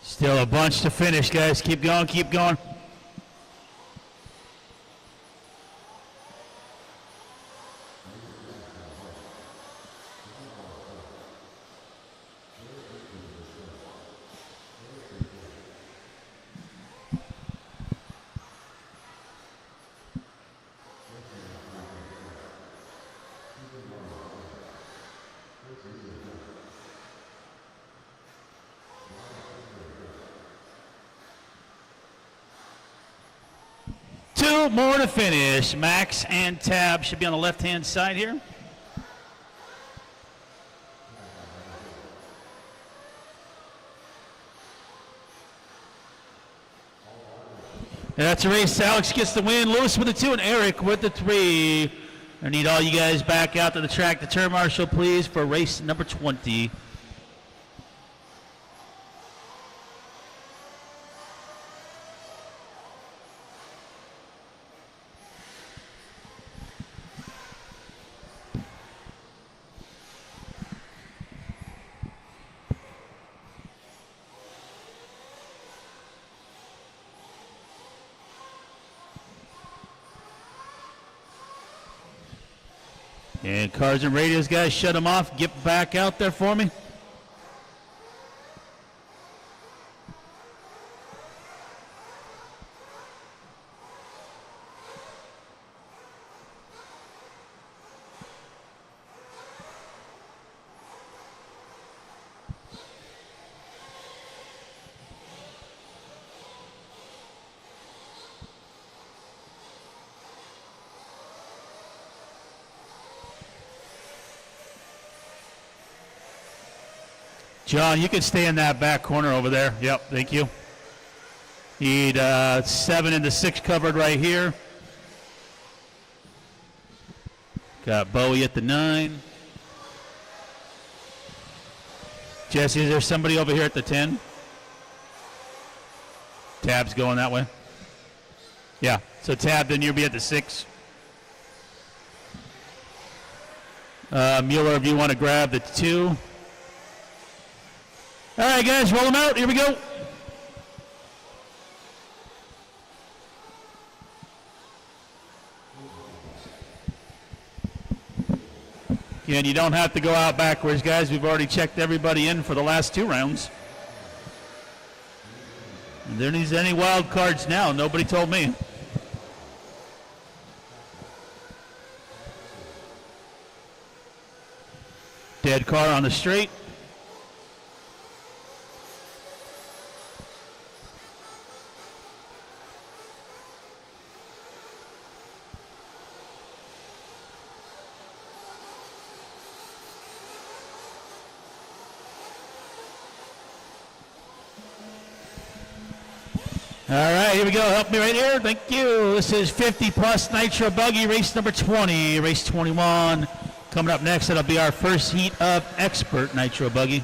Still a bunch to finish, guys. Keep going, keep going. Two more to finish. Max and Tab should be on the left-hand side here. And that's a race. Alex gets the win. Lewis with the 2 and Eric with the 3. I need all you guys back out to the track. The turn marshal, please, for race number 20. And cars and radios, guys, shut them off. Get back out there for me. John, you can stay in that back corner over there. Yep, thank you. Need 7 into 6 covered right here. Got Bowie at the 9. Jesse, is there somebody over here at the 10? Tab's going that way. Yeah, so Tab, then you'll be at the 6. Mueller, if you want to grab the 2. All right, guys, roll them out. Here we go. Again, you don't have to go out backwards, guys. We've already checked everybody in for the last 2 rounds. If there needs any wild cards now, nobody told me. Dead car on the straight. All right, here we go. Help me right here. Thank you. This is 50 plus Nitro Buggy, race number 20, race 21. Coming up next, that'll be our first heat of Expert Nitro Buggy.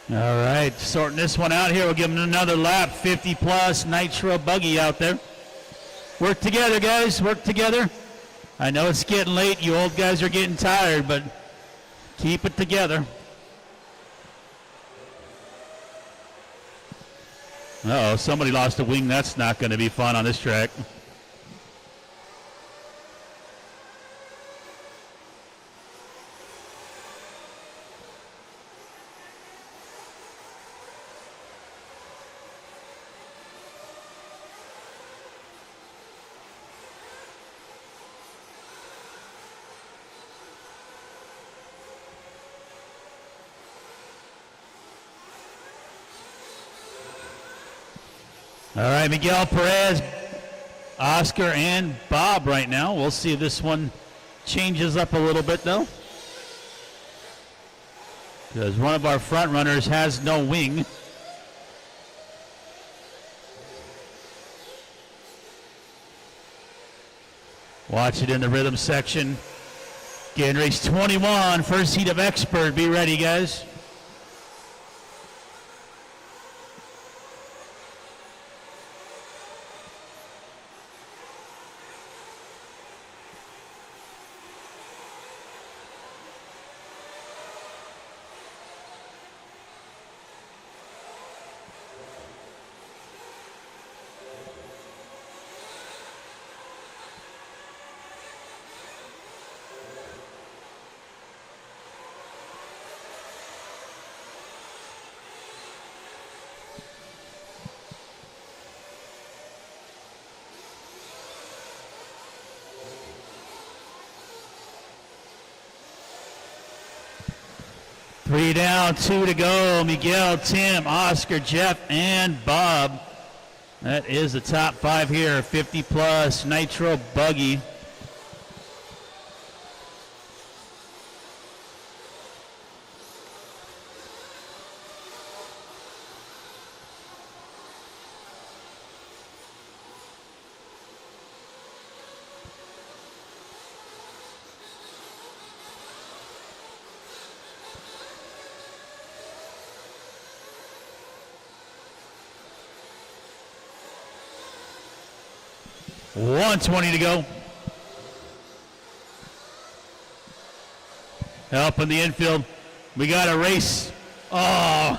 All right, sorting this one out here. We'll give them another lap. 50 plus Nitro Buggy out there. Work together, guys. Work together. I know it's getting late. You old guys are getting tired, but keep it together. Uh-oh, somebody lost a wing. That's not going to be fun on this track. All right, Miguel Perez, Oscar, and Bob right now. We'll see if this one changes up a little bit, though. Because one of our front runners has no wing. Watch it in the rhythm section. Getting race 21, first heat of Expert. Be ready, guys. Three down, two to go. Miguel, Tim, Oscar, Jeff, and Bob. That is the top five here. 50 plus nitro buggy. .120 to go. Help in the infield. We got a race. Oh.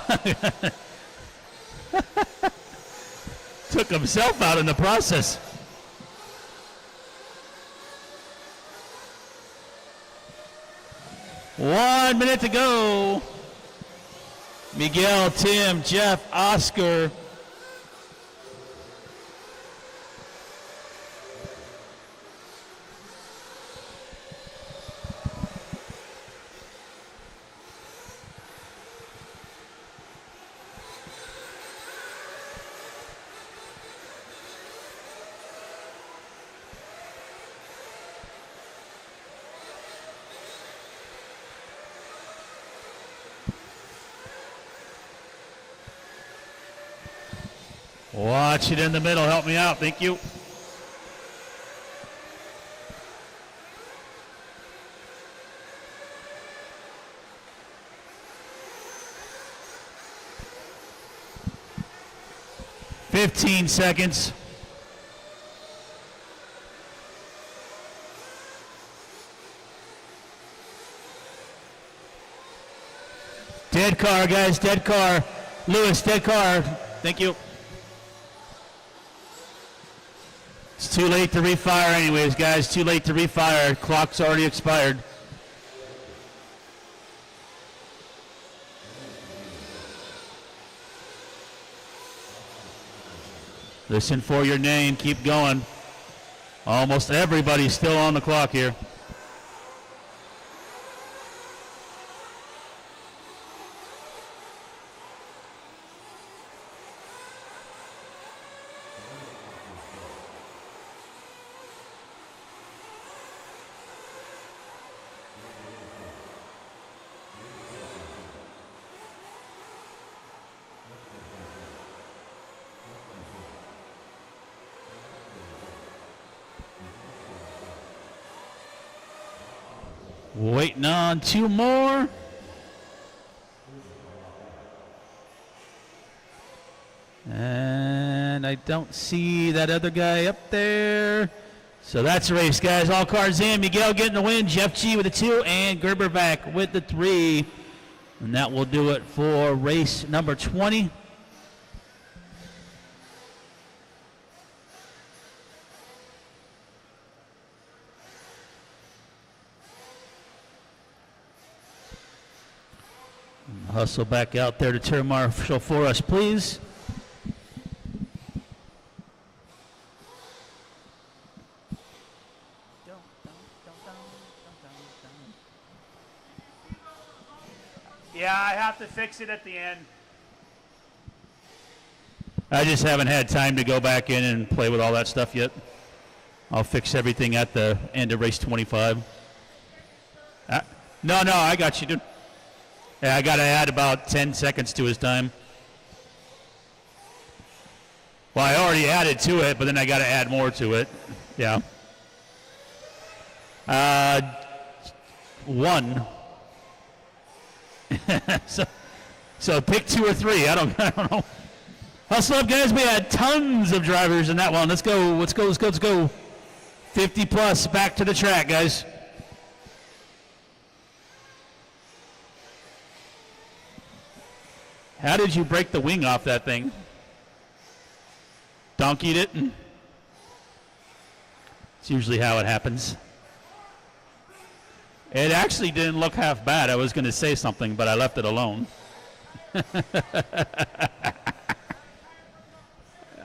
Took himself out in the process. .1 minute to go. Miguel, Tim, Jeff, Oscar. Watch it in the middle. Help me out. Thank you. .15 seconds. Dead car, guys. Dead car. Lewis, dead car. Thank you. It's too late to refire anyways, guys. Too late to refire. Clock's already expired. Listen for your name. Keep going. Almost everybody's still on the clock here. Waiting on two more. And I don't see that other guy up there. So that's a race, guys. All cars in. Miguel getting the win. Jeff G with the 2 and Gerber back with the 3. And that will do it for race number 20. Hustle back out there to turn marshal for us, please. Yeah, I have to fix it at the end. I just haven't had time to go back in and play with all that stuff yet. I'll fix everything at the end of race 25. No, I got you, dude. Yeah, I got to add about 10 seconds to his time. Well, I already added to it, but then I got to add more to it. Yeah. 1. so pick 2 or 3. I don't know. Hustle up, guys. We had tons of drivers in that one. Let's go. 50 plus back to the track, guys. How did you break the wing off that thing? Donkeyed it? It's usually how it happens. It actually didn't look half bad. I was going to say something, but I left it alone.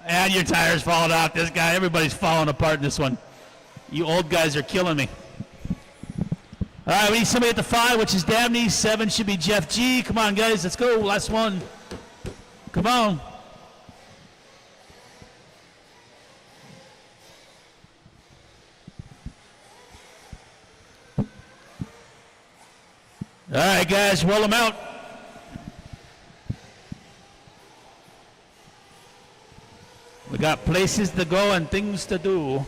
And your tire's falling out. This guy, everybody's falling apart in this one. You old guys are killing me. All right, we need somebody at the 5, which is Dabney. 7 should be Jeff G. Come on, guys, let's go. Last one. Come on. All right, guys, roll them out. We got places to go and things to do.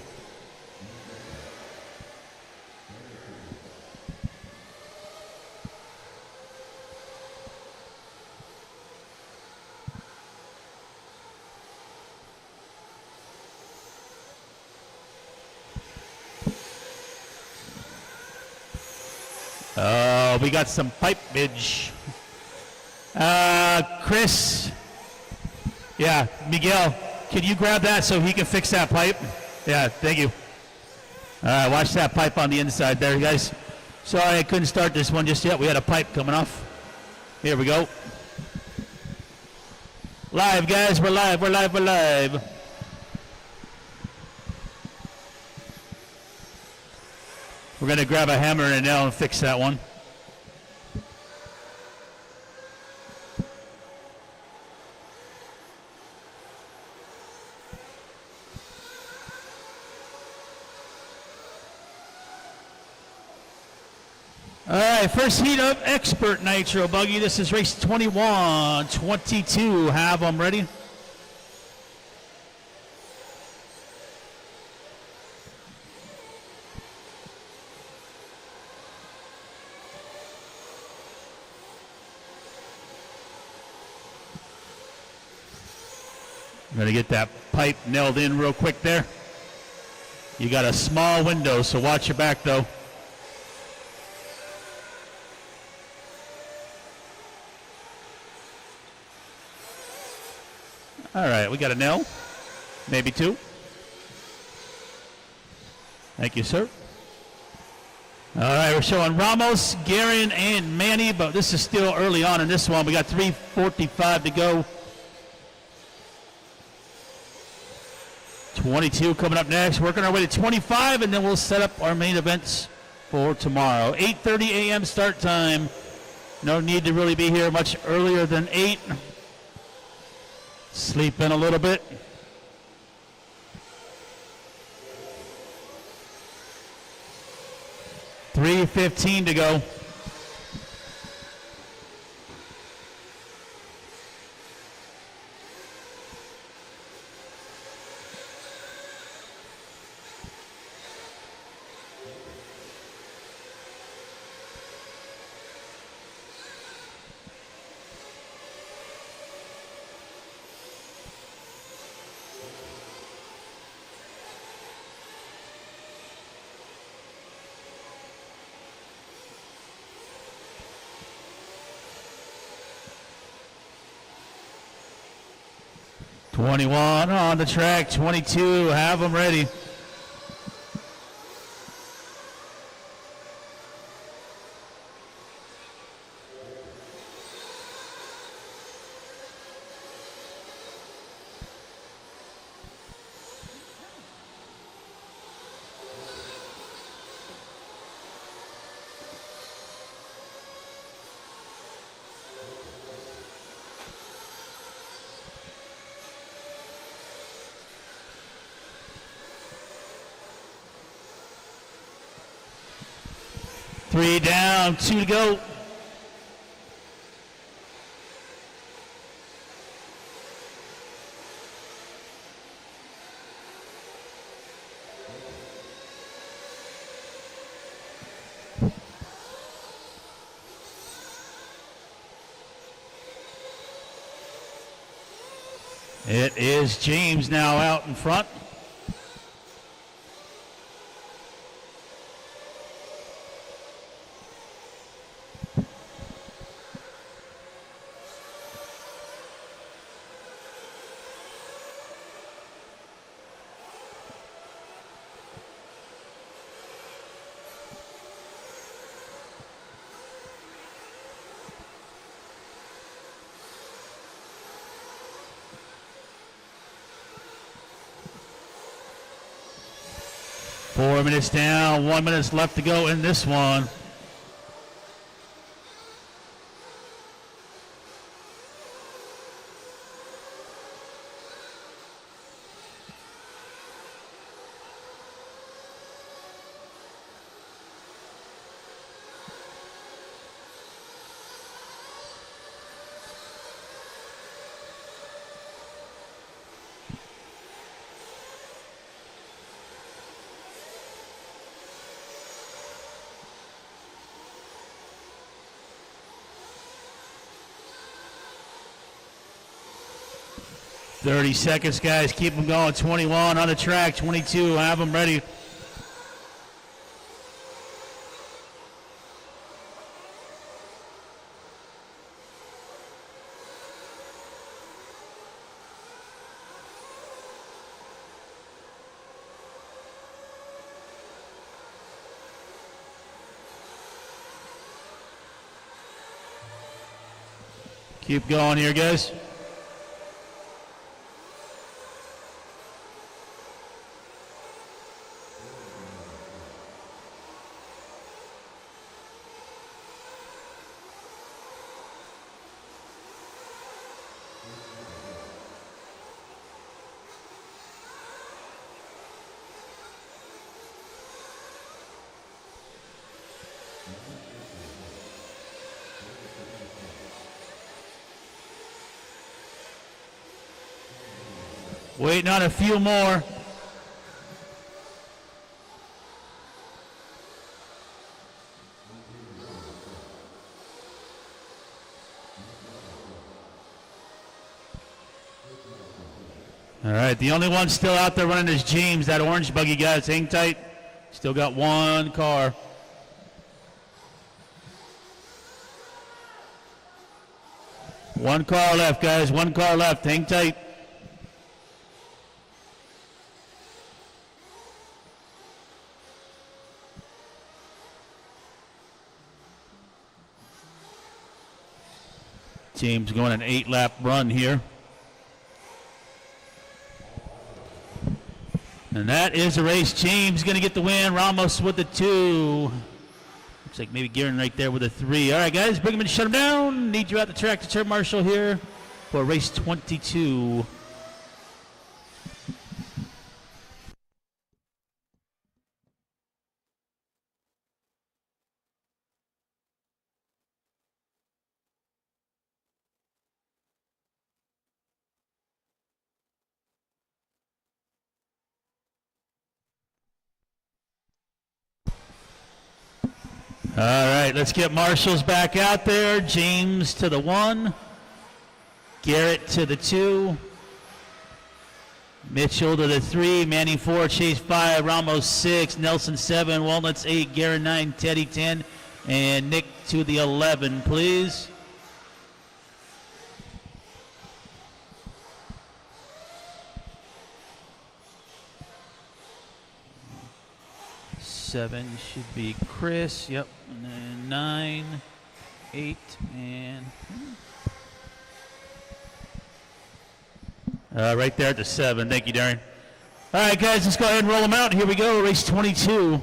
We got some pipe midge. Chris. Yeah, Miguel, can you grab that so he can fix that pipe? Yeah, thank you. All right, watch that pipe on the inside there, guys. Sorry I couldn't start this one just yet. We had a pipe coming off. Here we go. Live, guys. We're live. We're going to grab a hammer and a nail and fix that one. All right, first heat of Expert Nitro Buggy. This is race 21, 22. Have them ready. I'm going to get that pipe nailed in real quick there. You got a small window, so watch your back, though. All right, we got a nail, maybe 2. Thank you, sir. All right, we're showing Ramos, Guerin, and Manny, but this is still early on in this one. We got 3:45 to go. 22 coming up next. Working our way to 25, and then we'll set up our main events for tomorrow. 8:30 a.m. start time. No need to really be here much earlier than 8. Sleep in a little bit. $3:15 to go. $21 on the track, 22, have them ready. 3 down, 2 to go. It is James now out in front. Four minutes down, 1 minute left to go in this one. Thirty seconds, guys. Keep them going. 21 on the track. 22. Have them ready. Keep going here, guys. Waiting on a few more. All right, the only one still out there running is James, that orange buggy, guys. Hang tight. Still got one car. One car left, guys. One car left. Hang tight. James going an 8-lap run here. And that is the race. James going to get the win. Ramos with the 2. Looks like maybe Guerin right there with a 3. All right, guys, bring him in, shut him down. Need you at the track to turn marshal here for race 22. All right, let's get marshals back out there. James to the 1. Garrett to the 2. Mitchell to the 3. Manning 4. Chase 5. Ramos 6. Nelson 7. Walnuts 8. Guerin 9. Teddy 10. And Nick to the 11, please. Seven should be Chris. Yep. And then 9, 8, and right there at the 7. Thank you, Darren. All right, guys, let's go ahead and roll them out. Here we go. Race 22.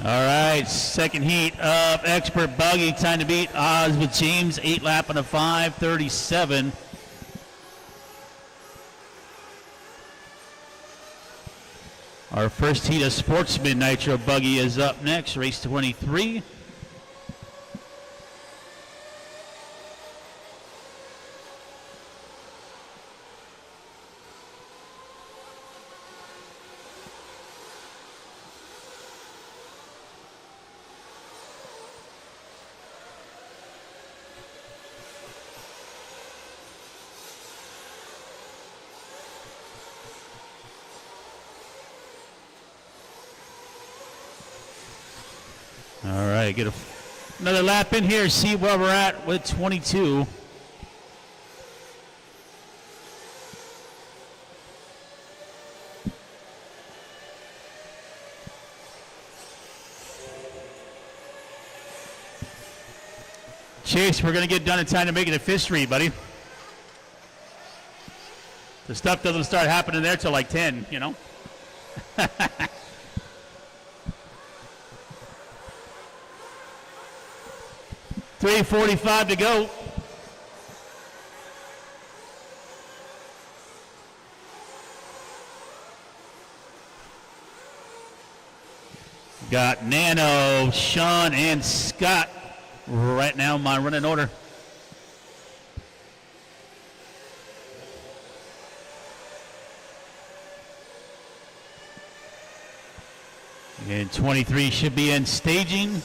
All right, second heat of Expert Buggy. Time to beat Oz with James. 8 lap on a 5:37. Our first heat of Sportsman Nitro Buggy is up next, race 23. All right, get another lap in here, see where we're at with 22. Chase, we're going to get done in time to make it a fifth street, buddy. The stuff doesn't start happening there till like 10, you know? 3:45 to go. Got Nano, Sean, and Scott right now in my running order. And 23 should be in staging.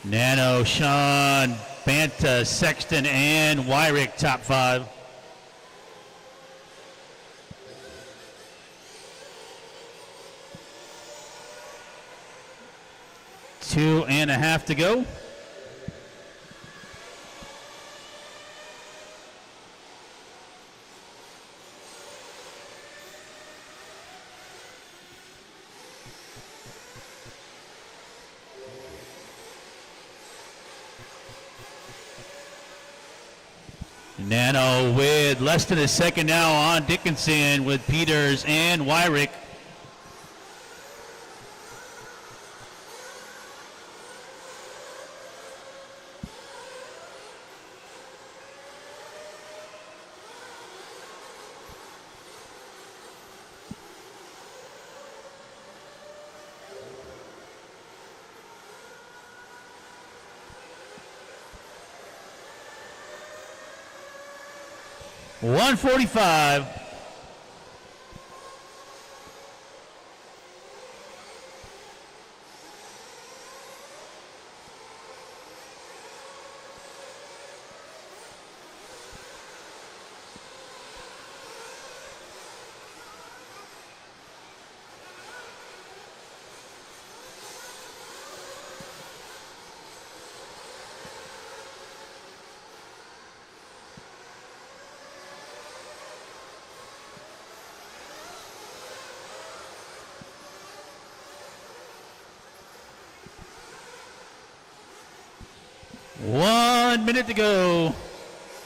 Nano, Sean, Banta, Sexton, and Wyrick top 5. Two and a half to go. Nano with less than a second now on Dickinson with Peters and Wyrick. $145. One minute to go.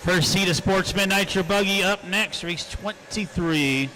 First seat of Sportsman Nitro Buggy up next, race 23.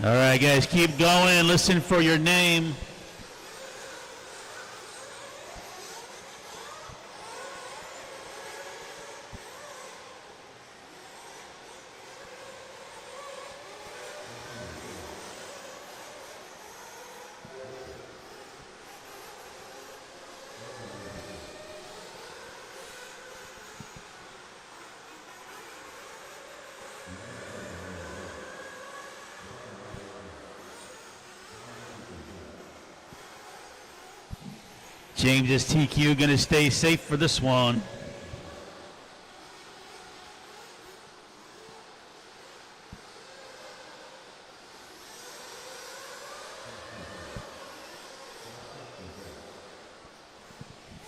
All right, guys, keep going. Listen for your name. James's TQ going to stay safe for this one.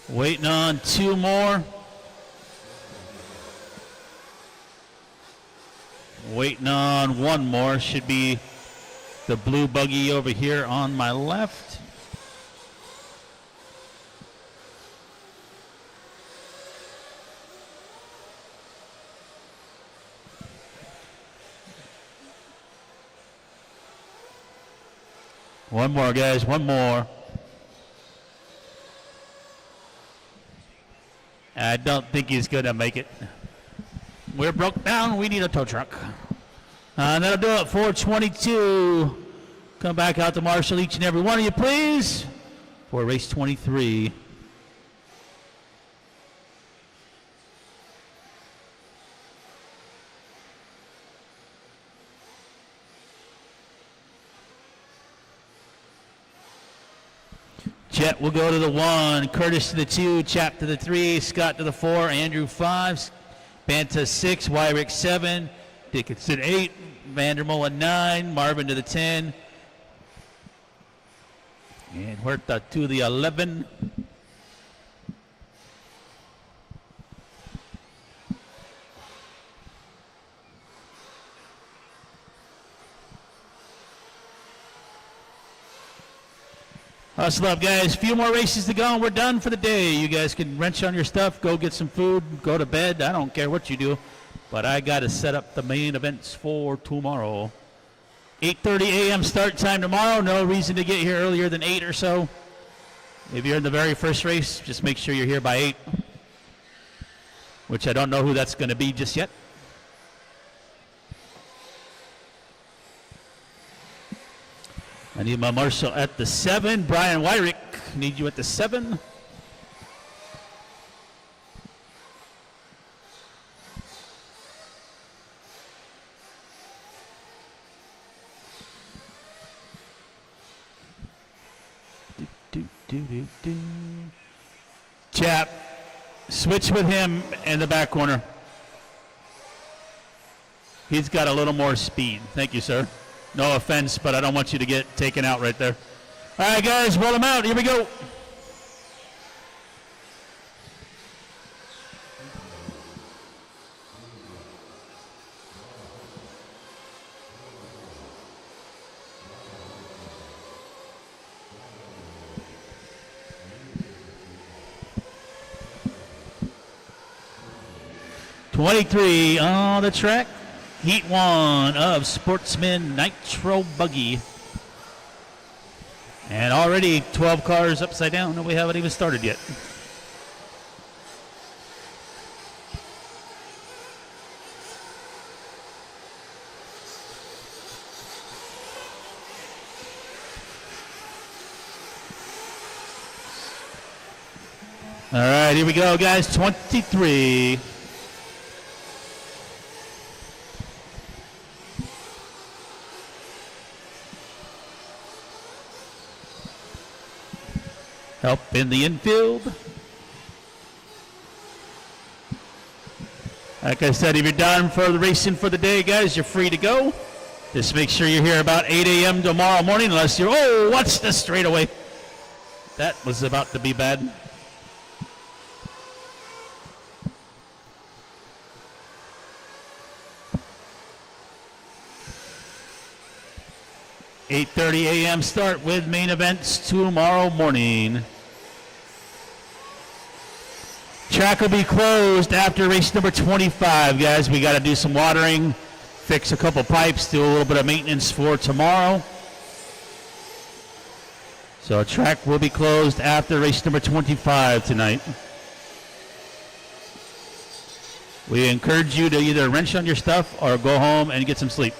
Waiting on two more. Waiting on one more. Should be the blue buggy over here on my left. One more, guys, one more. I don't think he's going to make it. We're broke down. We need a tow truck. That'll do it. 422. Come back out to Marshall, each and every one of you, please, for race 23. Jet will go to the 1, Curtis to the 2, Chap to the 3, Scott to the 4, Andrew 5, Banta 6, Wyrick 7, Dickinson 8, Vandermolen 9, Marvin to the 10, and Huerta to the 11. Hustle up, guys. A few more races to go, and we're done for the day. You guys can wrench on your stuff, go get some food, go to bed. I don't care what you do, but I got to set up the main events for tomorrow. 8:30 a.m. start time tomorrow. No reason to get here earlier than 8 or so. If you're in the very first race, just make sure you're here by 8, which I don't know who that's going to be just yet. I need my Marshall at the 7. Brian Wyrick, need you at the 7. Chap, switch with him in the back corner. He's got a little more speed. Thank you, sir. No offense, but I don't want you to get taken out right there. All right, guys, roll them out. Here we go. '23 on the track. Heat 1 of Sportsman Nitro Buggy. And already 12 cars upside down, and we haven't even started yet. All right, here we go, guys. 23. Help in the infield. Like I said, if you're done for the racing for the day, guys, you're free to go. Just make sure you're here about 8 a.m. tomorrow morning, unless you're, oh, watch the straightaway. That was about to be bad. (8:30 a.m.) start with main events tomorrow morning. Track will be closed after race number 25, guys. We got to do some watering fix a couple pipes, do a little bit of maintenance for tomorrow. So track will be closed after race number 25 tonight. We encourage you to either wrench on your stuff or go home and get some sleep.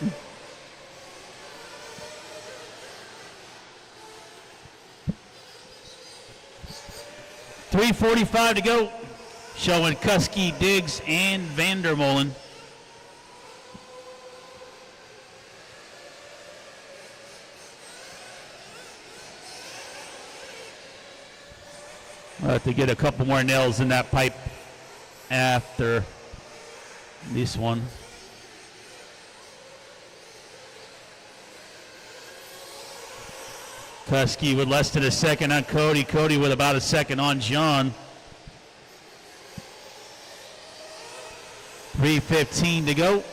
.345 to go. Showing Kuski, Diggs, and Vandermolen. We'll have to get a couple more nails in that pipe after this one. Kuski with less than a second on Cody. Cody with about a second on John. 3:15 to go.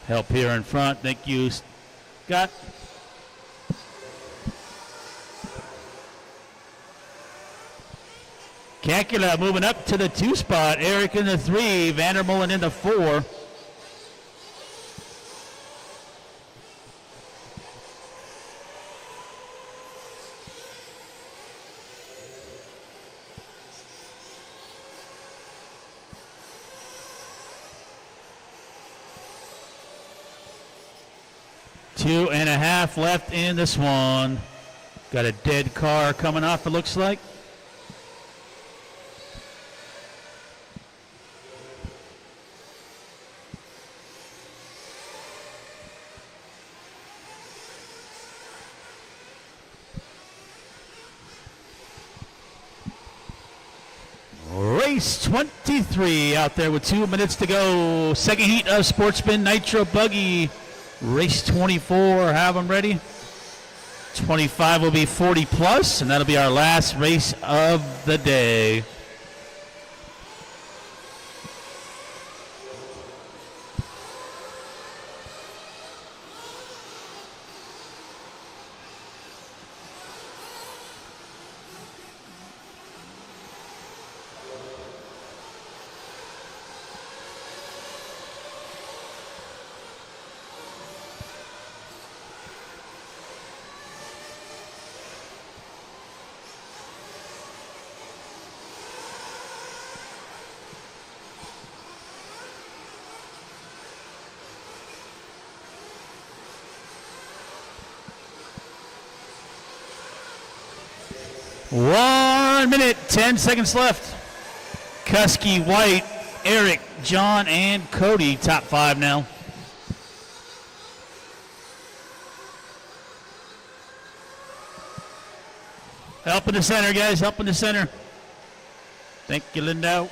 Help here in front. Thank you, Scott. Kakula moving up to the 2 spot. Eric in the 3. Vandermolen in the 4. Two and a half left in this one. Got a dead car coming off, it looks like. Race 23 out there with 2 minutes to go. Second heat of Sportsman Nitro Buggy. Race 24, have them ready. 25 will be 40 plus, and that'll be our last race of the day. One minute, 10 seconds left. Kuski, White, Eric, John, and Cody, top 5 now. Help in the center, guys, help in the center. Thank you, Lindo.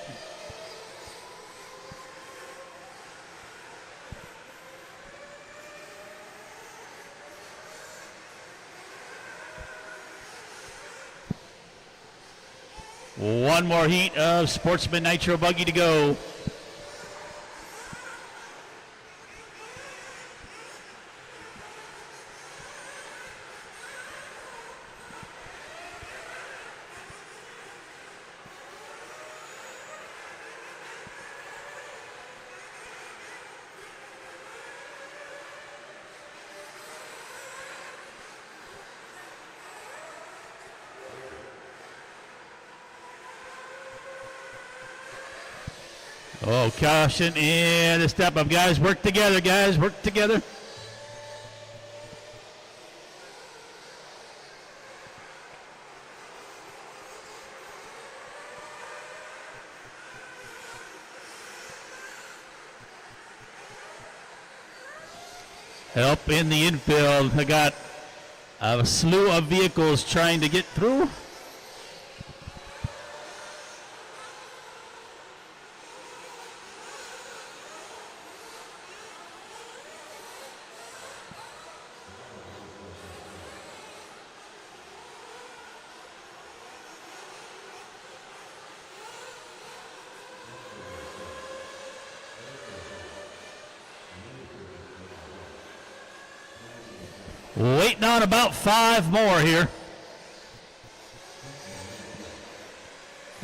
One more heat of Sportsman Nitro Buggy to go. Oh, caution and a step up, guys. Work together, guys. Work together. Help in the infield. I got a slew of vehicles trying to get through. Waiting on about 5 more here.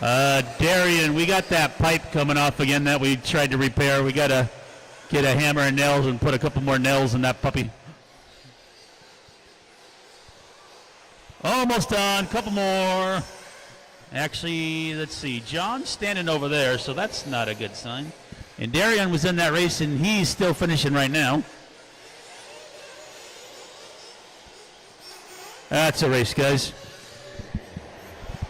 Darian, we got that pipe coming off again that we tried to repair. We got to get a hammer and nails and put a couple more nails in that puppy. Almost done. Couple more. Actually, let's see. John's standing over there, so that's not a good sign. And Darian was in that race, and he's still finishing right now. That's a race, guys.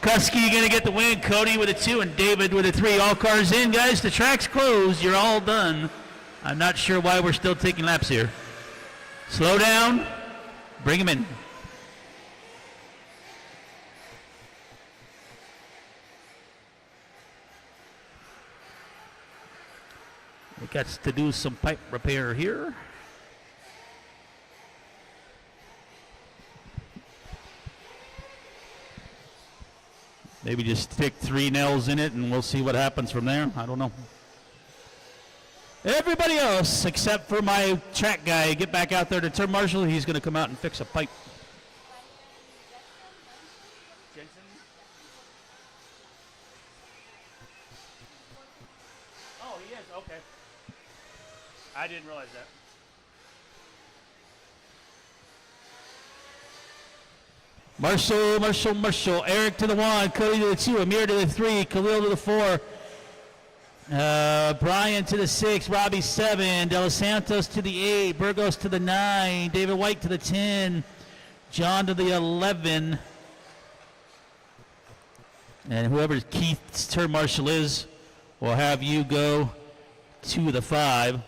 Kusky going to get the win. Cody with a 2 and David with a 3. All cars in, guys. The track's closed. You're all done. I'm not sure why we're still taking laps here. Slow down. Bring them in. We got to do some pipe repair here. Maybe just stick 3 nails in it and we'll see what happens from there. I don't know. Everybody else, except for my track guy, get back out there to turn marshal. He's going to come out and fix a pipe. Jensen? Oh, he is? Okay. I didn't realize that. Marshall. Eric to the 1, Cody to the 2, Amir to the 3, Khalil to the 4, Brian to the 6, Robbie 7, De Los Santos to the 8, Burgos to the 9, David White to the 10, John to the 11, and whoever Keith's turn marshal is will have you go to the 5.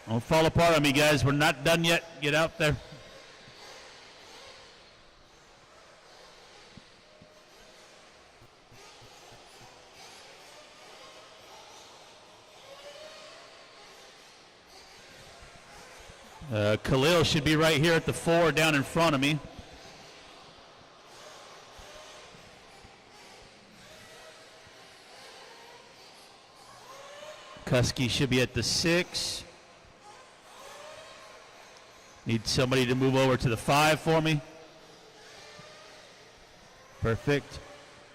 Don't fall apart on me, guys. We're not done yet. Get out there. Khalil should be right here at the 4 down in front of me. Kusky should be at the 6. Need somebody to move over to the 5 for me. Perfect.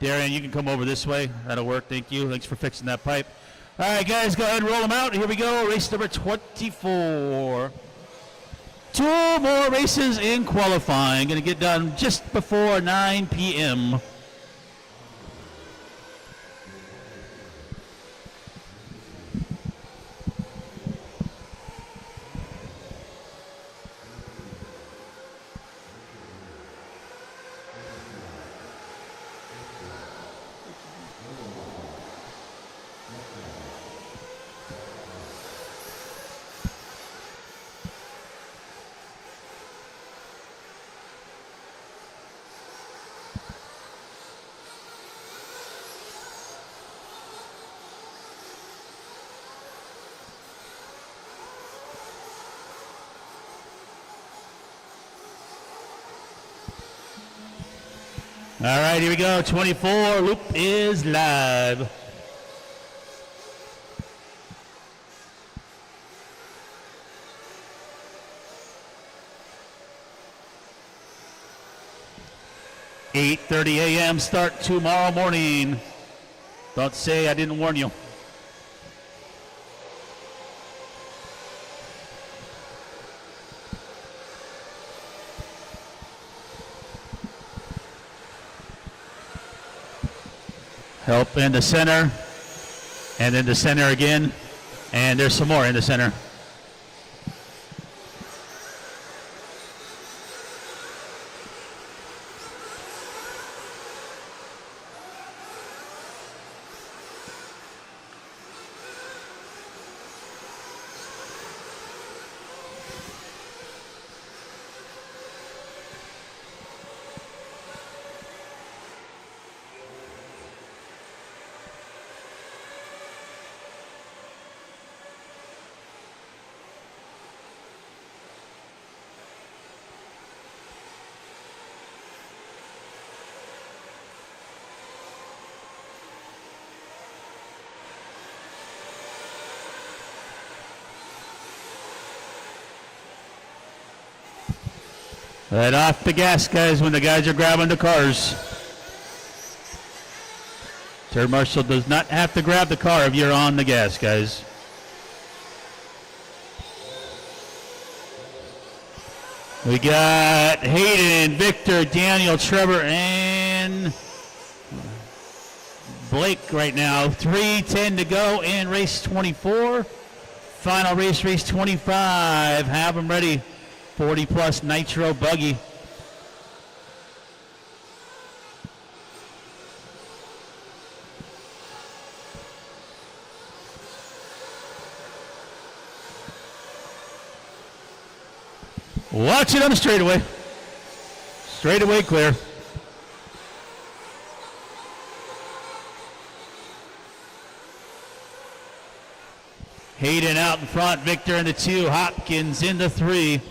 Darian, you can come over this way. That'll work. Thank you. Thanks for fixing that pipe. All right, guys, go ahead and roll them out. Here we go. Race number 24. 2 more races in qualifying. Going to get done just before 9 p.m. All right, here we go. 24 loop is live. (8:30 a.m.) start tomorrow morning. Don't say I didn't warn you. Help in the center, and then the center again, and there's some more in the center. Let off the gas, guys, when the guys are grabbing the cars. Turn marshal does not have to grab the car if you're on the gas, guys. We got Hayden, Victor, Daniel, Trevor, and Blake right now. 3:10 to go in race 24. Final race, race 25. Have them ready. 40-plus nitro buggy. Watch it on the straightaway. Straightaway clear. Hayden out in front, Victor in the 2, Hopkins in the 3.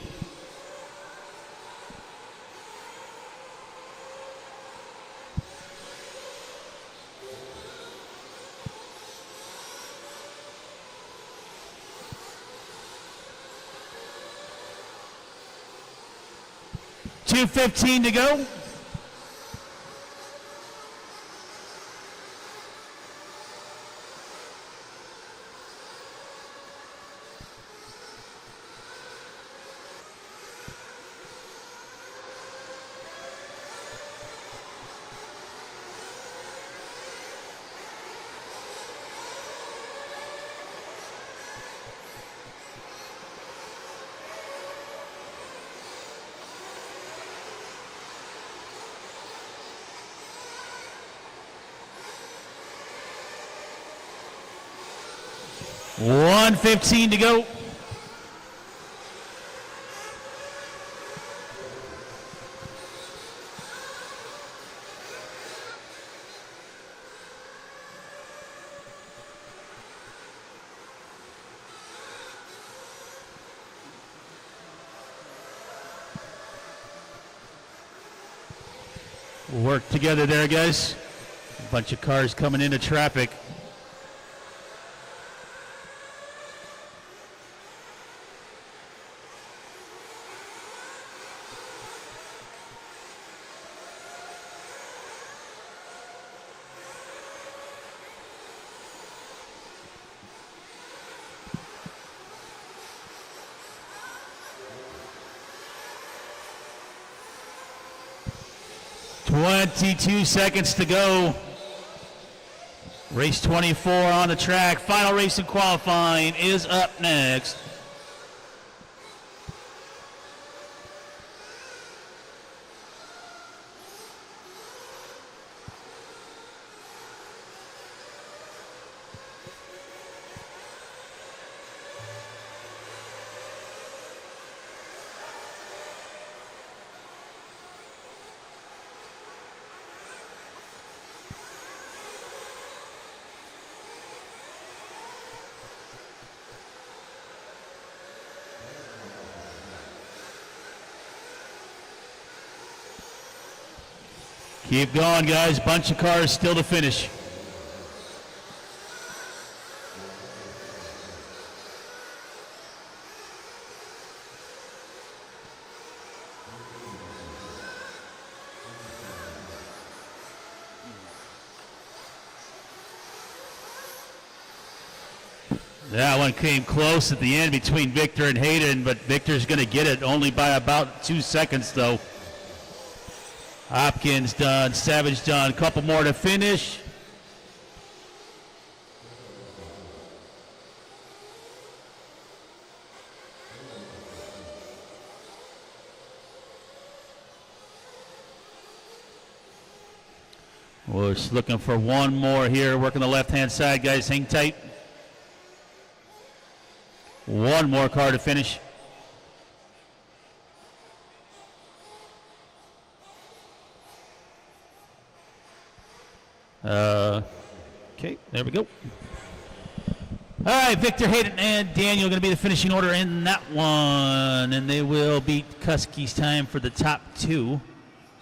.215 to go. .115 to go. Work together there, guys. A bunch of cars coming into traffic. .22 seconds to go. Race 24 on the track. Final race in qualifying is up next. Keep going, guys. Bunch of cars still to finish. That one came close at the end between Victor and Hayden, but Victor's going to get it only by about 2 seconds, though. Hopkins done, Savage done, a couple more to finish. We're just looking for one more here, working the left-hand side, guys, hang tight. One more car to finish. Okay, there we go. All right, Victor, Hayden, and Daniel going to be the finishing order in that one. And they will beat Kuski's time for the top 2.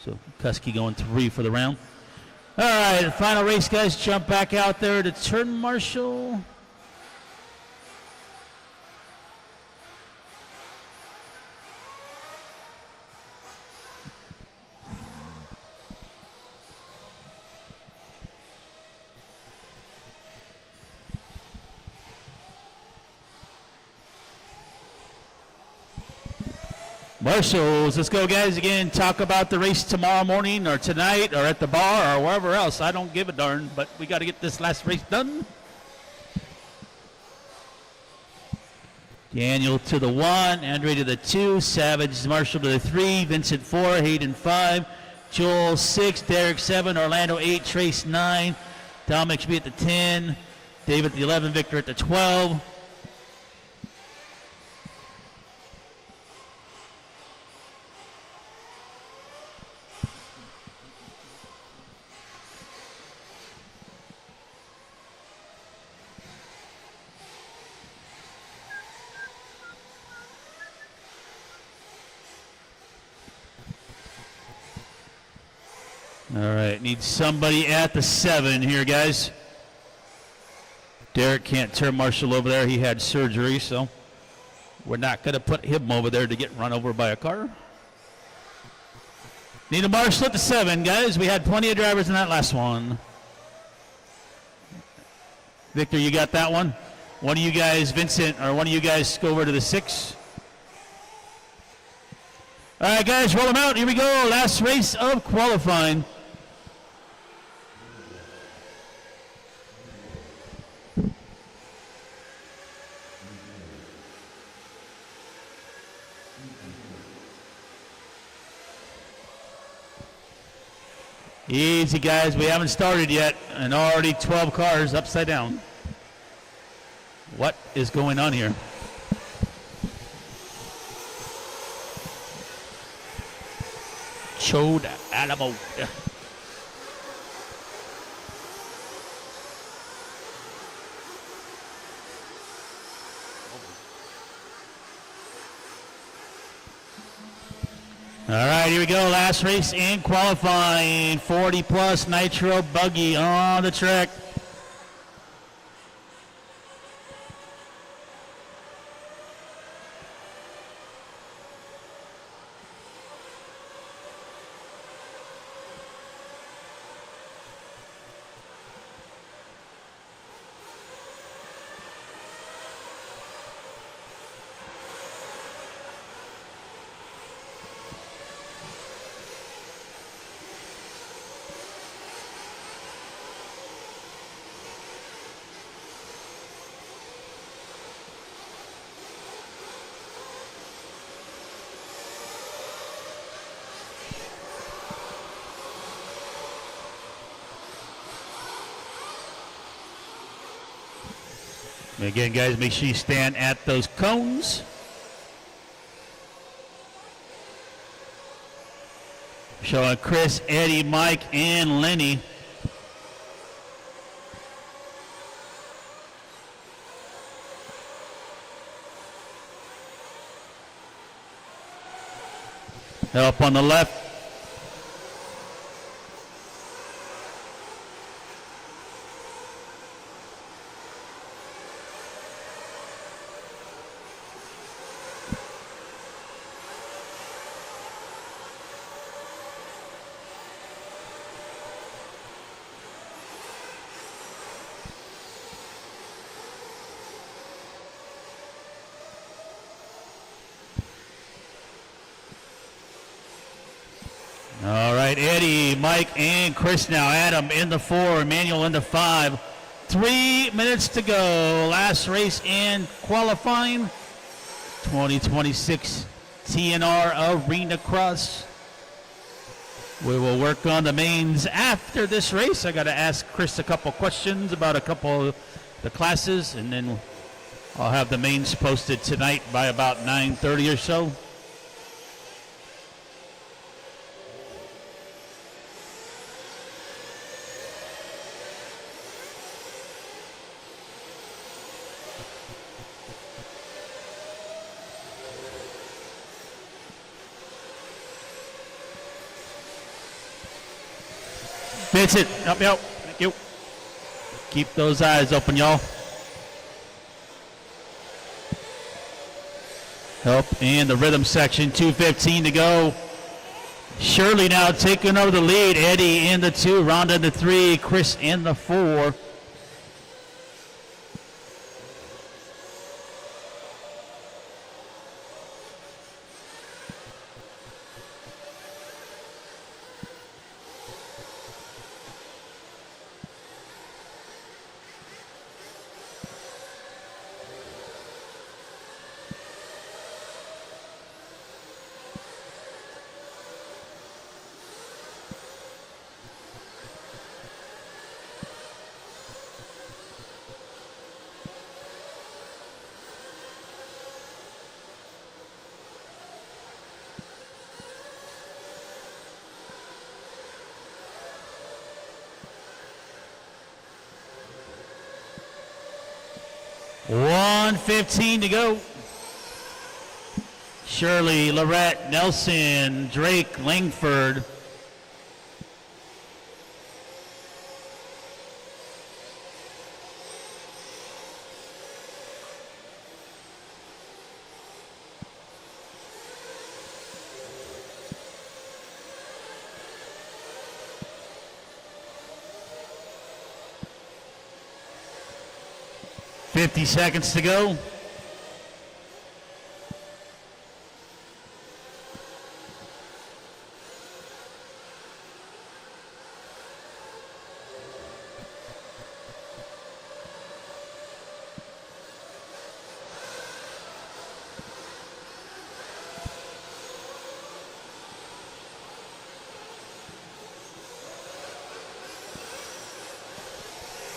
So Kuski going 3 for the round. All right, the final race, guys. Jump back out there to turn marshal. Marshals, let's go, guys. Again, talk about the race tomorrow morning or tonight or at the bar or wherever else. I don't give a darn, but we got to get this last race done. Daniel to the 1, Andre to the 2, Savage Marshall to the 3, Vincent 4, Hayden 5, Joel 6, Derek 7, Orlando 8, Trace 9, Dominic should be at the 10, David at the 11, Victor at the 12. All right, need somebody at the 7 here, guys. Derek can't turn Marshall over there. He had surgery, so we're not going to put him over there to get run over by a car. Need a Marshall at the 7, guys. We had plenty of drivers in that last one. Victor, you got that one? One of you guys, Vincent, or one of you guys go over to the 6. All right, guys, roll them out. Here we go. Last race of qualifying. Easy, guys. We haven't started yet, and already 12 cars upside down. What is going on here? Chode Alamo. All right, here we go. Last race in qualifying. 40 plus nitro buggy on the track. Again, guys, make sure you stand at those cones. Showing Chris, Eddie, Mike, and Lenny. Help on the left. All right, Eddie, Mike, and Chris now. Adam in the 4, Emmanuel in the 5. 3 minutes to go. Last race in qualifying. 2026 TNR Arena Cross. We will work on the mains after this race. I got to ask Chris a couple questions about a couple of the classes, and then I'll have the mains posted tonight by about 9:30 or so. Vincent, help me out. Thank you. Keep those eyes open, y'all. Help in the rhythm section. 2:15 to go. Shirley now taking over the lead. Eddie in the 2, Rhonda in the 3, Chris in the 4. 1:15 to go. Shirley, Lorette, Nelson, Drake, Langford. "50 seconds to go.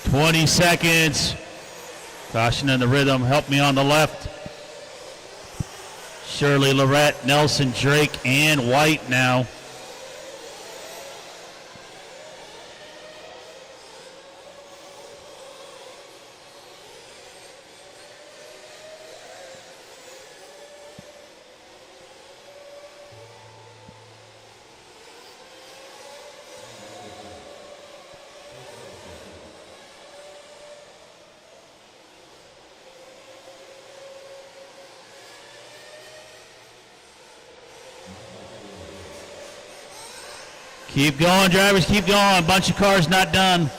"20 seconds. Caution in the rhythm. Help me on the left. Shirley, Lorette, Nelson, Drake, and White now. Keep going, drivers, keep going. Bunch of cars not done.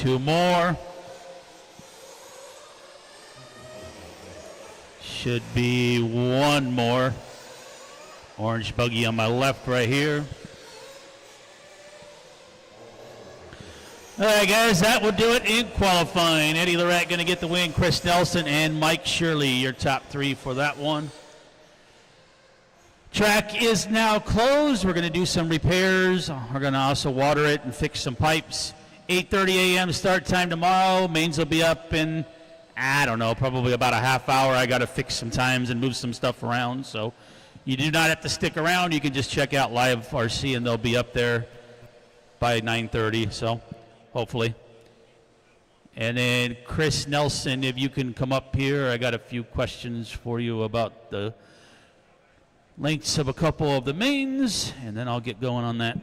Two more. Should be one more. Orange buggy on my left right here. All right, guys, that will do it in qualifying. Eddie Lorette going to get the win. Chris Nelson and Mike Shirley, your top three for that one. Track is now closed. We're going to do some repairs. We're going to also water it and fix some pipes. 8:30 a.m. start time tomorrow. Mains will be up in, I don't know, probably about a half hour. I got to fix some times and move some stuff around. So you do not have to stick around. You can just check out Live RC and they'll be up there by 9:30. So hopefully. And then Chris Nelson, if you can come up here. I got a few questions for you about the lengths of a couple of the mains, and then I'll get going on that.